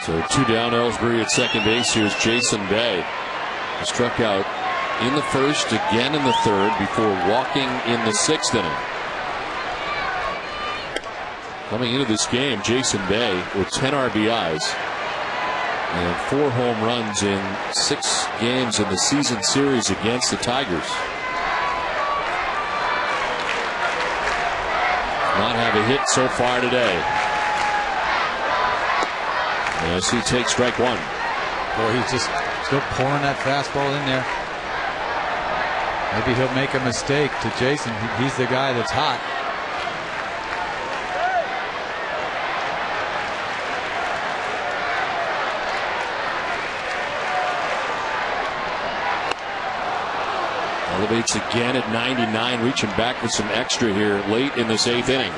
A: So 2 down, Ellsbury at second base. Here's Jason Bay. He struck out in the first, again in the third, before walking in the 6th inning. Coming into this game, Jason Bay with 10 RBIs and 4 home runs in 6 games in the season series against the Tigers. Not have a hit so far today. As he takes strike 1.
B: Boy, he's just still pouring that fastball in there. Maybe he'll make a mistake to Jason. He's the guy that's hot.
A: Elevates again at 99, reaching back for some extra here late in this 8th inning.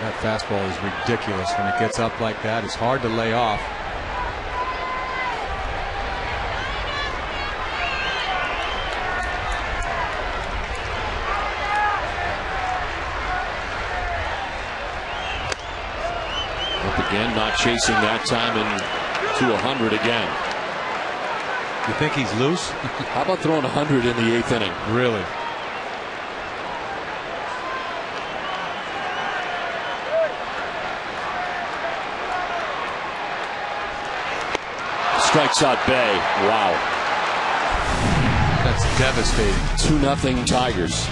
B: That fastball is ridiculous when it gets up like that. It's hard to lay off.
A: Up again, not chasing that time, and to 100 again.
B: You think he's loose?
A: How about throwing 100 in the 8th inning?
B: Really?
A: Strikes out Bay. Wow.
B: That's devastating.
A: 2-0 Tigers.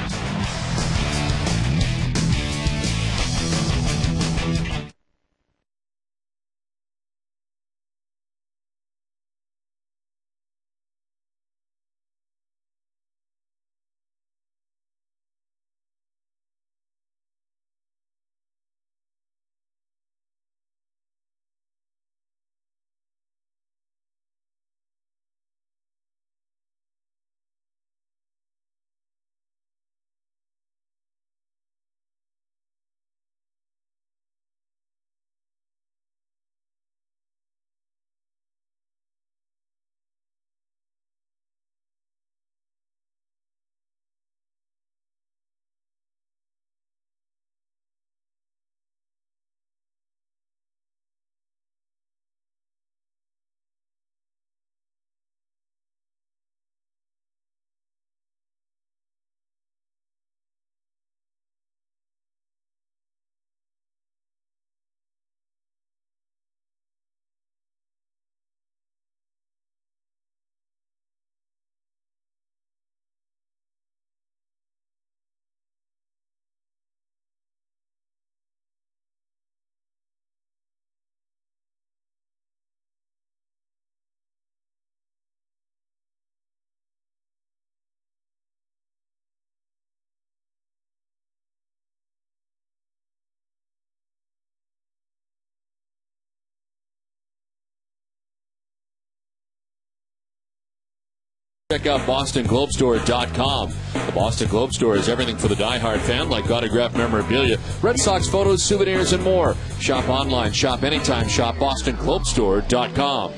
A: Check out BostonGlobeStore.com. The Boston Globe Store is everything for the diehard fan, like autographed memorabilia, Red Sox photos, souvenirs, and more. Shop online, shop anytime, shop BostonGlobeStore.com.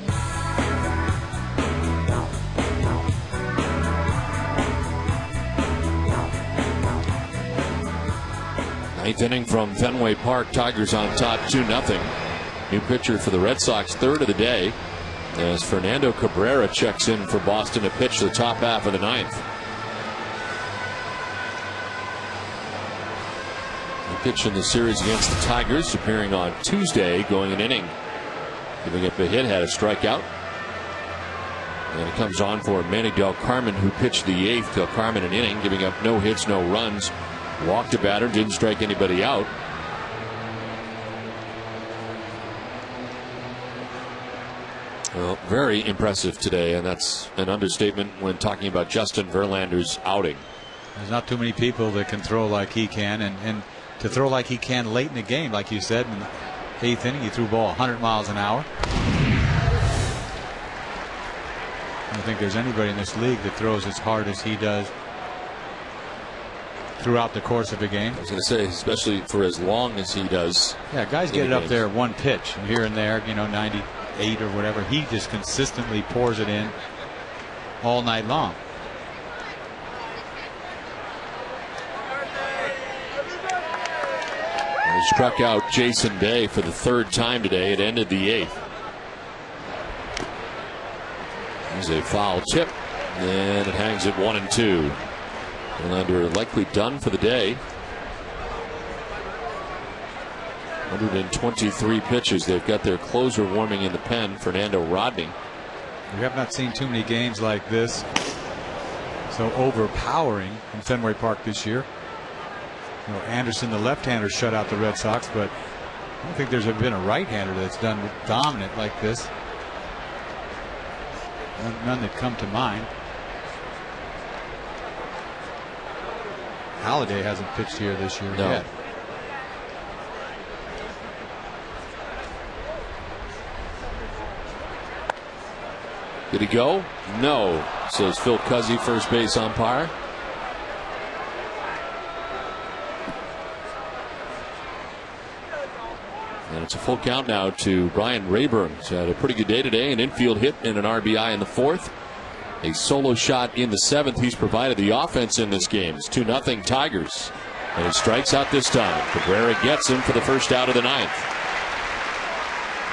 A: Ninth inning from Fenway Park. Tigers on top 2-0. New pitcher for the Red Sox, third of the day, as Fernando Cabrera checks in for Boston to pitch the top half of the ninth. He pitched in the series against the Tigers, appearing on Tuesday, going an inning, giving up a hit, had a strikeout. And it comes on for Manny Del Carmen, who pitched the eighth. Del Carmen an inning, giving up no hits, no runs. Walked a batter, didn't strike anybody out. Well, very impressive today, and that's an understatement when talking about Justin Verlander's outing.
B: There's not too many people that can throw like he can, and to throw like he can late in the game, like you said, in the eighth inning, he threw the ball 100 miles an hour. I don't think there's anybody in this league that throws as hard as he does throughout the course of a game.
A: I was going to say, especially for as long as he does.
B: Yeah, guys get it up there one pitch, and here and there, 98 or whatever. He just consistently pours it in all night long.
A: He struck out Jason Day for the third time today. It ended the eighth. There's a foul tip, and it hangs at 1-2. Verlander likely done for the day. 123 pitches. They've got their closer warming in the pen, Fernando Rodney.
B: We have not seen too many games like this, so overpowering in Fenway Park this year. Anderson, the left-hander, shut out the Red Sox, but I don't think there's ever been a right-hander that's done dominant like this. None that come to mind. Halladay hasn't pitched here this year yet.
A: Did he go? No, says Phil Cuzzy, first base umpire. And it's a full count now to Brian Rayburn. He's had a pretty good day today, an infield hit and an RBI in the fourth. A solo shot in the seventh. He's provided the offense in this game. It's 2-0 Tigers. And he strikes out this time. Cabrera gets him for the first out of the ninth.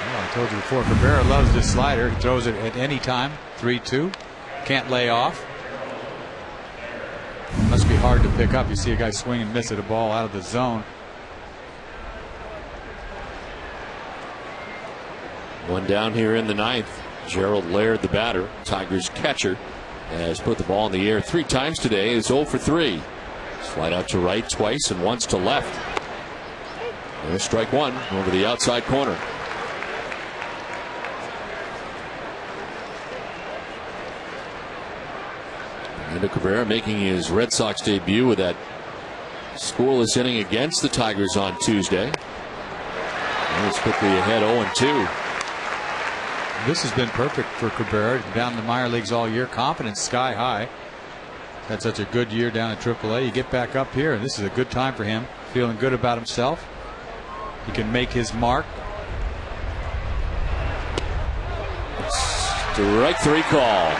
B: Well, I told you before, Cabrera loves this slider. He throws it at any time. 3-2. Can't lay off. Must be hard to pick up. You see a guy swing and miss at a ball out of the zone.
A: One down here in the ninth. Gerald Laird, the batter, Tigers catcher, has put the ball in the air 3 times today. Is 0 for 3. Slide out to right twice and once to left. There's strike one over the outside corner. Fernando Cabrera making his Red Sox debut with that scoreless inning against the Tigers on Tuesday. And it's quickly ahead 0-2.
B: This has been perfect for Cabrera. Down in the minor leagues all year, confidence sky high. Had such a good year down at AAA. You get back up here, and this is a good time for him. Feeling good about himself. He can make his mark.
A: Strike 3 call.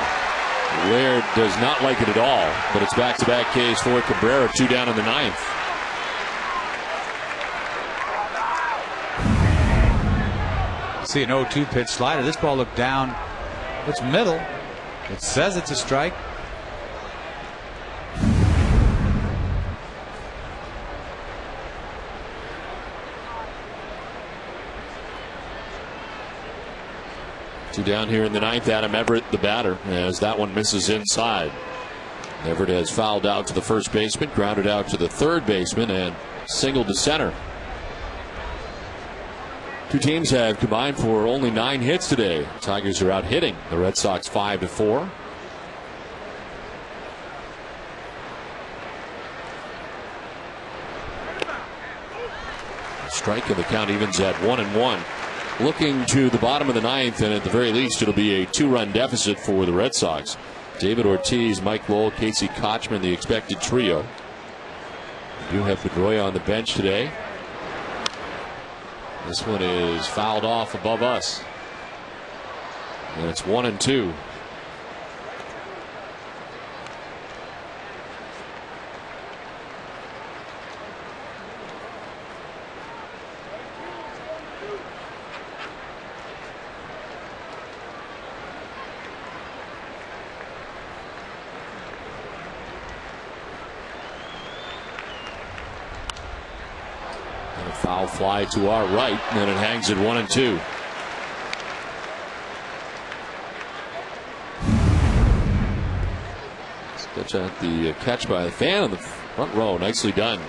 A: Laird does not like it at all, but it's back-to-back Ks for Cabrera. 2 down in the ninth.
B: See an 0-2 pitch slider. This ball looked down. It's middle. It says it's a strike.
A: Two down here in the ninth. Adam Everett, the batter, as that one misses inside. Everett has fouled out to the first baseman, grounded out to the third baseman, and singled to center. Two teams have combined for only 9 hits today. Tigers are out hitting the Red Sox 5-4. Strike, and the count evens at 1-1. Looking to the bottom of the ninth, and at the very least it'll be a 2-run deficit for the Red Sox. David Ortiz, Mike Lowell, Casey Kochman, the expected trio. We do have Pedroia on the bench today. This one is fouled off above us. And it's 1-2. And a foul fly to our right, and it hangs at 1-2. Catch out the catch by the fan in the front row. Nicely done.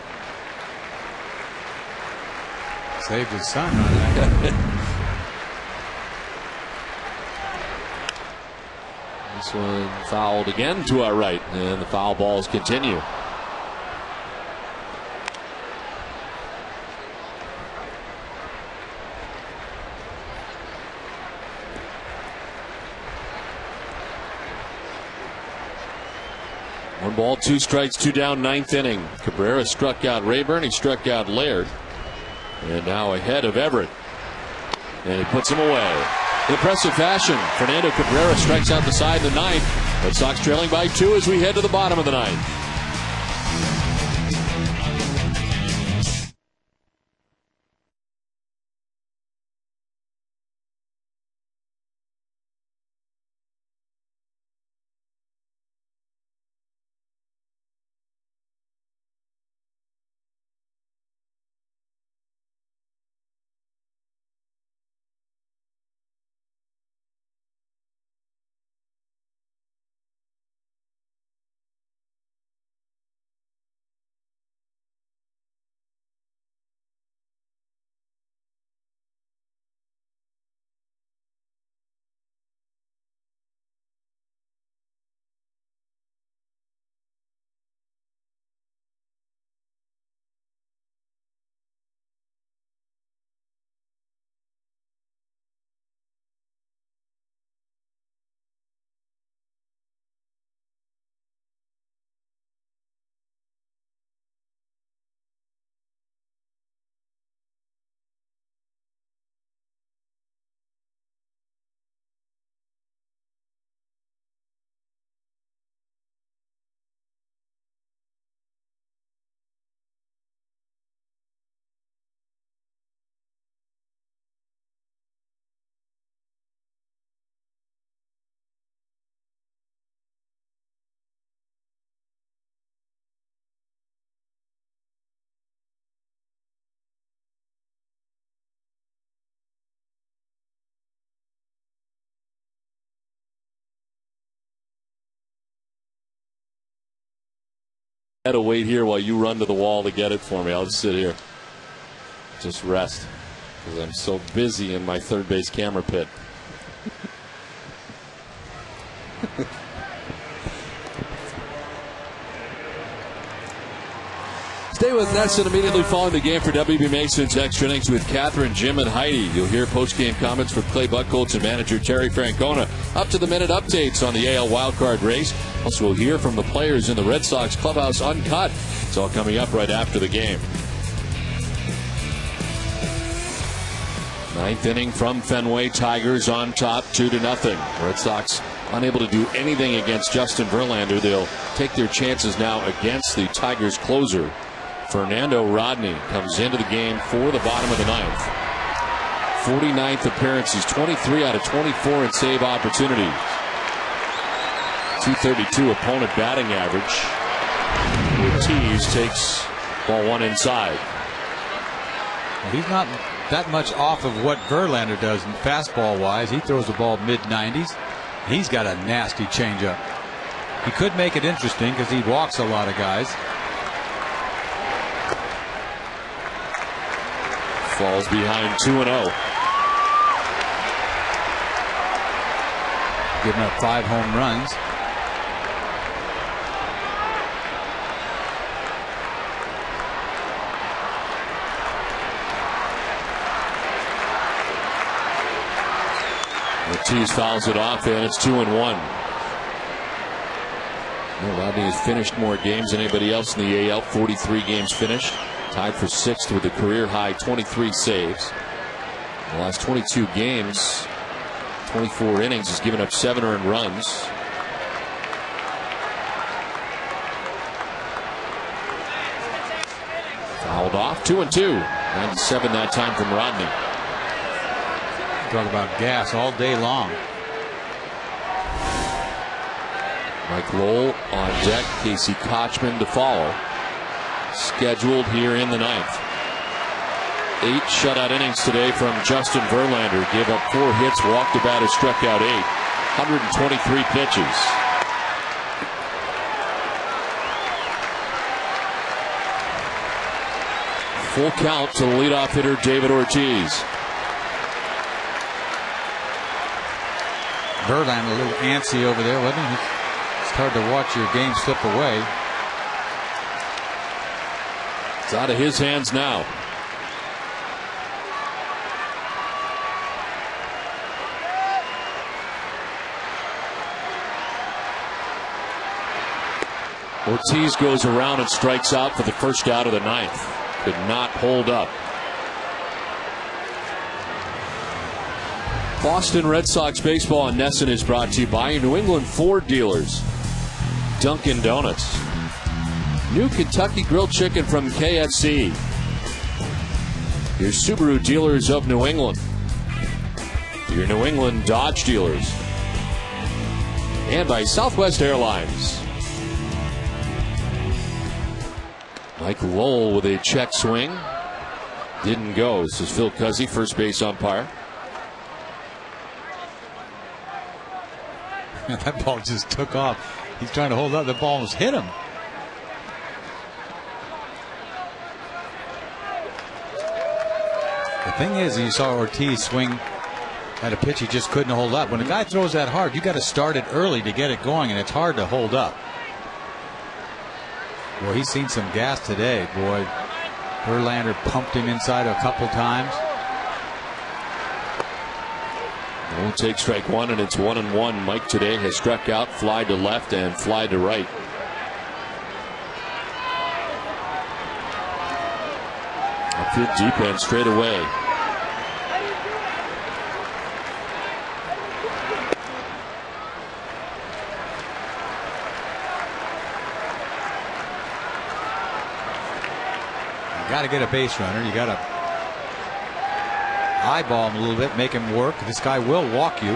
B: Saved his son on that.
A: This one fouled again to our right, and the foul balls continue. One ball, 2 strikes, 2 down, 9th inning. Cabrera struck out Rayburn. He struck out Laird. And now ahead of Everett. And he puts him away. In impressive fashion, Fernando Cabrera strikes out the side in the 9th. Red Sox trailing by 2 as we head to the bottom of the 9th. I had to wait here while you run to the wall to get it for me. I'll just sit here. Just rest. Because I'm so busy in my third base camera pit. Stay with us, and immediately following the game for WB Mason's Extra Innings with Catherine, Jim, and Heidi. You'll hear post-game comments from Clay Buchholz and manager Terry Francona. Up-to-the-minute updates on the AL wildcard race. Also, we'll hear from the players in the Red Sox clubhouse uncut. It's all coming up right after the game. 9th inning from Fenway. Tigers on top, 2-0. Red Sox unable to do anything against Justin Verlander. They'll take their chances now against the Tigers closer. Fernando Rodney comes into the game for the bottom of the 9th. 49th appearance. He's 23 out of 24 in save opportunities. 232 opponent batting average. Ortiz takes ball 1 inside.
B: He's not that much off of what Verlander does fastball wise. He throws the ball mid-90s. He's got a nasty changeup. He could make it interesting because he walks a lot of guys.
A: Falls behind 2-0.
B: Giving up 5 home runs.
A: Ortiz fouls it off, and it's 2-1. Rodney has finished more games than anybody else in the AL. 43 games finished. Tied for 6th with a career high 23 saves. In the last 22 games, 24 innings, has given up 7 earned runs. Fouled off, 2-2. 97 that time from Rodney.
B: Talk about gas all day long.
A: Mike Lowell on deck, Casey Kochman to follow. Scheduled here in the 9th. 8 shutout innings today from Justin Verlander. Gave up 4 hits, walked a batter, struck out 8. 123 pitches. Full count to the leadoff hitter, David Ortiz.
B: Verlander a little antsy over there, wasn't he? It's hard to watch your game slip away.
A: It's out of his hands now. Ortiz goes around and strikes out for the first out of the 9th. Could not hold up. Boston Red Sox baseball on NESN is brought to you by New England Ford dealers. Dunkin' Donuts. New Kentucky Grilled Chicken from KFC. Your Subaru dealers of New England. Your New England Dodge dealers. And by Southwest Airlines. Mike Lowell with a check swing. Didn't go. This is Phil Cuzzy, first base umpire.
B: That ball just took off. He's trying to hold up. The ball almost hit him. The thing is, you saw Ortiz swing at a pitch he just couldn't hold up. When a guy throws that hard, you got to start it early to get it going, and it's hard to hold up. Boy, he's seen some gas today. Boy, Verlander pumped him inside a couple times.
A: We'll take strike 1, and it's 1-1. Mike today has struck out, fly to left and fly to right. Outfield deep and straight away.
B: You got to get a base runner. You got to eyeball him a little bit, make him work. This guy will walk you.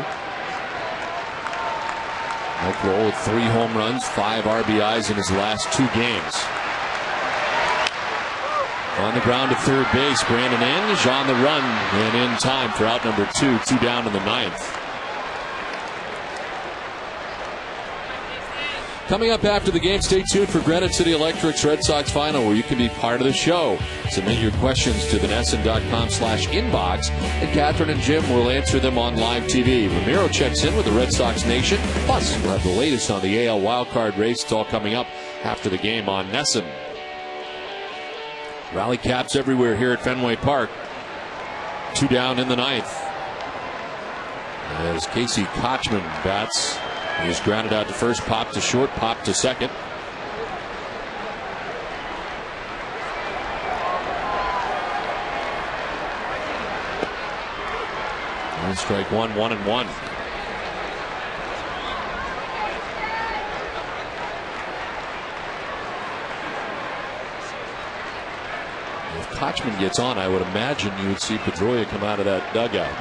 A: Mike Lowell with 3 home runs, 5 RBIs in his last 2 games. On the ground to third base, Brandon Inge on the run and in time for out number 2. 2 down in the 9th. Coming up after the game, stay tuned for Granite City Electric's Red Sox Final, where you can be part of the show. Submit your questions to the NESN.com/inbox, and Catherine and Jim will answer them on live TV. Ramiro checks in with the Red Sox Nation. Plus, we'll have the latest on the AL wildcard race. It's all coming up after the game on NESN. Rally caps everywhere here at Fenway Park. 2 down in the 9th. As Casey Kochman bats. He's grounded out to first, pop to short, pop to second. And strike 1, 1-1. If Kochman gets on, I would imagine you would see Pedroia come out of that dugout.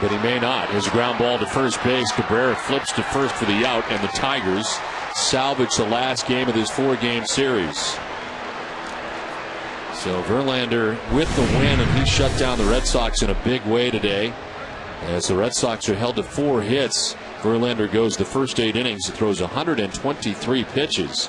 A: But he may not. There's a ground ball to first base. Cabrera flips to first for the out, and the Tigers salvage the last game of this 4-game series. So Verlander with the win, and he shut down the Red Sox in a big way today. As the Red Sox are held to 4 hits, Verlander goes the first 8 innings. He throws 123 pitches.